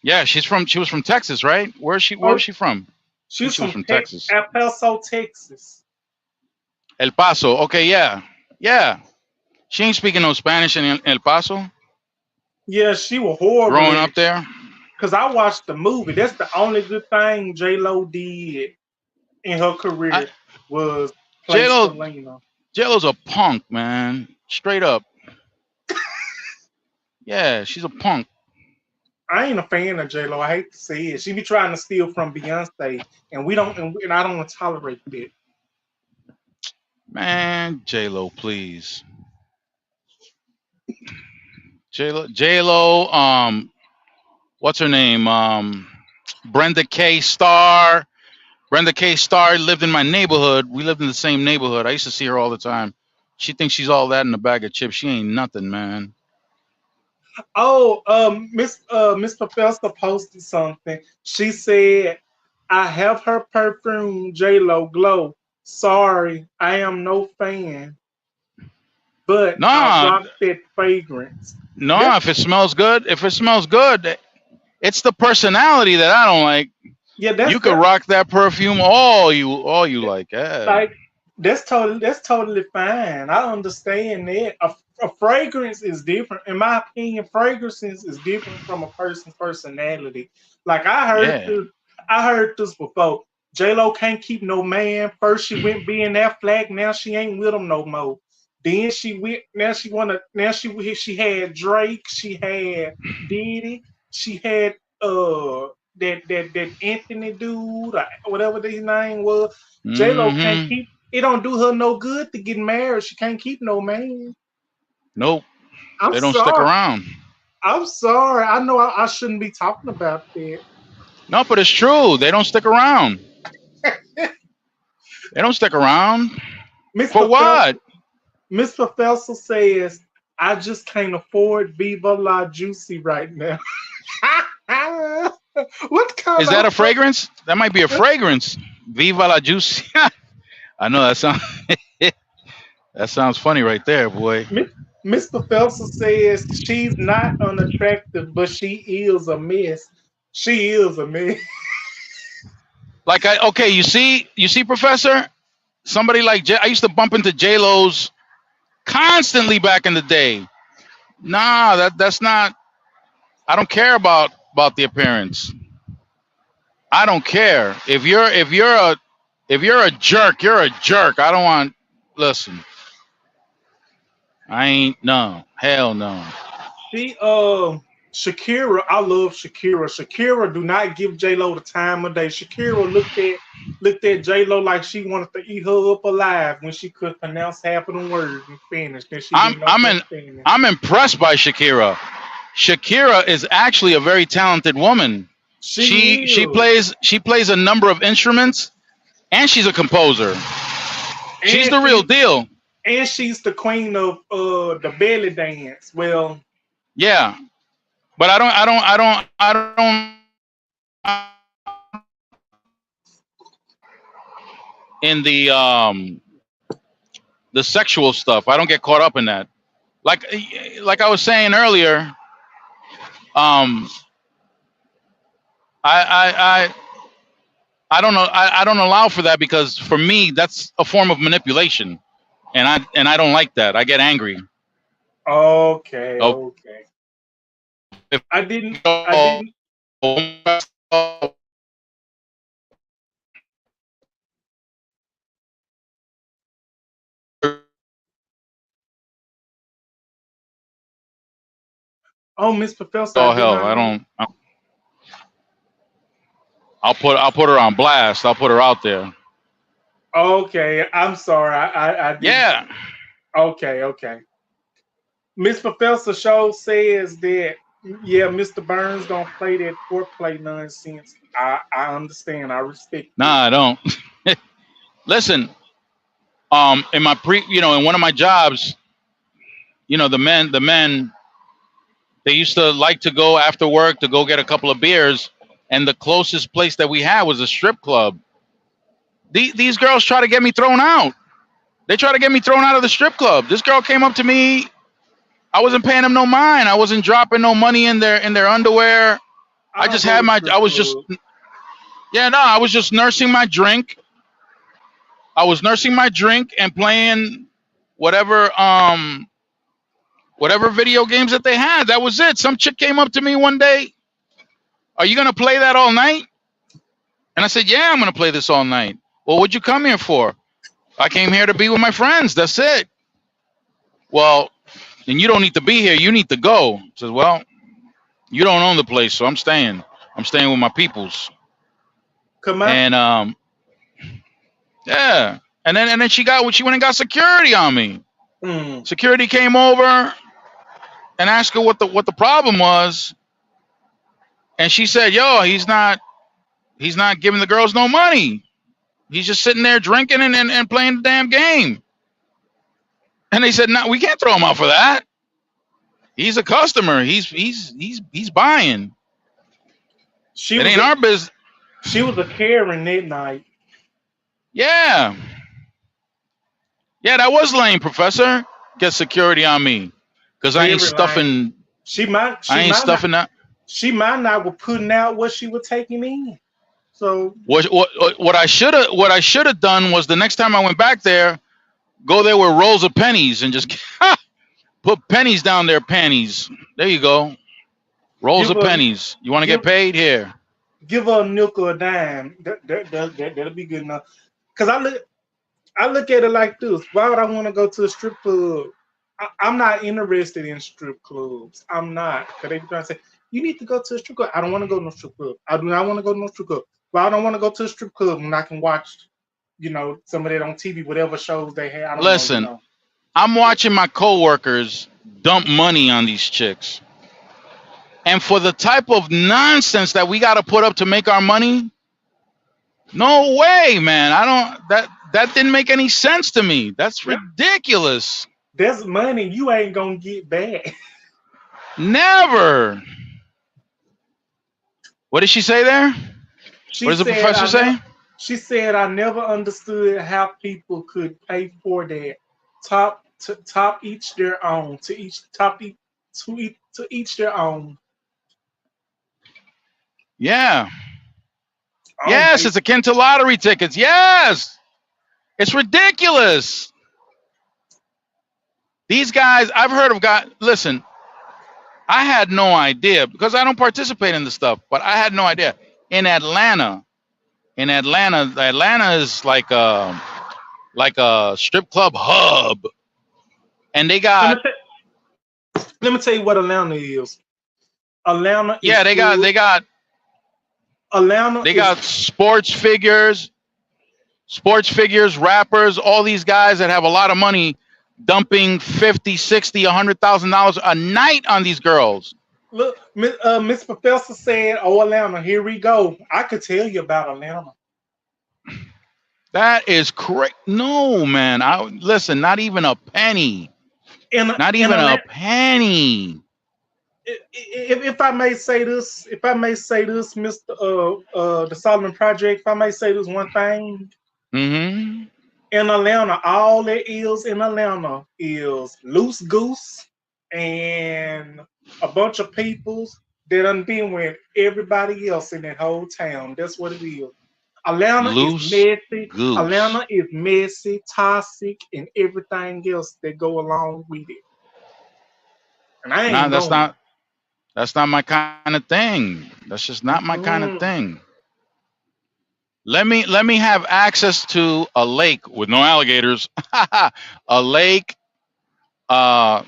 Yeah, she was from Texas, right? Where Oh, was she from? I she think was she was from from Texas. El Paso, Texas. El Paso. Okay, yeah. Yeah. She ain't speaking no Spanish in El Paso. Yeah, she was horrible Growing at it. up there. Cause I watched the movie. That's the only good thing J Lo did in her I career was play J Lo Selena. J Lo's a punk, man. Straight up. Yeah, she's a punk. I ain't a fan of J Lo. I hate to say it. She be trying to steal from Beyonce, and and I don't tolerate that. Man, J Lo, please. J Lo, what's her name? Brenda K. Starr. Brenda K. Starr lived in my neighborhood. We lived in the same neighborhood. I used to see her all the time. She thinks she's all that in a bag of chips. She ain't nothing, man. Oh, Miss Professor posted something. She said, "I have her perfume, J Lo Glow. Sorry, I am no fan, but I Nah, rock that fragrance." nah. That's If it smells good, it's the personality that I don't like. yeah, You could rock that perfume all you like. Yeah. like that's totally fine. I understand that. A fragrance is different. In my opinion, fragrances is different from a person's personality. Like Yeah. I heard this before. J Lo can't keep no man. First she went being that flag. Now she ain't with him no more. Then she went. She had Drake. She had Diddy. She had that Anthony dude, or whatever his name was. J Lo can't Mm-hmm. keep. It don't do her no good to get married. She can't keep no man. Nope. I'm They don't stick sorry. around. I'm sorry. I know I shouldn't be talking about that. No, but it's true. They don't stick around. They don't stick around. Miss For Professor, what? Miss Professor says, I just can't afford Viva La Juicy right now. What kind Is that of a fragrance? That might be a fragrance. Viva la juice. I know that sounds that sounds funny right there, boy. Miss Professor says she's not unattractive, but she is a mess. She is a mess. Like okay, you see, Professor. Somebody like I used to bump into J Lo's constantly back in the day. Nah, that's not. I don't care about the appearance. I don't care if you're a jerk, you're a jerk. I don't want. Listen, I ain't no hell no. She Shakira, I love Shakira. Shakira do not give J Lo the time of day. Shakira looked at J Lo like she wanted to eat her up alive when she could pronounce half of the words in Spanish. Then she I'm didn't know I'm no in, Spanish. I'm impressed by Shakira. Shakira is actually a very talented woman. She is. She plays a number of instruments and she's a composer. She's And the real deal. she's the queen of the belly dance. Well, Yeah, but I don't in the the sexual stuff. I don't get caught up in that. Like like I was saying earlier, um, I I don't know. I don't allow for that because for me that's a form of manipulation, and I don't like that. I get angry. Okay, Oh, okay. if I didn't. I oh, didn't. Oh, Miss Professor, I did hell, not I know. don't. I'll put her on blast. I'll put her out there. Okay, I'm sorry. I didn't. Yeah. Okay, okay. Miss Professor Show says that yeah, Mr. Burns don't play that foreplay nonsense. I understand. I respect it. Nah, I don't. Listen. In my in one of my jobs, the men, they used to like to go after work to go get a couple of beers, and the closest place that we had was a strip club. These girls try to get me thrown out. They try to get me thrown out of the strip club. This girl came up to me. I wasn't paying them no mind. I wasn't dropping no money in their underwear. I I don't just go had to my. strip I was just club. yeah. No, I was just nursing my drink. I was nursing my drink and playing whatever whatever video games that they had. That was it. Some chick came up to me one day. Are you gonna play that all night? And I said, yeah, I'm gonna play this all night. Well, what'd you come here for? I came here to be with my friends. That's it. Well, and you don't need to be here. You need to go. I says, well, you don't own the place, so I'm staying. I'm staying with my peoples. Come on. And yeah. And then she went and got security on me. Mm. Security came over and asked her what the problem was, and she said, yo, he's not giving the girls no money. He's just sitting there drinking and playing the damn game. And they said, no, we can't throw him out for that. He's a customer. He's buying. She It was ain't a our business. she was a Karen that night. Yeah. Yeah, that was lame, Professor. Get security on me. Cause Very lame. I ain't stuffing that. She might not were putting out what she was taking in. So What I should have done was the next time I went back there, go there with rolls of pennies and just put pennies down their panties. There you go. Rolls give of her pennies. You want to get give paid? Here. give her a nickel or a dime. That'll be good enough. Cause I look at it like this. Why would I want to go to a strip club? I'm not interested in strip clubs. I'm not. Cause they be trying to say, you need to go to a strip club. I don't want to go to no strip club. I do not want to go to no strip club. Well, I don't want to go to a strip club when I can watch, some of that on TV, whatever shows they have. I don't know, Listen, I'm watching my coworkers dump money on these chicks. And for the type of nonsense that we got to put up to make our money, no way, man. I don't that didn't make any sense to me. That's Yeah, ridiculous. there's money you ain't gonna get back. Never. What did she say there? What She does the said professor I never. say? She said I never understood how people could pay for that. Top each their own. To each their own. Yeah. I don't Yes, pay. it's akin to lottery tickets. Yes. It's ridiculous. These guys, I've heard of guys, listen, I had no idea because I don't participate in the stuff, but I had no idea. In Atlanta, Atlanta is like a strip club hub, and they Let me got let me tell you what Atlanta is. Atlanta is yeah, full. Atlanta they is got sports figures, rappers, all these guys that have a lot of money dumping 50, 60, $100,000 a night on these girls. look. Miss Professor said, "Oh, Atlanta, here we go." I could tell you about Atlanta. That is correct. No, man. I listen, not even a penny. Not In even a Atlanta, penny. if I may say this, Mister the Solomon Project, if I may say this one thing, Mm-hmm. In Atlanta, all that is in Atlanta is loose goose and a bunch of peoples that done been with everybody else in that whole town. That's what it is. Atlanta is Loose messy. goose. Atlanta is messy, toxic, and everything else that go along with it. And I Nah, ain't going. that's not my kind of thing. That's just not my kind of Mm-mm. thing. Let me have access to a lake with no alligators, a lake, uh,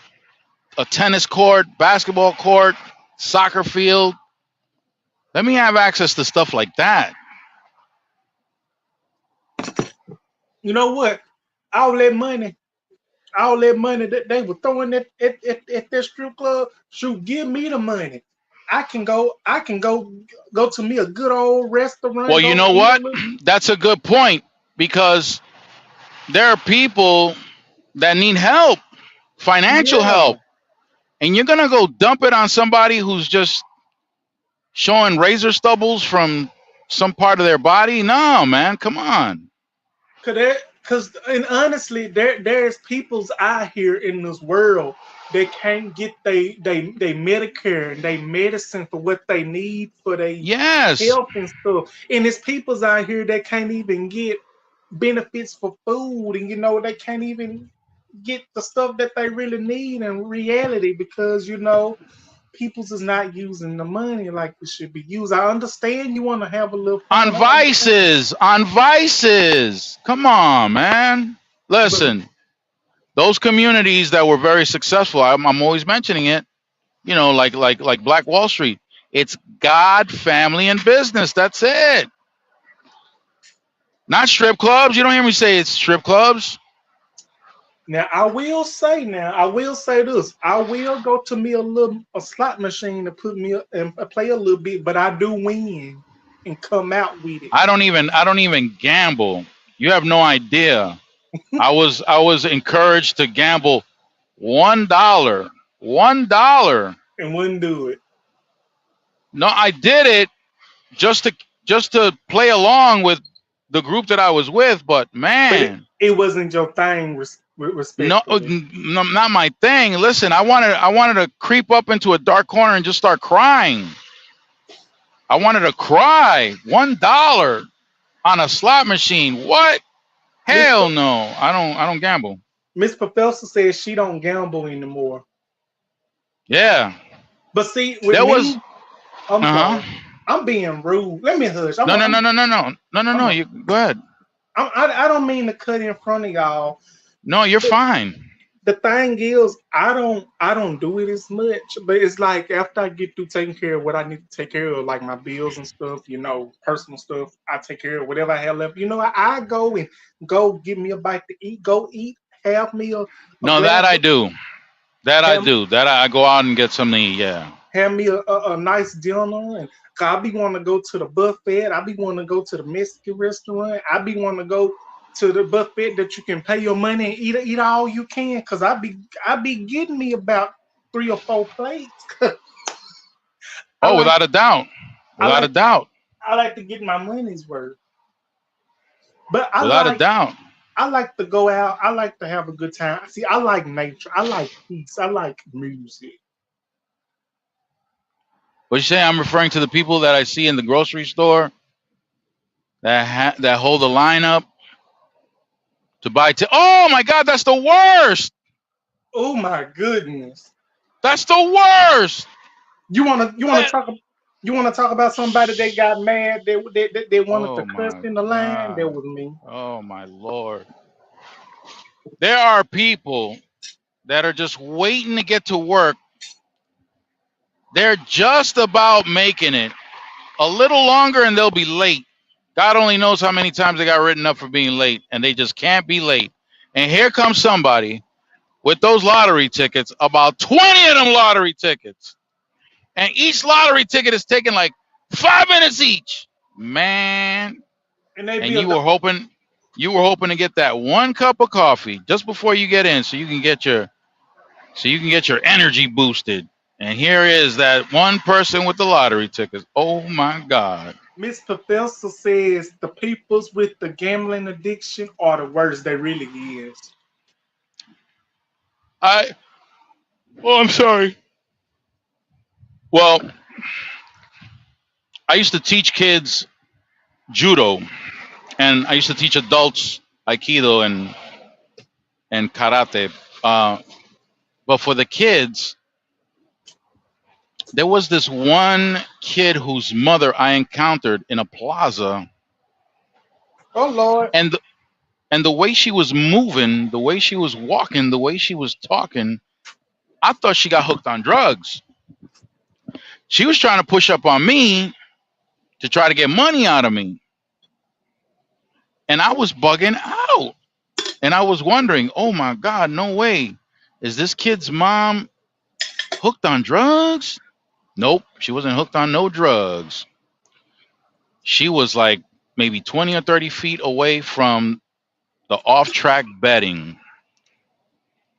a tennis court, basketball court, soccer field. Let me have access to stuff like that. You know what? All that money, all that money that they were throwing at that strip club, shoot, give me the money. I can go to me a good old Well, restaurant, you go know eat a what? little. That's a good point because there are people that need help, financial Yeah. help, and you're gonna go dump it on somebody who's just showing razor stubbles from some part of their body. No, man, come on. And honestly, there's people's out here in this world that can't get they Medicare and they medicine for what they need for their Yes, health and stuff. And there's people's out here that can't even get benefits for food, and they can't even get the stuff that they really need in reality because people's is not using the money like it should be used. I understand you want to have a little on fun. I understand, vices, on vices. Come on, man. but Listen, those communities that were very successful. I'm always mentioning it. You know, like Black Wall Street. It's God, family, and business. That's it. Not strip clubs. You don't hear me say it's strip clubs. I will say this. I will go to me a slot machine to put me and play a little bit, but I do win and come out with it. I don't even gamble. You have no idea. I was encouraged to gamble $1. $1. And wouldn't do it. No, I did it just to just to play along with the group that I was with, but But it, man, it wasn't your thing, no, respectfully. not my thing. Listen, I wanted to creep up into a dark corner and just start crying. I wanted to cry. $1 on a slot machine. What? Miss Hell no. I don't gamble. Miss Professor says she don't gamble anymore. Yeah. But see, with There was me, I'm sorry. uh-huh. I'm being rude. Let me hush. I'm No, no, no, I'm no, no, no. No, no, I'm no. a, You go ahead. I don't mean to cut in front of y'all. No, you're But fine. the thing is, I don't do it as much. But it's like after I get through taking care of what I need to take care of, like my bills and stuff, personal stuff, I take care of whatever I have left. I go and go get me a bite to eat, go eat, have me a No, glass that I of do. That I have do. That I go out and get something to eat. Yeah. have me a nice dinner, and 'cause I be wanting to go to the buffet. I be wanting to go to the Mexican restaurant. I be wanting to go to the buffet that you can pay your money and eat all you can. Cause I be getting me about 3 or 4 plates. I Oh, like without a doubt. I Without a like doubt. I like to get my money's worth. But I Without a like doubt. I like to go out. I like to have a good time. See, I like nature. I like peace. I like music. What you say? I'm referring to the people that I see in the grocery store that hold the line up to buy. Oh my God, that's the worst. Oh my goodness. That's the worst. You wanna That- talk about somebody that got mad they wanted to oh cuss my in the line? That God. was me. Oh my Lord. There are people that are just waiting to get to work. They're just about making it a little longer and they'll be late. God only knows how many times they got written up for being late and they just can't be late. And here comes somebody with those lottery tickets, about 20 of them lottery tickets. And each lottery ticket is taking like 5 minutes each. Man, And they and be a you were hoping to get that one cup of coffee just before you get in so you can get your energy boosted. And here is that one person with the lottery tickets. Oh my God. Miss Professor says the peoples with the gambling addiction are the worst. They really is. I oh, I'm sorry. Well, I used to teach kids judo, and I used to teach adults aikido and karate. Uh, but for the kids, there was this one kid whose mother I encountered in a plaza, Oh Lord. and and the way she was moving, the way she was walking, the way she was talking, I thought she got hooked on drugs. She was trying to push up on me to try to get money out of me, and I was bugging out. And I was wondering, oh my God, no way. Is this kid's mom hooked on drugs? Nope, she wasn't hooked on no drugs. She was like maybe 20 or 30 feet away from the off track betting.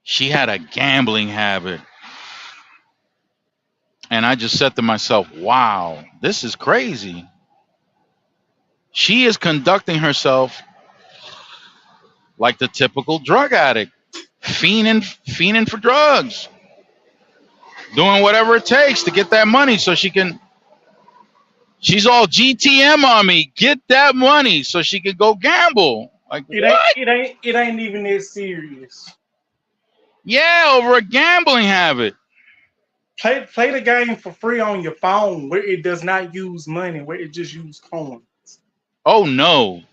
She had a gambling habit. And I just said to myself, wow, this is crazy. She is conducting herself like the typical drug addict, fiending for drugs, doing whatever it takes to get that money so she can. She's all GTM on me. Get that money so she can go gamble. Like It ain't what? it ain't it ain't even that serious. Yeah, over a gambling habit. Play the game for free on your phone where it does not use money, where it just use coins. Oh no.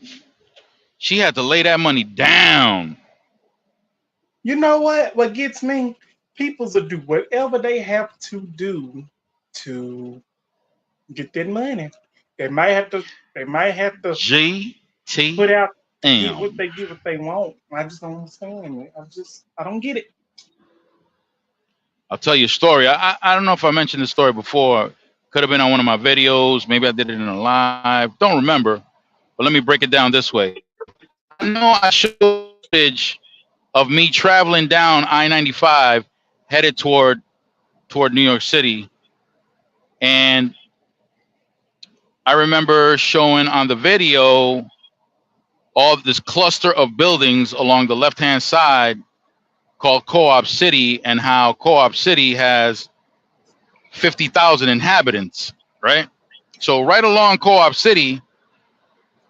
She had to lay that money down. You know what? What gets me? People's will do whatever they have to do to get that money. They might have to. They might have to put GTM. out to get what they want. I just don't understand it. I don't get it. I'll tell you a story. I don't know if I mentioned this story before. Could have been on one of my videos. Maybe I did it in a live. Don't remember. But let me break it down this way. I know I showed footage of me traveling down I-95 headed toward New York City. And I remember showing on the video all of this cluster of buildings along the left-hand side called Co-op City, and how Co-op City has 50,000 inhabitants, right? So right along Co-op City,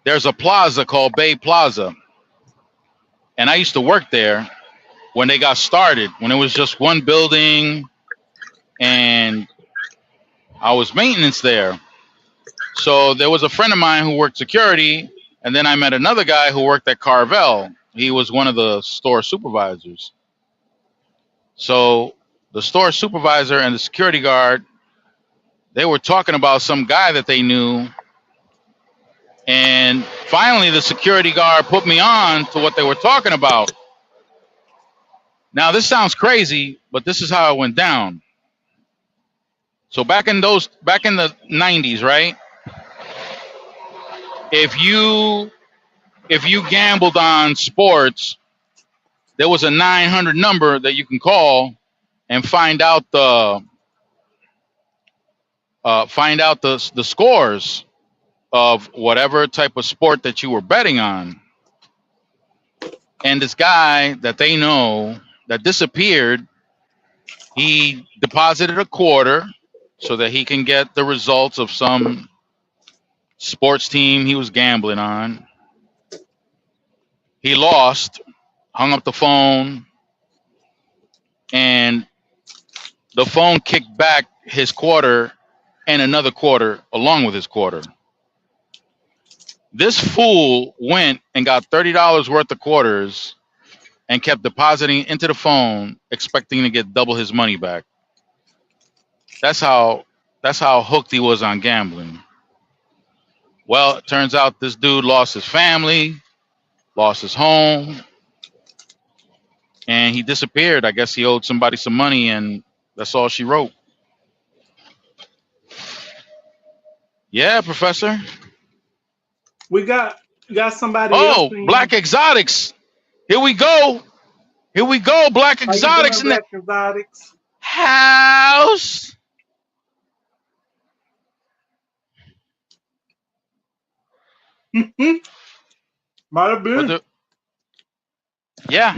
there's a plaza called Bay Plaza. And I used to work there when they got started, when it was just one building, and I was maintenance there. So there was a friend of mine who worked security, and then I met another guy who worked at Carvel. He was one of the store supervisors. So the store supervisor and the security guard, they were talking about some guy that they knew. And finally, the security guard put me on to what they were talking about. Now, this sounds crazy, but this is how it went down. So back in the 90s, right? If you gambled on sports, there was a 900 number that you can call and find out the scores of whatever type of sport that you were betting on. And this guy that they know that disappeared, he deposited a quarter so that he can get the results of some sports team he was gambling on. He lost, hung up the phone, and the phone kicked back his quarter and another quarter along with his quarter. This fool went and got $30 worth of quarters and kept depositing into the phone, expecting to get double his money back. That's how hooked he was on gambling. Well, it turns out this dude lost his family, lost his home, and he disappeared. I guess he owed somebody some money, and that's all she wrote. Yeah, Professor. We got somebody else Oh, in. Black Exotics. Here we go. Here we go. Black How you Exotics doing, in the Black Exotics? house. Might have But been. yeah,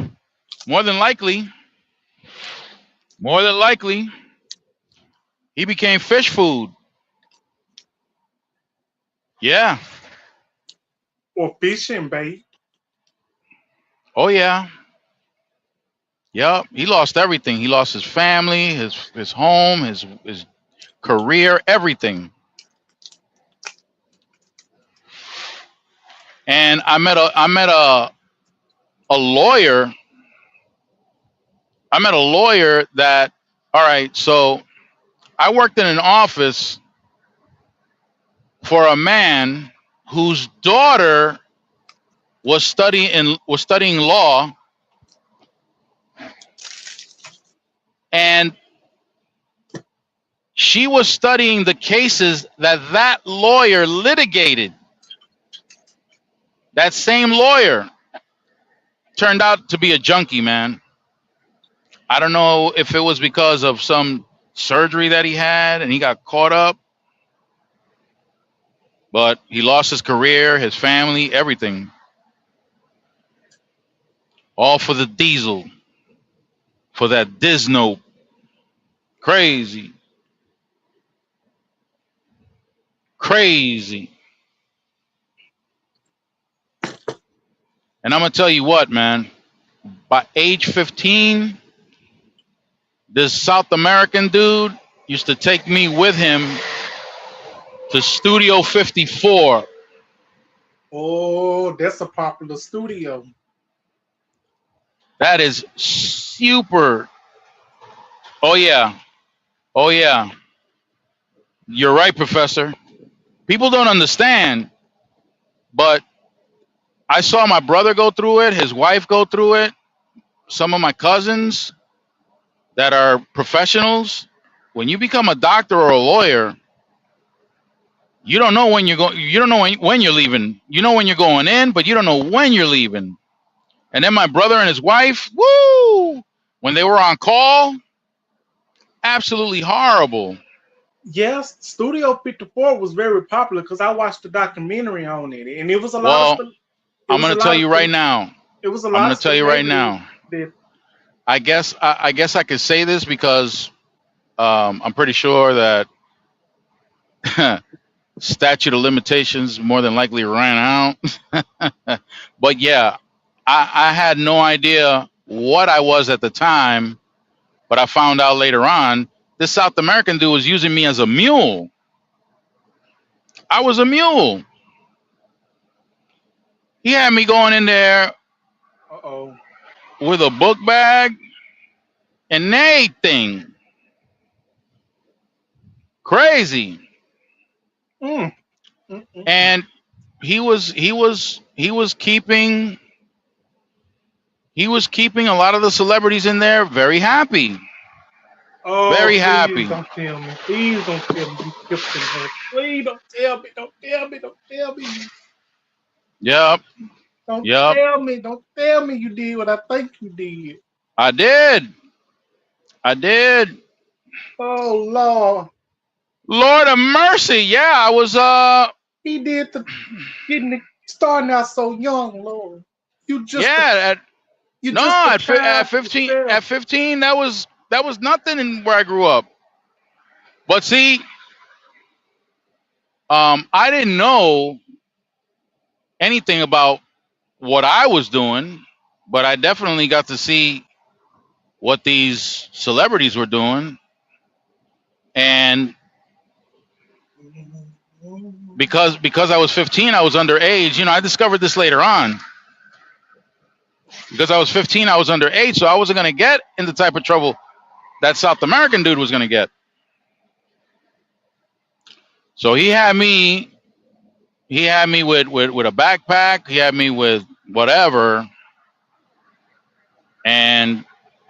more than likely, more than likely, he became fish food. Yeah. Or fishing bait. Oh yeah. Yep. He lost everything. He lost his family, his home, his career, everything. And I met a lawyer. I met a lawyer that, all right, so I worked in an office for a man whose daughter was studying law, and she was studying the cases that lawyer litigated. That same lawyer turned out to be a junkie, man. I don't know if it was because of some surgery that he had and he got caught up, but he lost his career, his family, everything, all for the diesel, for that Disno. Crazy, crazy. And I'm gonna tell you what, man. By age 15, this South American dude used to take me with him to Studio 54. Oh, that's a popular studio. That is super. Oh yeah, oh yeah. You're right, Professor. People don't understand, but I saw my brother go through it, his wife go through it, some of my cousins that are professionals. When you become a doctor or a lawyer, you don't know when you're going. You don't know when you're leaving. You know when you're going in, but you don't know when you're leaving. And then my brother and his wife, woo! When they were on call, absolutely horrible. Yes, Studio 54 was very popular because I watched the documentary on it, and it was a lot of Well, it I'm was a gonna tell lot of you right now. it was a I'm lot gonna of tell you right celebrities now. that. I guess I could say this because I'm pretty sure that statute of limitations more than likely ran out. But yeah, I had no idea what I was at the time, but I found out later on. This South American dude was using me as a mule. I was a mule. He had me going in there Uh-oh. with a book bag and everything. Crazy. Mm, mm, mm, mm. And he was keeping a lot of the celebrities in there very happy. Oh, Very please happy. don't tell me. Please don't tell me you kissed her. Please don't tell me. Don't tell me. Don't tell me. Yep. Don't Yep. tell me. Don't tell me you did what I think you did. I did. I did. Oh Lord. Lord of mercy. Yeah, I was He did the getting it starting out so young, Lord. You just a yeah, you no, just a at child 15, yourself. at 15 that was nothing in where I grew up. But see, I didn't know anything about what I was doing, but I definitely got to see what these celebrities were doing. And because I was 15, I was underage. I discovered this later on. Because I was 15, I was underage, so I wasn't going to get in the type of trouble that South American dude was going to get. So he had me with a backpack. He had me with whatever. And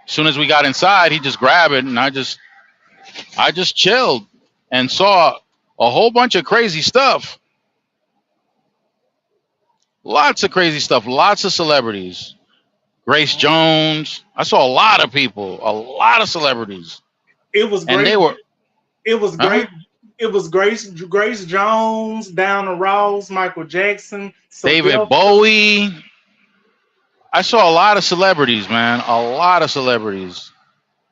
as soon as we got inside, he just grabbed it, and I just chilled and saw a whole bunch of crazy stuff. Lots of crazy stuff. Lots of celebrities. Grace Jones. I saw a lot of people, a lot of celebrities, It was and great. they were, It was huh? great. It was Grace Jones, Diana Ross, Michael Jackson, David Sylvester. Bowie. I saw a lot of celebrities, man. A lot of celebrities.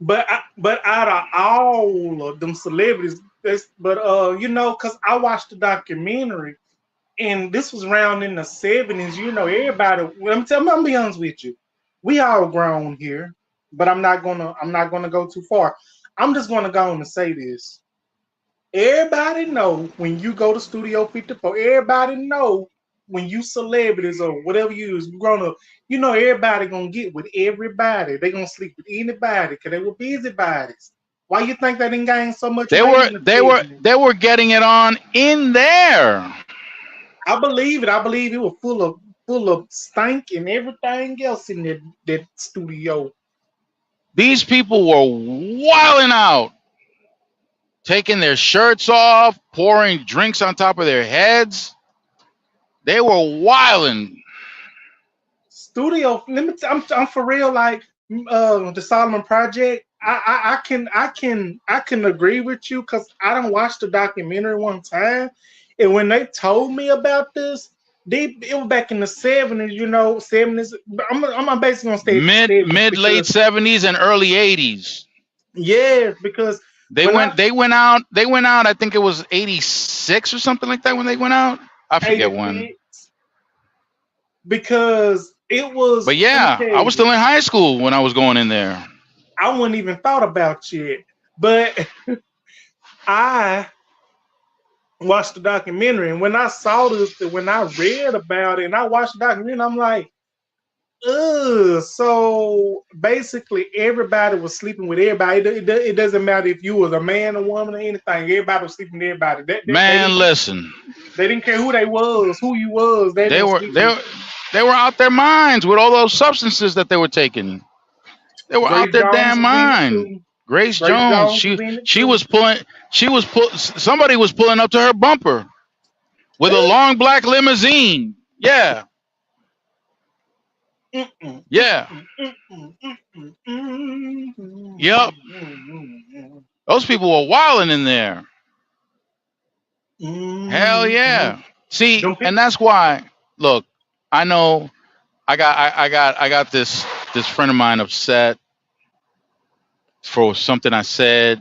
But out of all of them celebrities, cause I watched the documentary, and this was around in the '70s. Everybody. I'm gonna be honest with you. We all grown here, but I'm not gonna go too far. I'm just gonna go on and say this. Everybody know when you go to Studio 54. Everybody know when you celebrities or whatever you is grown up. Everybody gonna get with everybody. They gonna sleep with anybody because they were busybodies. Why you think they didn't gain so much They weight were in the they were 70s? they were getting it on in there. I believe it. I believe it was full of stank and everything else in that studio. These people were wilding out, taking their shirts off, pouring drinks on top of their heads. They were wilding. Studio. I'm for real. Like the Solomon Project. I can agree with you because I don't watch the documentary one time, and when they told me about this, it was back in the '70s. '70s. I'm basically gonna stay at the '70s Mid late because 70s and early 80s. yeah, because They when went I they went out they went out, I think it was 86 or something like that when they went out. I forget when. 86 because it was. But Let me yeah, tell I was you, still in high school when I was going in there. I wouldn't even thought about it, but I watched the documentary, and when I saw this, when I read about it, and I watched the documentary, I'm like, ugh. So basically, everybody was sleeping with everybody. It doesn't matter if you was a man, a woman, or anything. Everybody was sleeping with everybody. Man, listen. They didn't care who they was, who you was. They They gonna were sleep they with were, they were out their minds with all those substances that they were taking. They were out Grace their Jones damn was in it mind. too. Grace Grace Jones, Jones was in it she too. was pulling somebody was pulling up to her bumper with a long black limousine. Yeah. Mm-mm, Yeah. mm-mm, mm-mm, mm-mm, mm-mm, Yep. mm-mm, Those people were wilding in there. Hell mm-mm. yeah. See, Them and people, that's why, look, I know I got this friend of mine upset for something I said,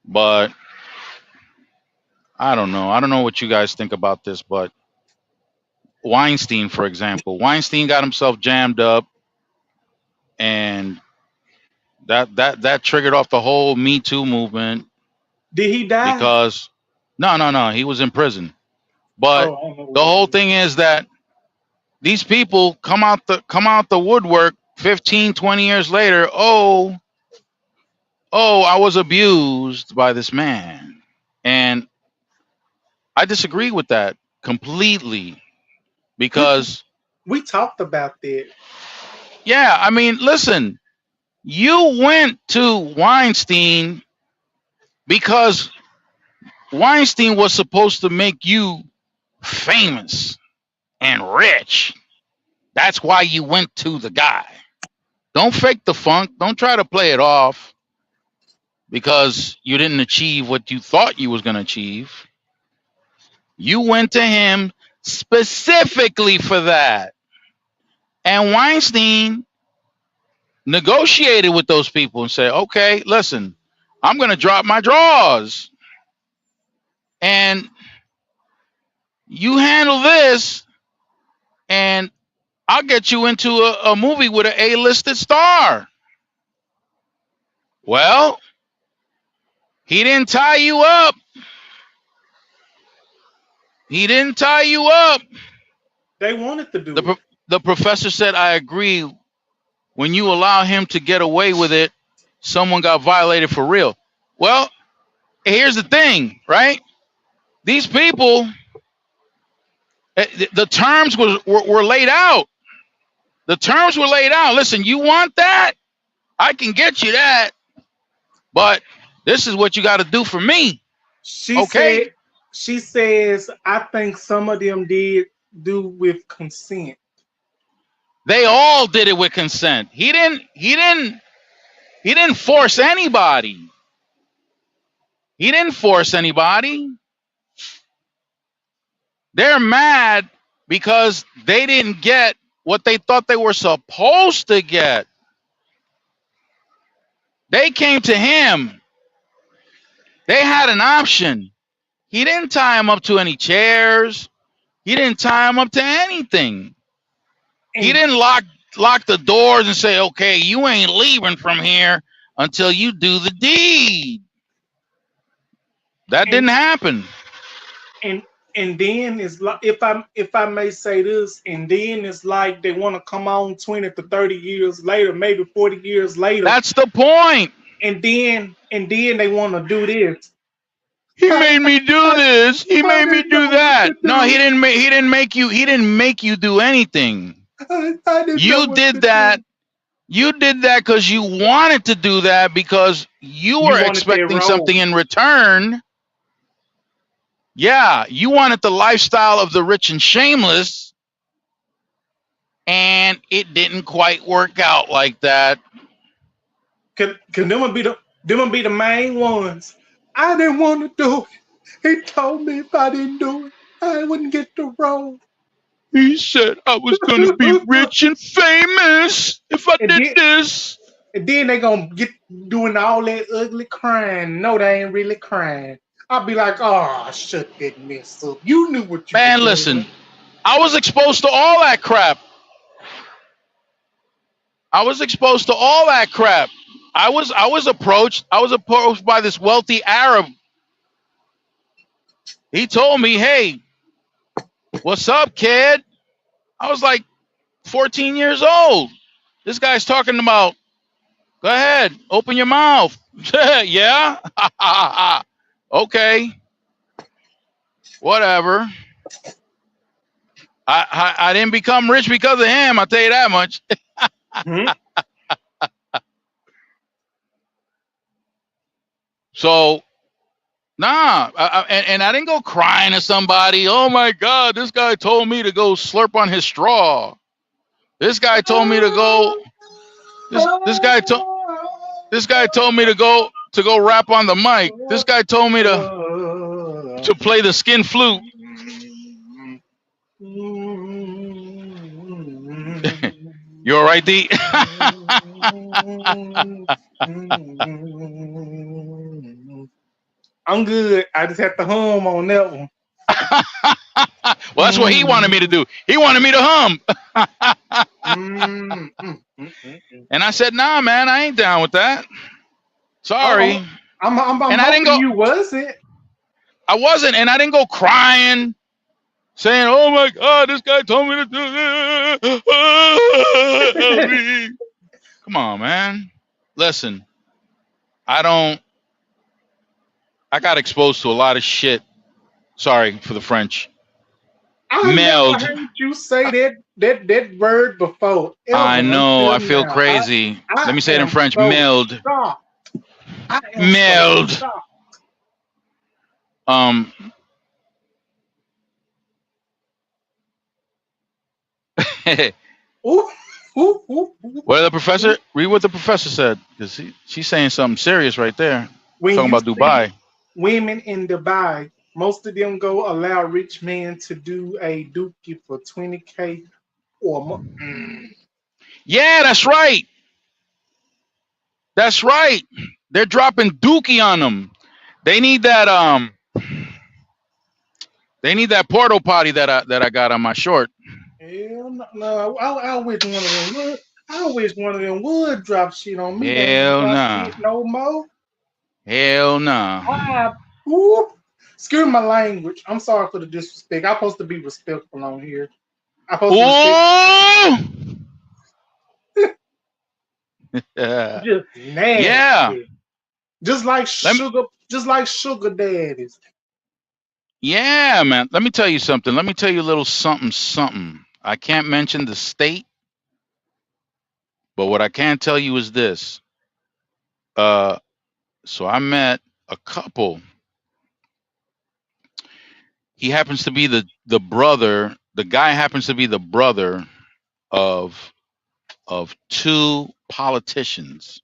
but I don't know. I don't know what you guys think about this, but Weinstein, for example, Weinstein got himself jammed up, and that triggered off the whole Me Too movement did he die? because no, he was in prison. But Oh, I don't know the what whole that is. thing is that these people come out the woodwork 15, 20 years later. Oh, I was abused by this man. And I disagree with that completely We because, we talked about that. yeah, I mean, listen, you went to Weinstein because Weinstein was supposed to make you famous and rich. That's why you went to the guy. Don't fake the funk. Don't try to play it off because you didn't achieve what you thought you was going to achieve. You went to him specifically for that. And Weinstein negotiated with those people and said, okay, listen, I'm going to drop my drawers and you handle this and I'll get you into a movie with an A-listed star. Well, he didn't tie you up. He didn't tie you up. They wanted to do it. The professor said, I agree. When you allow him to get away with it, someone got violated for real. Well, here's the thing, right? These people, the terms were laid out. The terms were laid out. Listen, you want that? I can get you that, but this is what you got to do for me. She Okay? said, she says, I think some of them did do with consent. They all did it with consent. He didn't force anybody. He didn't force anybody. They're mad because they didn't get what they thought they were supposed to get. They came to him. They had an option. He didn't tie him up to any chairs. He didn't tie him up to anything. He didn't lock the doors and say, okay, you ain't leaving from here until you do the deed. That didn't happen. And then it's like, if I may say this, and then it's like they want to come on 20 to 30 years later, maybe 40 years later. That's the point. And then they want to do this. He made me do this. He made me do that. No, he didn't make you do anything. You did that. You did that because you wanted to do that because you were expecting something in return. Yeah, you wanted the lifestyle of the rich and shameless, and it didn't quite work out like that. Cause them would be the main ones. I didn't want to do it. He told me if I didn't do it, I wouldn't get the role. He said I was gonna be rich and famous if I did this. And then they gonna get doing all that ugly crying. No, they ain't really crying. I'll be like, oh, shut that mess up. You knew what you Man, listen, I was exposed to all that crap. I was approached by this wealthy Arab. He told me, hey, what's up, kid? I was like 14 years old. This guy's talking about, go ahead, open your mouth. Yeah? Okay. Whatever. I didn't become rich because of him, I'll tell you that much. So, nah, and I didn't go crying to somebody. Oh my God, this guy told me to go slurp on his straw. This guy told me to go. This guy told me to go rap on the mic. This guy told me to play the skin flute. You all right, D? I'm good. I just had to hum on that one. Well, that's what he wanted me to do. He wanted me to hum. And I said, nah, man, I ain't down with that. Sorry. I'm and I didn't go. You wasn't. I wasn't, and I didn't go crying, saying, "Oh my God, this guy told me to do this." Come on, man. Listen, I got exposed to a lot of shit. Sorry for the French. I never heard you say that word before. I know. I feel crazy. Let me say it in French. Meld. Meld. What did the professor? Read what the professor said, because she's saying something serious right there. Talking about Dubai. Women in Dubai, most of them go allow rich men to do a dookie for $20K or more. Yeah, that's right. That's right. They're dropping dookie on them. They need that porta potty that I got on my short. Hell no. I wish one of them would. I wish one of them would drop shit on me. Hell no. No more. Hell no. Excuse my language. I'm sorry for the disrespect. I'm supposed to be respectful on here. Just nasty. Yeah. Just like sugar daddies. Yeah, man. Let me tell you something. Let me tell you a little something. I can't mention the state, but what I can tell you is this. So I met a couple. He happens to be the brother. The guy happens to be the brother of two politicians.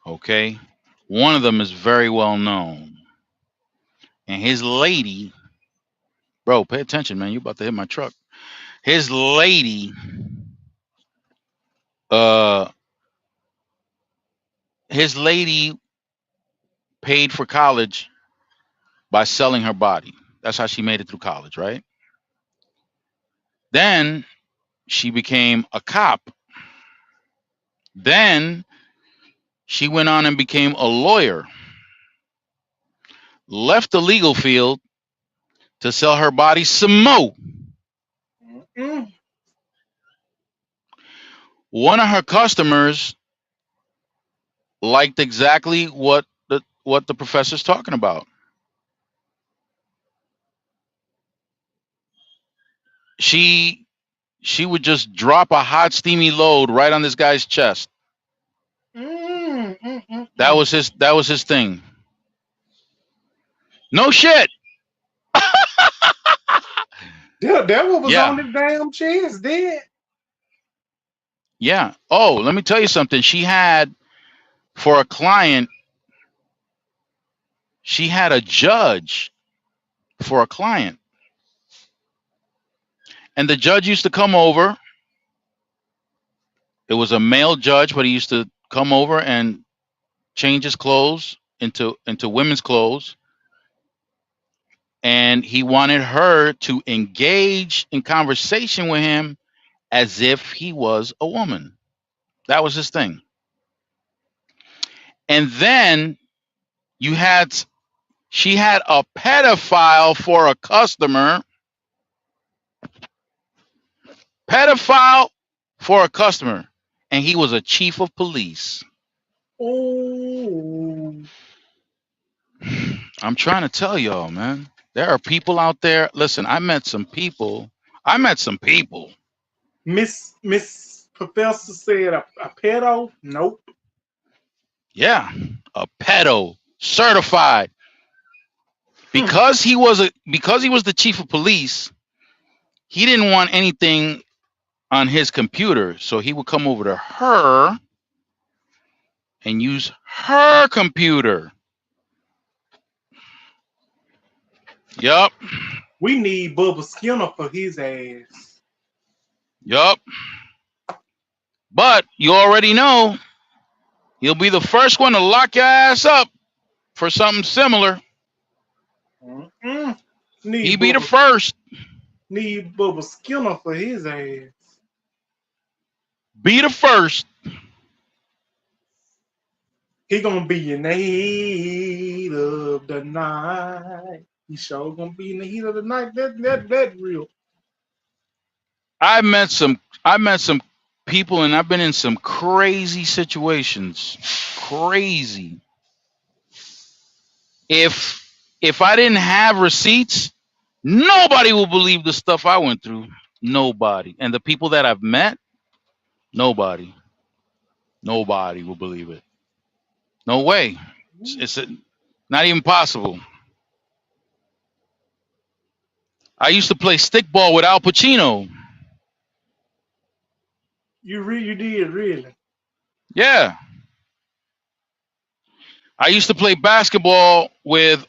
Okay, one of them is very well known. and his lady, bro, pay attention, man. You about to hit my truck. His lady, uh, his lady paid for college by selling her body. That's how she made it through college, right? Then she became a cop. Then she went on and became a lawyer, left the legal field to sell her body some more. Mm. One of her customers liked exactly what the professor's talking about. She would just drop a hot steamy load right on this guy's chest. That was his thing. No shit. That what was on Yeah. his damn chest, did. Yeah. Oh, let me tell you something. She had, for a client, she had a judge for a client. And the judge used to come over. It was a male judge, but he used to come over and change his clothes into women's clothes. And he wanted her to engage in conversation with him as if he was a woman. That was his thing. And then she had a pedophile for a customer. Pedophile for a customer. And he was a chief of police. Oh. I'm trying to tell y'all, man. There are people out there. Listen, I met some people. Miss Professor said a pedo? Nope. Yeah. A pedo. Certified. Because he was the chief of police, he didn't want anything on his computer. So he would come over to her and use her computer. Yup. We need Bubba Skinner for his ass. Yup. But you already know he'll be the first one to lock your ass up for something similar. He be the first. Need Bubba Skinner for his ass. Be the first. He gonna be in the heat of the night. He sure gonna be in the heat of the night. That real. I met some people, and I've been in some crazy situations. Crazy. If I didn't have receipts, nobody will believe the stuff I went through. Nobody. And the people that I've met, nobody will believe it. No way. It's not even possible. I used to play stickball with Al Pacino. You did, really. Yeah. I used to play basketball with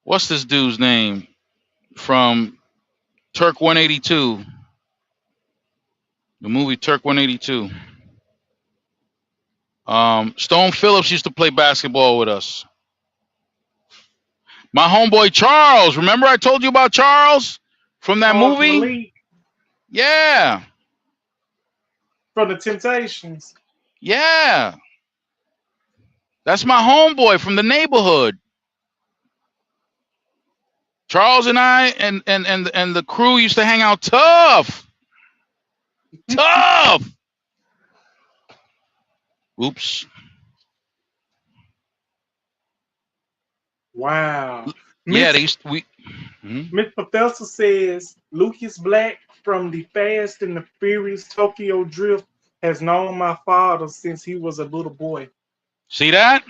what's this dude's name from Turk 182? The movie Turk 182. Stone Phillips used to play basketball with us. My homeboy Charles. Remember I told you about Charles from that movie? Malik. Yeah. From the Temptations. Yeah. That's my homeboy from the neighborhood. Charles and I and the crew used to hang out tough. Tough. Oops. Wow. Yeah, they used to, Miss Professor says Lucas Black from the Fast and the Furious Tokyo Drift has known my father since he was a little boy. See that?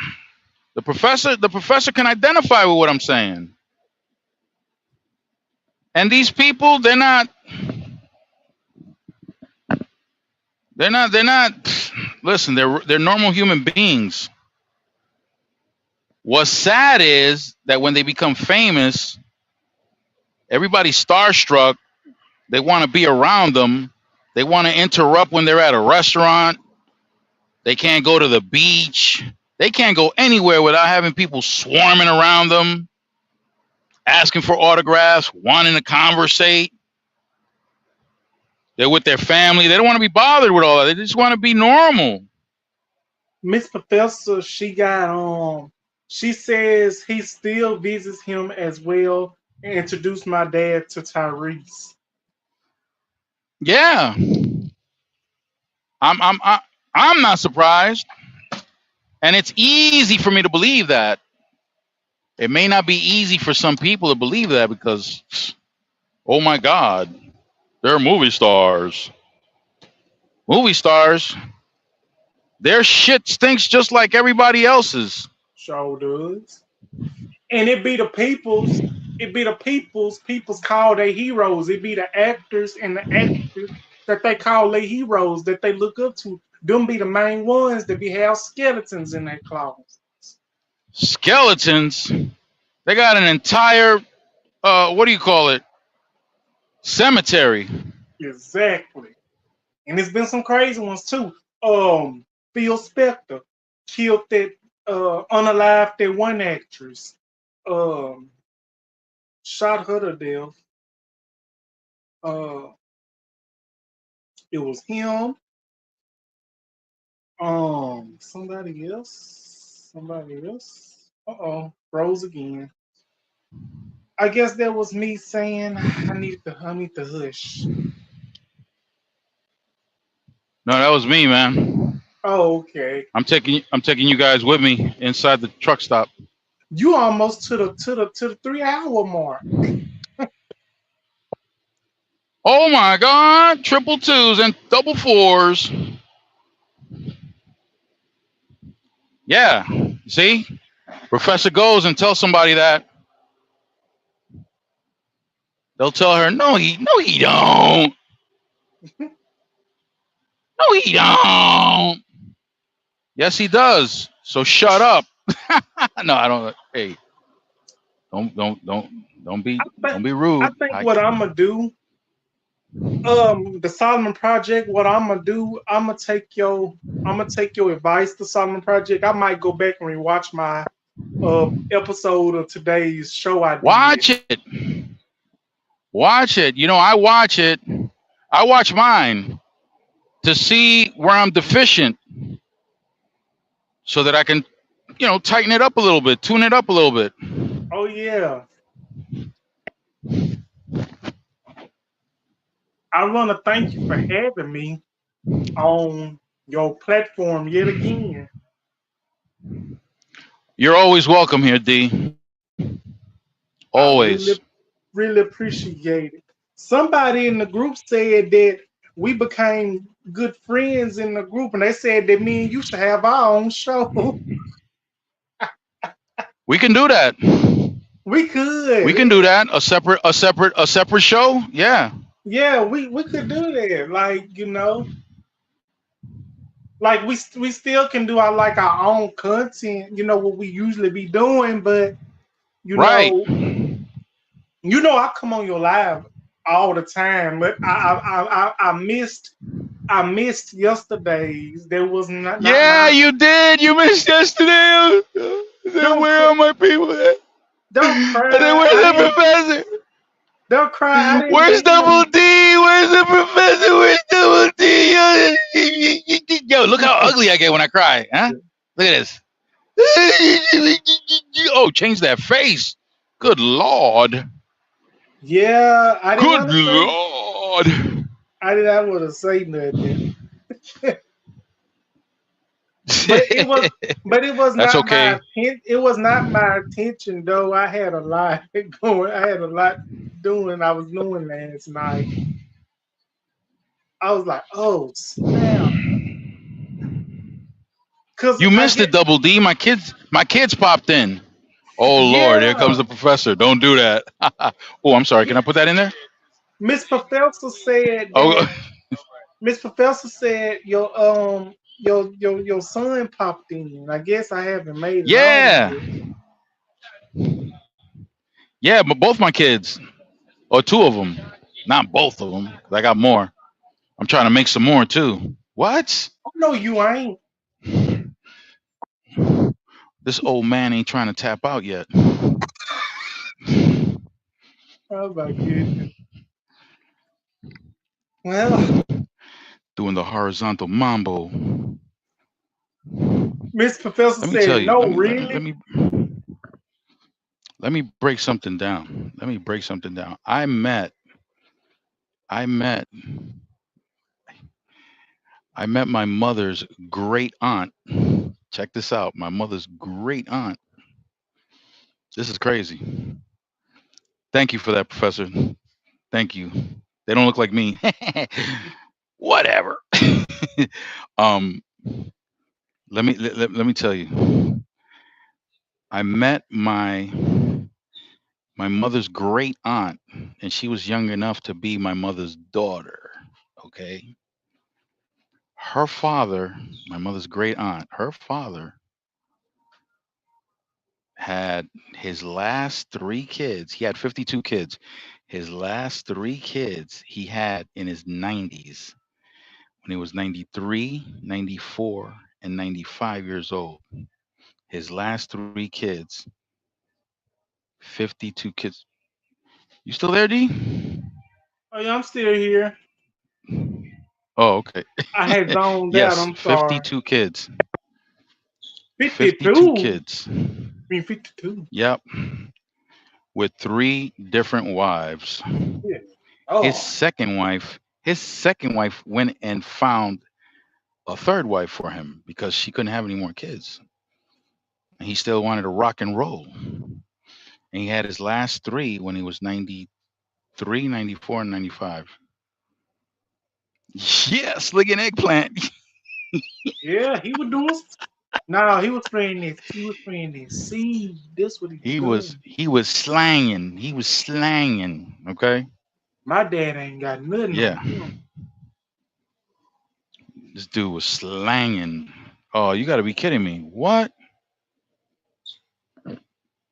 The professor can identify with what I'm saying. And these people, they're not listen, they're normal human beings. What's sad is that when they become famous, everybody's starstruck. They want to be around them. They want to interrupt when they're at a restaurant. They can't go to the beach. They can't go anywhere without having people swarming around them, asking for autographs, wanting to conversate. They're with their family. They don't want to be bothered with all that. They just want to be normal. Miss Professor, she says he still visits him as well and introduced my dad to Tyrese. Yeah, I'm not surprised, and it's easy for me to believe that. It may not be easy for some people to believe that because, oh my God, they're movie stars. Movie stars, their shit stinks just like everybody else's. Sure does. And people's call their heroes. It be the actors and the actors that they call their heroes that they look up to. Them be the main ones that be have skeletons in their closets. Skeletons. They got an entire what do you call it? Cemetery. Exactly. And there's been some crazy ones too. Phil Spector killed that unalived that one actress. Um, Shot her to death. Uh, it was him. Somebody else. Somebody else. Froze again. I guess that was me saying I need to hush. No, that was me, man. Oh, okay. I'm taking you guys with me inside the truck stop. You almost to the 3 hour mark. Oh my God, triple twos and double fours. Yeah, see, Professor goes and tells somebody that. They'll tell her, no, he don't. No, he don't. Yes, he does. So shut up. No, I don't. Hey, don't be I rude. think what I'm gonna do, the Solomon Project. What I'm gonna do, I'm gonna take your advice. The Solomon Project. I might go back and rewatch my episode of today's show. I Watch did. it. Watch it. You know, I watch it. I watch mine to see where I'm deficient, so that I can, tighten it up a little bit, tune it up a little bit. Oh yeah. I want to thank you for having me on your platform yet again. You're always welcome here, D. I Always. really appreciate it. Somebody in the group said that we became good friends in the group, and they said that me and you should have our own show. We can do that. We could. We can do that. A separate show. Yeah. Yeah, we could do that. Like we still can do our own content. What we usually be doing, but you Right. know, I come on your live all the time, but I missed yesterday's. There was not Yeah, you did. You missed yesterday. Where are my people at? Don't cry. And then where's the professor? Don't cry. Where's Double D? Where's the professor? Where's Double D? Yo, look how ugly I get when I cry, huh? Look at this. Oh, change that face. Good Lord. Yeah, I didn't. Good Lord. I did not want to say nothing. But it was That's not okay. it was not my intention though. I had a lot going. I had a lot doing. I was doing last night. I was like, oh snap. You missed it, Double D. My kids popped in. Oh Lord, here comes the professor. Don't do that. Oh, I'm sorry. Can I put that in there? Miss Professor said. Miss Professor said your son popped in. I guess I haven't made it. Yeah. Yeah, but both my kids, or two of them, not both of them. 'Cause I got more. I'm trying to make some more too. What? Oh, no, you ain't. This old man ain't trying to tap out yet. Oh my goodness. Well, Doing the horizontal mambo. Miss Professor Let me tell said, you. no, really? Let me break something down. Let me break something down. I met I met my mother's great aunt. Check this out. My mother's great aunt. This is crazy. Thank you for that, Professor. Thank you. They don't look like me. Whatever. um, let me tell you. I met my mother's great aunt, and she was young enough to be my mother's daughter. Okay. Her father, my mother's great aunt, her father had his last three kids. He had 52 kids. His last three kids he had in his 90s when he was 93, 94, and 95 years old. His last three kids, 52 kids. You still there, D? Oh, yeah, I'm still here. Oh, okay. I had zoned out. Yes, I'm sorry. 52 kids. 52 52. kids. I mean, 52. Yep. With three different wives. Yeah. His Oh, second wife, his second wife went and found a third wife for him because she couldn't have any more kids. And he still wanted to rock and roll. And he had his last three when he was 93, 94, and 95. Yes, like an eggplant. yeah, he was doing. No, he was spraying this. He was spraying this seed. This what he was He was doing. he was slanging. He was slanging. Okay. My dad ain't got nothing Yeah. on him. This dude was slanging. Oh, you got to be kidding me. What?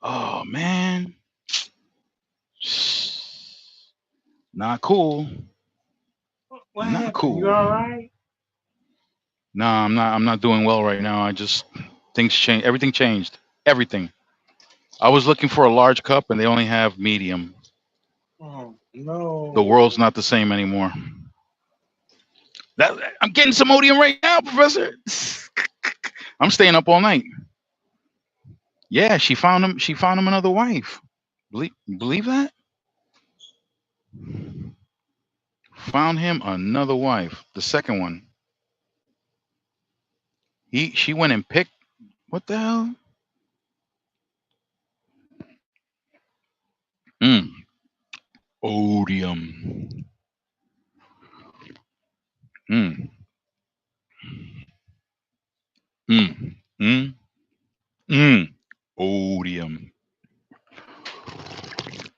Oh man. Not cool. What Not happened? You cool. all right? No, I'm not doing well right now. I just things change. Everything changed. Everything. I was looking for a large cup and they only have medium. Oh The world's no. not the same anymore. That I'm getting some Imodium right now, Professor. I'm staying up all night. Yeah, she found him. She found him another wife. Believe that? Found him another wife. The second one. She went and picked. What the hell? Mm. Odium. Mm. Mm. Mm. Mm. Odium.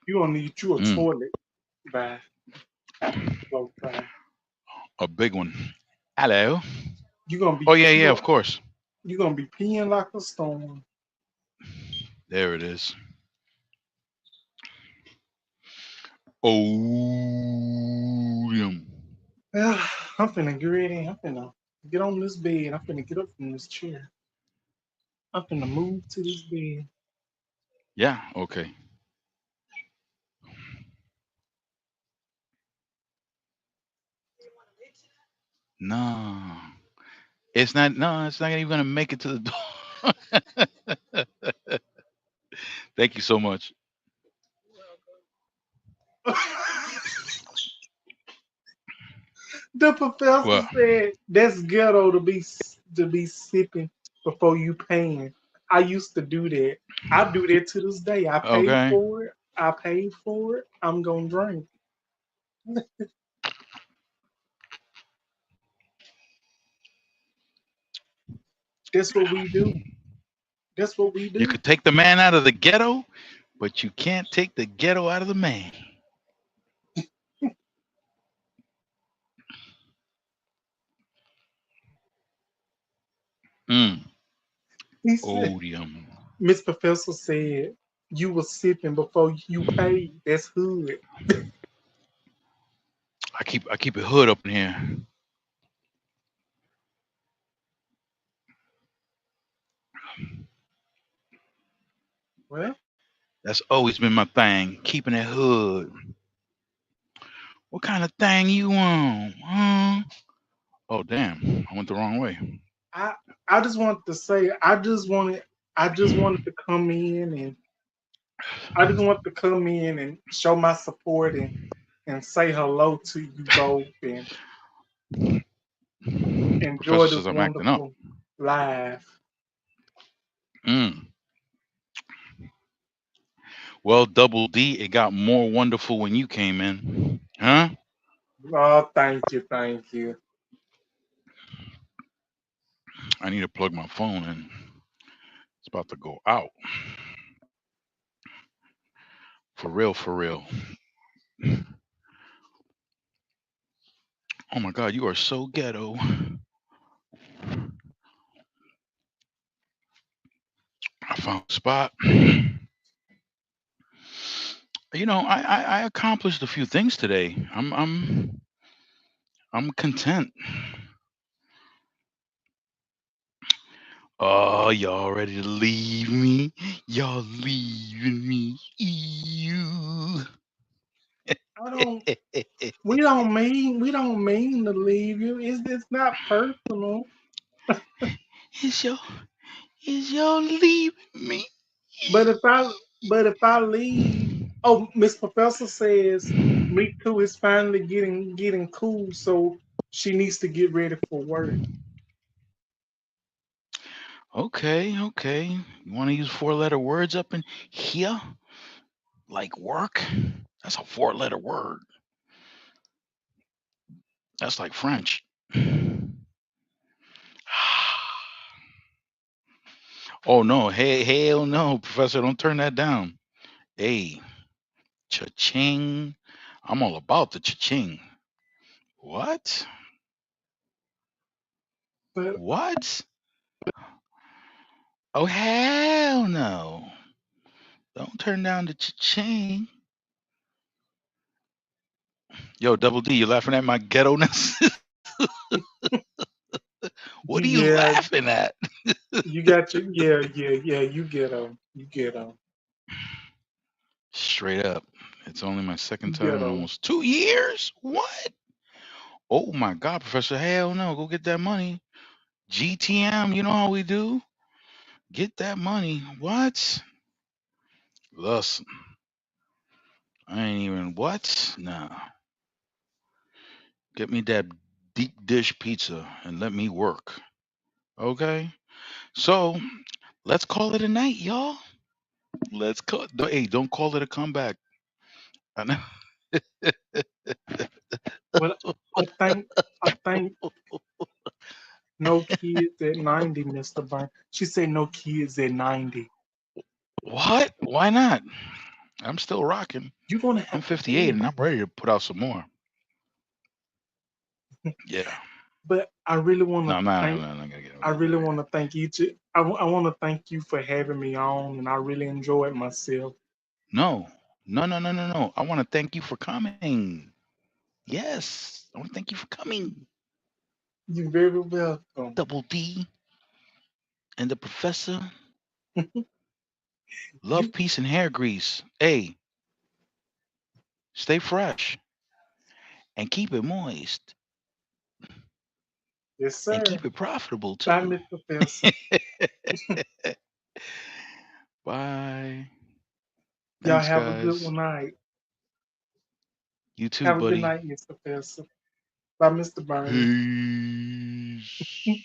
You gonna need you a Mm. toilet by go time. A big one. Hello. You gonna be Oh yeah, you yeah. gonna, Of course. you gonna be peeing like a storm. There it is. Odium. Well, I'm finna get ready. I'm finna get on this bed. I'm finna get up from this chair. I'm finna move to this bed. Yeah. Okay. No, it's not. No, it's not even gonna make it to the door. Thank you so much. The professor Well, said that's ghetto to be sipping before you paying. I used to do that. I do that to this day. I paid okay. for it. I paid for it. I'm gonna drink. That's what we do. That's what we You do. could take the man out of the ghetto, but you can't take the ghetto out of the man. Mm. He said, Odium. Miss Professor said you were sipping before you paid. That's hood. I keep it hood up in here. Well, That's always been my thing, keeping it hood. What kind of thing you on? Huh? Oh damn, I went the wrong way. I I just wanted to say I just wanted to come in and I just want to come in and show my support and say hello to you both and enjoy Professor this says I'm acting up. wonderful live. Mm. Well, Double D, it got more wonderful when you came in. Huh? Oh, thank you, thank you. I need to plug my phone in. It's about to go out. For real, for real. Oh my God, you are so ghetto. I found a spot. You know, I accomplished a few things today. I'm content. Oh, y'all ready to leave me? Y'all leaving me? Ew. I don't we don't mean to leave you. It's not personal. is y'all is y'all leaving me? But if I leave, oh, Miss Professor says me too is finally getting cool, so she needs to get ready for work. Okay, okay. You want to use four-letter words up in here? Like work? That's a four-letter word. That's like French. Oh no, hey, hell no, Professor, don't turn that down. Hey, cha-ching. I'm all about the cha-ching. What? But What? Oh hell no. Don't turn down the cha-ching. Yo, Double D, you laughing at my ghetto-ness? What are you yeah, laughing at? you got your yeah, you get 'em. Straight up. It's only my second You time get in 'em. almost 2 years? What? Oh my God, Professor, hell no. Go get that money. GTM, you know how we do? Get that money. What? Listen, I ain't even, what? Nah. Get me that deep dish pizza and let me work. Okay? So, let's call it a night, y'all. Let's call, hey, don't call it a comeback. I know. But I think no kids at 90, Mr. Burn. She said no kids at 90. What? Why not? I'm still rocking. You're gonna I'm have to 58 pay. and I'm ready to put out some more. Yeah. But I really want No, to I'm not. thank I'm not gonna get I it. really want to thank each. I want to thank you for having me on, and I really enjoyed myself. No, no, no, no, no, no. I want to thank you for coming. Yes, I want to thank you for coming. You're very welcome. Double D and the professor. Love, You, peace, and hair grease. Hey, stay fresh and keep it moist yes, and sir. keep it profitable Bye, too. Mr. Professor. Bye. Y'all Thanks, have a good guys. one night. You too, Have a good buddy. night, Mr. Professor. Bye, Mr. Bernie. Peace.